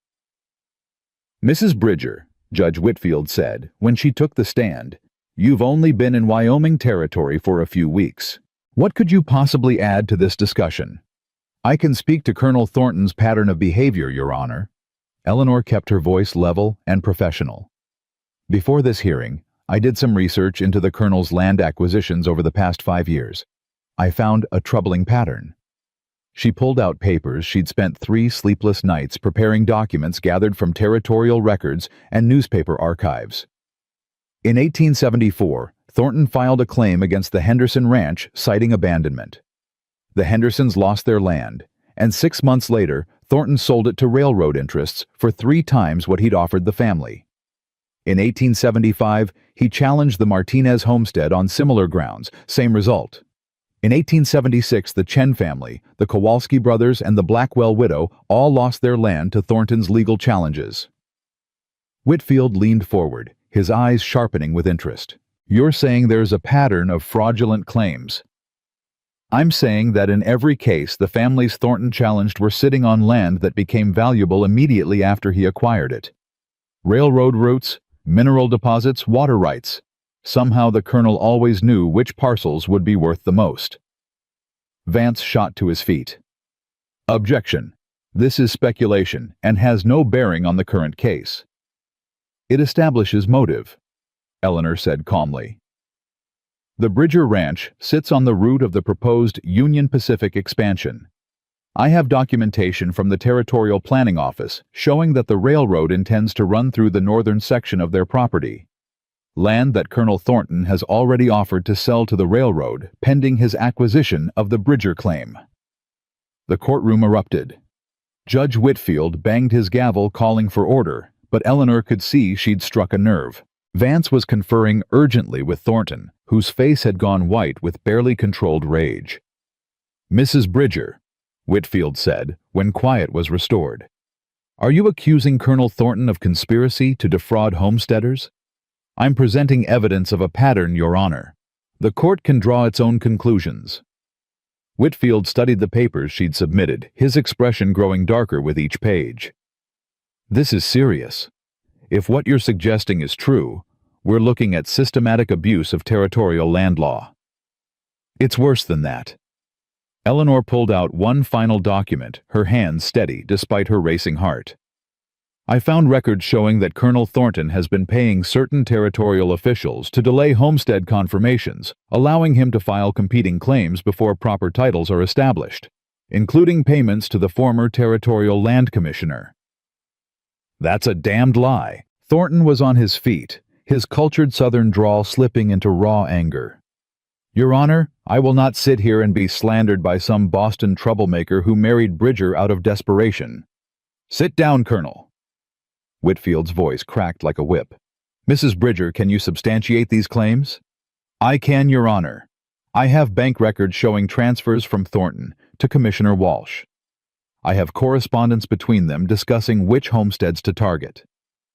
Mrs. Bridger, Judge Whitfield said, when she took the stand, you've only been in Wyoming territory for a few weeks. What could you possibly add to this discussion? I can speak to Colonel Thornton's pattern of behavior, Your Honor. Eleanor kept her voice level and professional. Before this hearing, I did some research into the Colonel's land acquisitions over the past 5 years. I found a troubling pattern. She pulled out papers she'd spent 3 sleepless nights preparing, documents gathered from territorial records and newspaper archives. In 1874, Thornton filed a claim against the Henderson Ranch citing abandonment. The Hendersons lost their land, and 6 months later, Thornton sold it to railroad interests for 3 times what he'd offered the family. In 1875, he challenged the Martinez homestead on similar grounds, same result. In 1876, the Chen family, the Kowalski brothers, and the Blackwell widow all lost their land to Thornton's legal challenges. Whitfield leaned forward, his eyes sharpening with interest. You're saying there's a pattern of fraudulent claims. I'm saying that in every case, the families Thornton challenged were sitting on land that became valuable immediately after he acquired it. Railroad routes, mineral deposits, water rights. Somehow the Colonel always knew which parcels would be worth the most. Vance shot to his feet. Objection. This is speculation and has no bearing on the current case. It establishes motive, Eleanor said calmly. The Bridger Ranch sits on the route of the proposed Union Pacific expansion. I have documentation from the Territorial Planning Office showing that the railroad intends to run through the northern section of their property. Land that Colonel Thornton has already offered to sell to the railroad pending his acquisition of the Bridger claim. The courtroom erupted. Judge Whitfield banged his gavel calling for order, but Eleanor could see she'd struck a nerve. Vance was conferring urgently with Thornton, whose face had gone white with barely controlled rage. Mrs. Bridger, Whitfield said, when quiet was restored, are you accusing Colonel Thornton of conspiracy to defraud homesteaders? I'm presenting evidence of a pattern, Your Honor. The court can draw its own conclusions. Whitfield studied the papers she'd submitted, his expression growing darker with each page. This is serious. If what you're suggesting is true, we're looking at systematic abuse of territorial land law. It's worse than that. Eleanor pulled out one final document, her hands steady despite her racing heart. I found records showing that Colonel Thornton has been paying certain territorial officials to delay homestead confirmations, allowing him to file competing claims before proper titles are established, including payments to the former Territorial Land Commissioner. That's a damned lie. Thornton was on his feet, his cultured southern drawl slipping into raw anger. Your Honor, I will not sit here and be slandered by some Boston troublemaker who married Bridger out of desperation. Sit down, Colonel. Whitfield's voice cracked like a whip. Mrs. Bridger, can you substantiate these claims? I can, Your Honor. I have bank records showing transfers from Thornton to Commissioner Walsh. I have correspondence between them discussing which homesteads to target.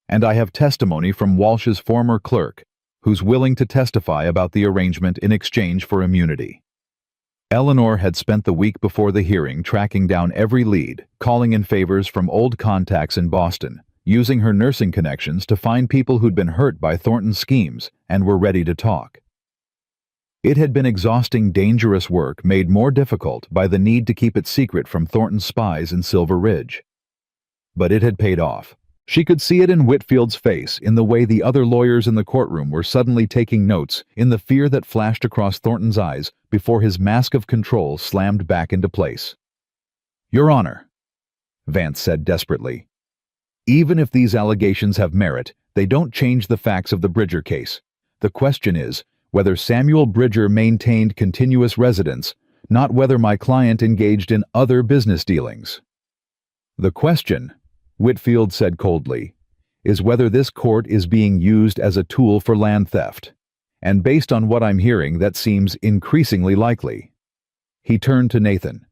And I have testimony from Walsh's former clerk, who's willing to testify about the arrangement in exchange for immunity. Eleanor had spent the week before the hearing tracking down every lead, calling in favors from old contacts in Boston, using her nursing connections to find people who'd been hurt by Thornton's schemes and were ready to talk. It had been exhausting, dangerous work made more difficult by the need to keep it secret from Thornton's spies in Silver Ridge. But it had paid off. She could see it in Whitfield's face, in the way the other lawyers in the courtroom were suddenly taking notes, in the fear that flashed across Thornton's eyes before his mask of control slammed back into place. "Your Honor," Vance said desperately, "even if these allegations have merit, they don't change the facts of the Bridger case. The question is whether Samuel Bridger maintained continuous residence, not whether my client engaged in other business dealings." "The question," Whitfield said coldly, "is whether this court is being used as a tool for land theft. And based on what I'm hearing, that seems increasingly likely." He turned to Nathan.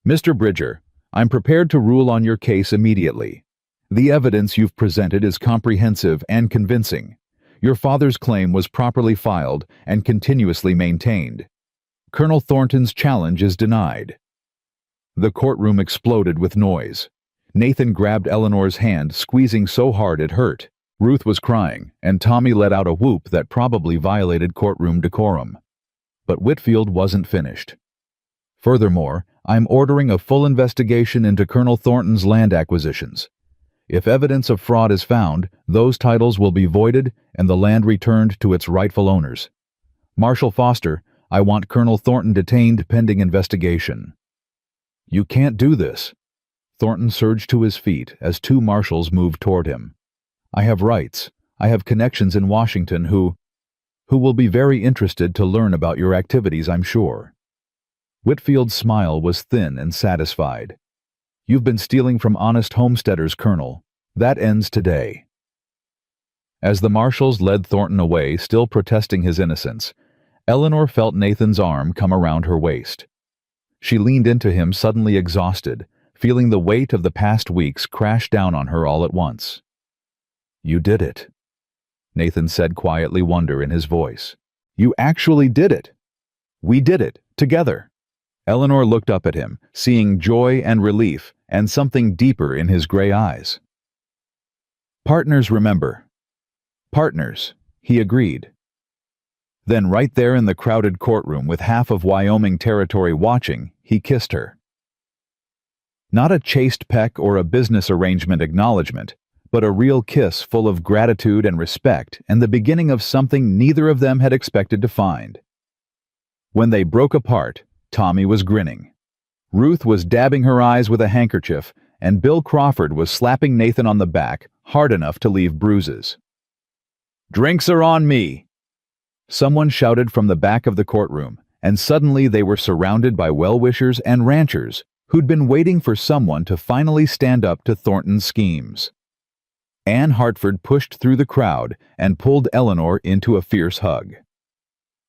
"Mr. Bridger, I'm prepared to rule on your case immediately. The evidence you've presented is comprehensive and convincing. Your father's claim was properly filed and continuously maintained. Colonel Thornton's challenge is denied." The courtroom exploded with noise. Nathan grabbed Eleanor's hand, squeezing so hard it hurt. Ruth was crying, and Tommy let out a whoop that probably violated courtroom decorum. But Whitfield wasn't finished. "Furthermore, I'm ordering a full investigation into Colonel Thornton's land acquisitions. If evidence of fraud is found, those titles will be voided and the land returned to its rightful owners. Marshal Foster, I want Colonel Thornton detained pending investigation." "You can't do this." Thornton surged to his feet as two marshals moved toward him. "I have rights. I have connections in Washington who will be very interested to learn about your activities, I'm sure." Whitfield's smile was thin and satisfied. "You've been stealing from honest homesteaders, Colonel. That ends today." As the marshals led Thornton away, still protesting his innocence, Eleanor felt Nathan's arm come around her waist. She leaned into him, suddenly exhausted, feeling the weight of the past weeks crash down on her all at once. "You did it," Nathan said quietly, wonder in his voice. "You actually did it. We did it, together." Eleanor looked up at him, seeing joy and relief and something deeper in his gray eyes. "Partners, remember." "Partners," he agreed. Then right there in the crowded courtroom with half of Wyoming territory watching, he kissed her. Not a chaste peck or a business arrangement acknowledgement, but a real kiss full of gratitude and respect, and the beginning of something neither of them had expected to find. When they broke apart, Tommy was grinning. Ruth was dabbing her eyes with a handkerchief, and Bill Crawford was slapping Nathan on the back, hard enough to leave bruises. "Drinks are on me!" Someone shouted from the back of the courtroom, and suddenly they were surrounded by well-wishers and ranchers who'd been waiting for someone to finally stand up to Thornton's schemes. Anne Hartford pushed through the crowd and pulled Eleanor into a fierce hug.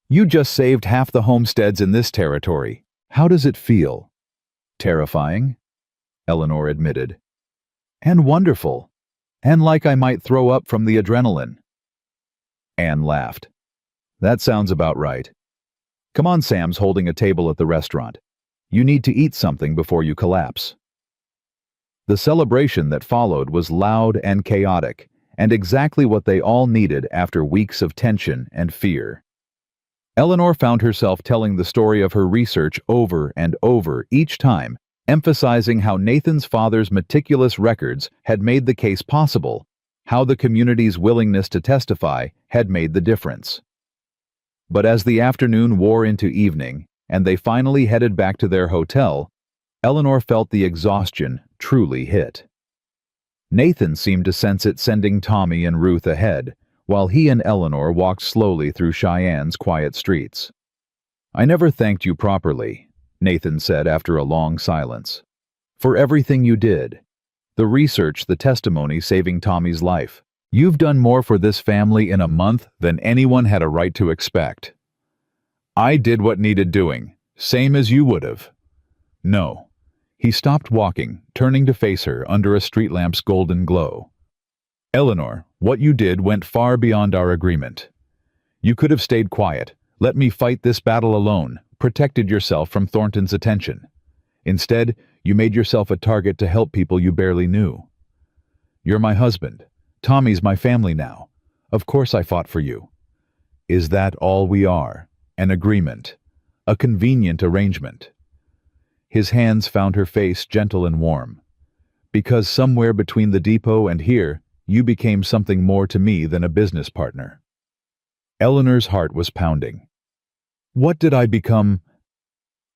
"You just saved half the homesteads in this territory. How does it feel?" "Terrifying," Eleanor admitted. "And wonderful. And like I might throw up from the adrenaline." Anne laughed. "That sounds about right. Come on, Sam's holding a table at the restaurant. You need to eat something before you collapse." The celebration that followed was loud and chaotic, and exactly what they all needed after weeks of tension and fear. Eleanor found herself telling the story of her research over and over each time, emphasizing how Nathan's father's meticulous records had made the case possible, how the community's willingness to testify had made the difference. But as the afternoon wore into evening, and they finally headed back to their hotel, Eleanor felt the exhaustion truly hit. Nathan seemed to sense it, sending Tommy and Ruth ahead, while he and Eleanor walked slowly through Cheyenne's quiet streets. "I never thanked you properly," Nathan said after a long silence, "for everything you did. The research, the testimony saving Tommy's life. You've done more for this family in a month than anyone had a right to expect." "I did what needed doing, same as you would have." "No." He stopped walking, turning to face her under a street lamp's golden glow. "Eleanor, what you did went far beyond our agreement. You could have stayed quiet, let me fight this battle alone, protected yourself from Thornton's attention. Instead, you made yourself a target to help people you barely knew. You're my husband. Tommy's my family now. Of course I fought for you. Is that all we are? An agreement? A convenient arrangement? His hands found her face gentle and warm. Because somewhere between the depot and here, you became something more to me than a business partner. Eleanor's heart was pounding. What did I become?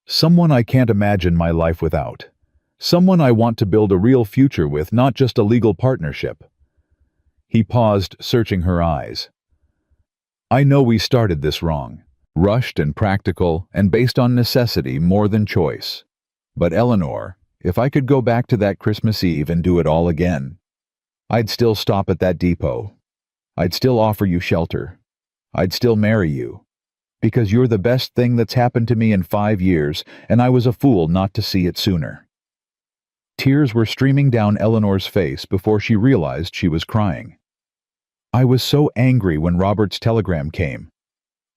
Someone I can't imagine my life without. Someone I want to build a real future with, not just a legal partnership. He paused, searching her eyes. I know we started this wrong, rushed and practical and based on necessity more than choice. But Eleanor, if I could go back to that Christmas Eve and do it all again, I'd still stop at that depot. I'd still offer you shelter. I'd still marry you. Because you're the best thing that's happened to me in 5 years, and I was a fool not to see it sooner. Tears were streaming down Eleanor's face before she realized she was crying. I was so angry when Robert's telegram came.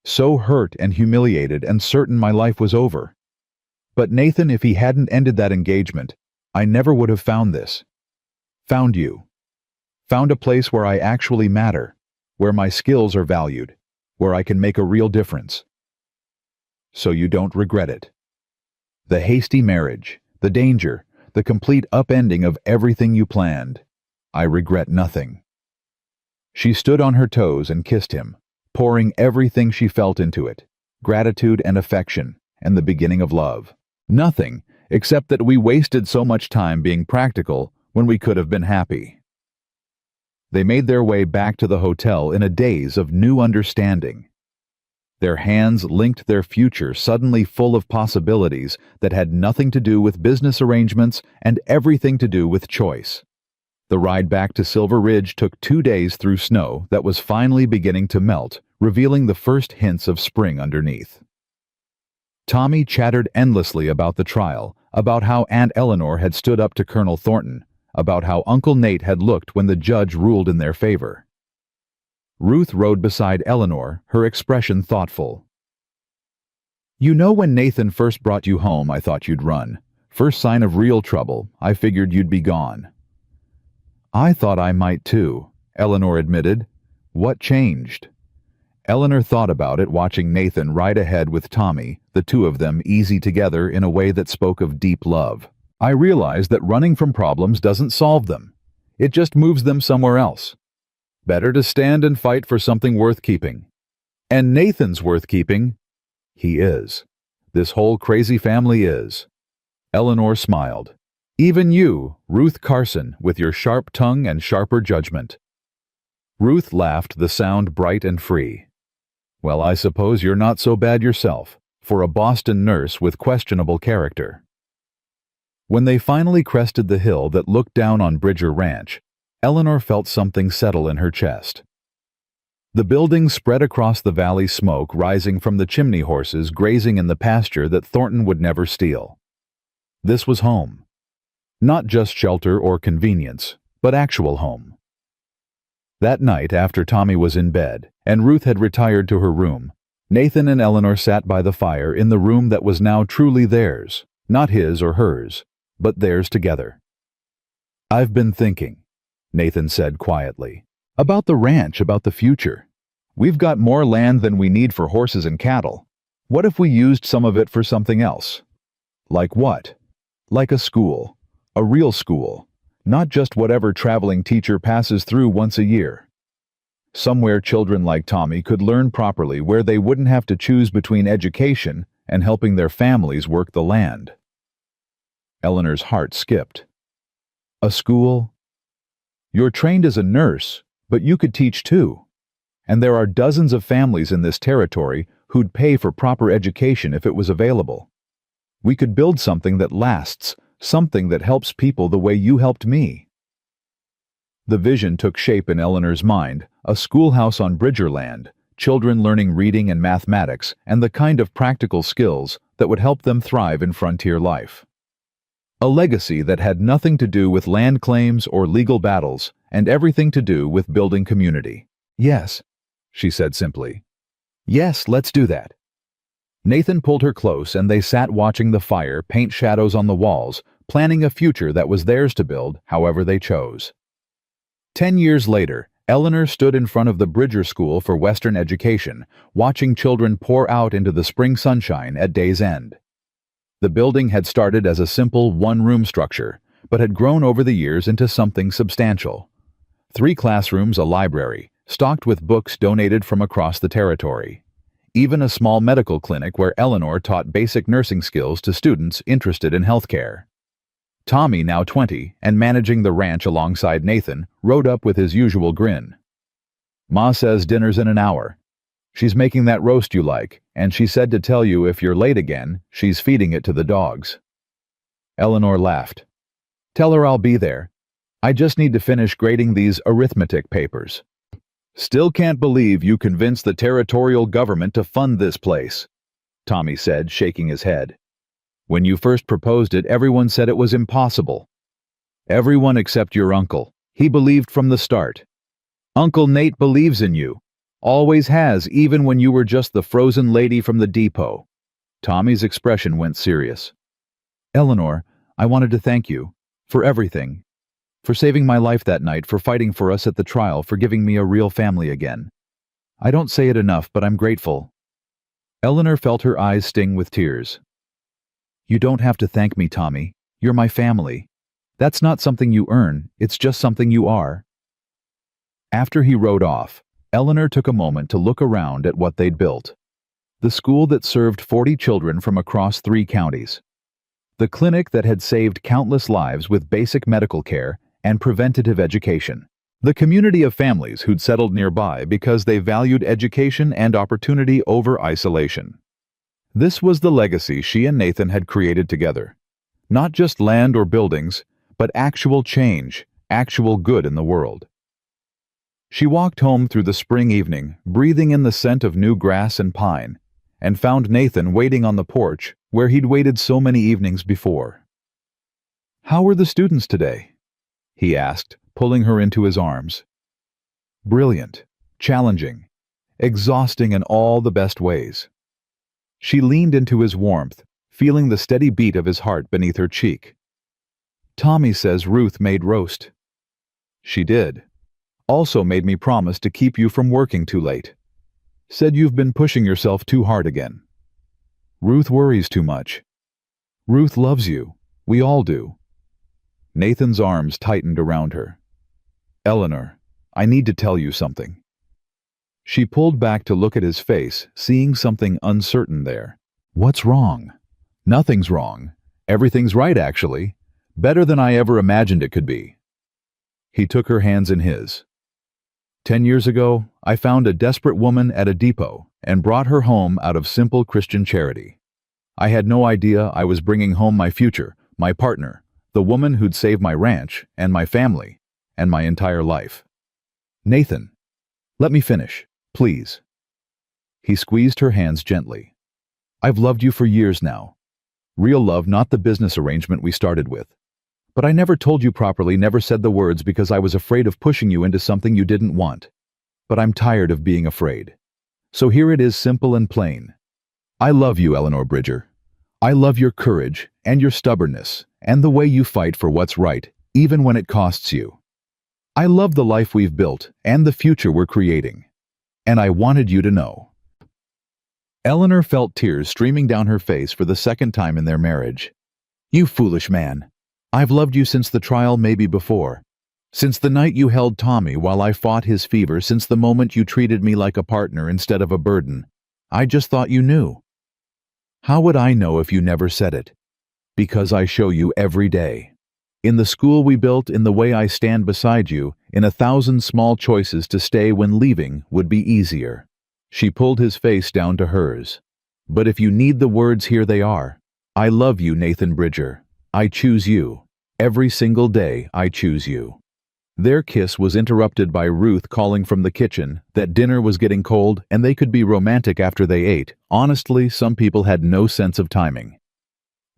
So hurt and humiliated and certain my life was over. But Nathan, if he hadn't ended that engagement, I never would have found this. Found you. Found a place where I actually matter, where my skills are valued, where I can make a real difference. So you don't regret it. The hasty marriage, the danger, the complete upending of everything you planned. I regret nothing. She stood on her toes and kissed him, pouring everything she felt into it, gratitude and affection, and the beginning of love. Nothing, except that we wasted so much time being practical when we could have been happy. They made their way back to the hotel in a daze of new understanding. Their hands linked their future suddenly full of possibilities that had nothing to do with business arrangements and everything to do with choice. The ride back to Silver Ridge took 2 days through snow that was finally beginning to melt, revealing the first hints of spring underneath. Tommy chattered endlessly about the trial, about how Aunt Eleanor had stood up to Colonel Thornton, about how Uncle Nate had looked when the judge ruled in their favor. Ruth rode beside Eleanor, her expression thoughtful. You know, when Nathan first brought you home, I thought you'd run. First sign of real trouble, I figured you'd be gone. I thought I might too, Eleanor admitted. What changed? Eleanor thought about it, watching Nathan ride ahead with Tommy, the two of them easy together in a way that spoke of deep love. I realized that running from problems doesn't solve them. It just moves them somewhere else. Better to stand and fight for something worth keeping. And Nathan's worth keeping. He is. This whole crazy family is. Eleanor smiled. Even you, Ruth Carson, with your sharp tongue and sharper judgment. Ruth laughed, the sound bright and free. Well, I suppose you're not so bad yourself, for a Boston nurse with questionable character. When they finally crested the hill that looked down on Bridger Ranch, Eleanor felt something settle in her chest. The buildings spread across the valley, smoke rising from the chimney horses grazing in the pasture that Thornton would never steal. This was home. Not just shelter or convenience, but actual home. That night, after Tommy was in bed and Ruth had retired to her room, Nathan and Eleanor sat by the fire in the room that was now truly theirs, not his or hers, but theirs together. I've been thinking, Nathan said quietly, about the ranch, about the future. We've got more land than we need for horses and cattle. What if we used some of it for something else? Like what? Like a school. A real school. Not just whatever traveling teacher passes through once a year. Somewhere children like Tommy could learn properly, where they wouldn't have to choose between education and helping their families work the land. Eleanor's heart skipped. A school? You're trained as a nurse, but you could teach too. And there are dozens of families in this territory who'd pay for proper education if it was available. We could build something that lasts, something that helps people the way you helped me. The vision took shape in Eleanor's mind, a schoolhouse on Bridgerland, children learning reading and mathematics and the kind of practical skills that would help them thrive in frontier life. A legacy that had nothing to do with land claims or legal battles and everything to do with building community. Yes, she said simply. Yes, let's do that. Nathan pulled her close and they sat watching the fire paint shadows on the walls, planning a future that was theirs to build however they chose. 10 years later, Eleanor stood in front of the Bridger School for Western Education, watching children pour out into the spring sunshine at day's end. The building had started as a simple one-room structure, but had grown over the years into something substantial. 3 classrooms, a library, stocked with books donated from across the territory. Even a small medical clinic where Eleanor taught basic nursing skills to students interested in healthcare. Tommy, now 20 and managing the ranch alongside Nathan, rode up with his usual grin. "Ma says dinner's in an hour. She's making that roast you like, and she said to tell you if you're late again, she's feeding it to the dogs." Eleanor laughed. "Tell her I'll be there. I just need to finish grading these arithmetic papers." "Still can't believe you convinced the territorial government to fund this place," Tommy said, shaking his head. "When you first proposed it, everyone said it was impossible." "Everyone except your uncle. He believed from the start. Uncle Nate believes in you. Always has, even when you were just the frozen lady from the depot." Tommy's expression went serious. "Eleanor, I wanted to thank you. For everything. For saving my life that night, for fighting for us at the trial, for giving me a real family again. I don't say it enough, but I'm grateful." Eleanor felt her eyes sting with tears. "You don't have to thank me, Tommy. You're my family. That's not something you earn, it's just something you are." After he rode off, Eleanor took a moment to look around at what they'd built. The school that served 40 children from across 3 counties. The clinic that had saved countless lives with basic medical care and preventative education. The community of families who'd settled nearby because they valued education and opportunity over isolation. This was the legacy she and Nathan had created together. Not just land or buildings, but actual change, actual good in the world. She walked home through the spring evening, breathing in the scent of new grass and pine, and found Nathan waiting on the porch where he'd waited so many evenings before. "How were the students today?" he asked, pulling her into his arms. "Brilliant, challenging, exhausting in all the best ways." She leaned into his warmth, feeling the steady beat of his heart beneath her cheek. "Tommy says Ruth made roast." "She did. Also made me promise to keep you from working too late. Said you've been pushing yourself too hard again. Ruth worries too much. Ruth loves you. We all do." Nathan's arms tightened around her. "Eleanor, I need to tell you something." She pulled back to look at his face, seeing something uncertain there. "What's wrong?" "Nothing's wrong. Everything's right, actually. Better than I ever imagined it could be." He took her hands in his. 10 years ago, I found a desperate woman at a depot and brought her home out of simple Christian charity. I had no idea I was bringing home my future, my partner, the woman who'd save my ranch and my family and my entire life." "Nathan, let me finish, please." He squeezed her hands gently. "I've loved you for years now. Real love, not the business arrangement we started with. But I never told you properly, never said the words because I was afraid of pushing you into something you didn't want. But I'm tired of being afraid. So here it is, simple and plain. I love you, Eleanor Bridger. I love your courage and your stubbornness and the way you fight for what's right, even when it costs you. I love the life we've built and the future we're creating. And I wanted you to know." Eleanor felt tears streaming down her face for the second time in their marriage. "You foolish man. I've loved you since the trial, maybe before. Since the night you held Tommy while I fought his fever, since the moment you treated me like a partner instead of a burden. I just thought you knew." "How would I know if you never said it? Because I show you every day. In the school we built, in the way I stand beside you, in 1,000 small choices to stay when leaving would be easier." She pulled his face down to hers. "But if you need the words, here they are. I love you, Nathan Bridger. I choose you. Every single day I choose you." Their kiss was interrupted by Ruth calling from the kitchen that dinner was getting cold and they could be romantic after they ate. Honestly, some people had no sense of timing.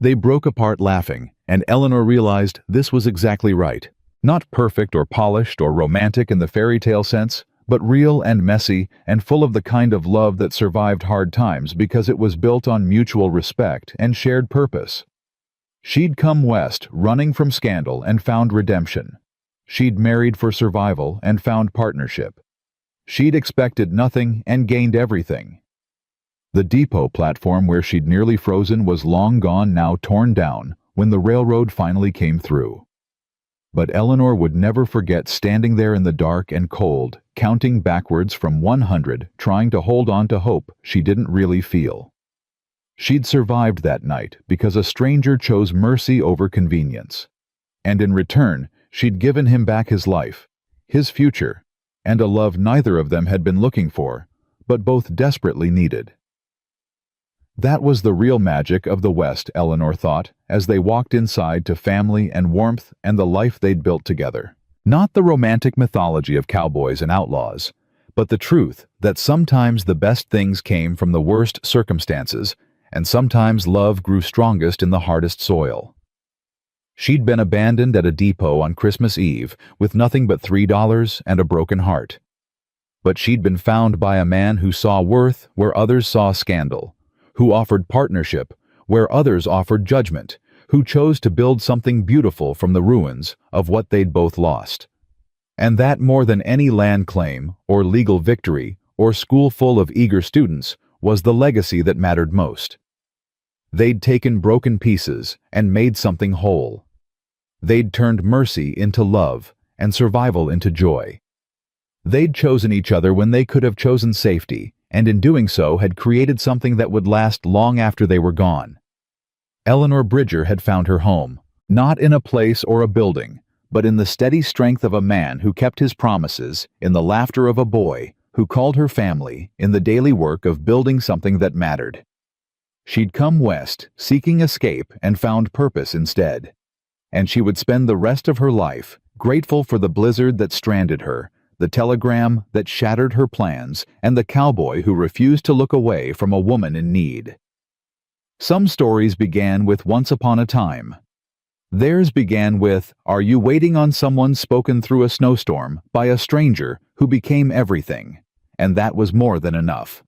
They broke apart laughing, and Eleanor realized this was exactly right. Not perfect or polished or romantic in the fairy tale sense, but real and messy and full of the kind of love that survived hard times because it was built on mutual respect and shared purpose. She'd come west, running from scandal, and found redemption. She'd married for survival and found partnership. She'd expected nothing and gained everything. The depot platform where she'd nearly frozen was long gone, now torn down, when the railroad finally came through. But Eleanor would never forget standing there in the dark and cold, counting backwards from 100, trying to hold on to hope she didn't really feel. She'd survived that night because a stranger chose mercy over convenience. And in return, she'd given him back his life, his future, and a love neither of them had been looking for, but both desperately needed. That was the real magic of the West, Eleanor thought, as they walked inside to family and warmth and the life they'd built together. Not the romantic mythology of cowboys and outlaws, but the truth that sometimes the best things came from the worst circumstances, and sometimes love grew strongest in the hardest soil. She'd been abandoned at a depot on Christmas Eve with nothing but $3 and a broken heart. But she'd been found by a man who saw worth where others saw scandal, who offered partnership where others offered judgment, who chose to build something beautiful from the ruins of what they'd both lost. And that, more than any land claim or legal victory or school full of eager students, was the legacy that mattered most. They'd taken broken pieces and made something whole. They'd turned mercy into love and survival into joy. They'd chosen each other when they could have chosen safety, and in doing so had created something that would last long after they were gone. Eleanor Bridger had found her home, not in a place or a building, but in the steady strength of a man who kept his promises, in the laughter of a boy who called her family, in the daily work of building something that mattered. She'd come west, seeking escape, and found purpose instead. And she would spend the rest of her life grateful for the blizzard that stranded her, the telegram that shattered her plans, and the cowboy who refused to look away from a woman in need. Some stories began with "Once upon a time." Theirs began with "Are you waiting on someone?" spoken through a snowstorm by a stranger who became everything, and that was more than enough.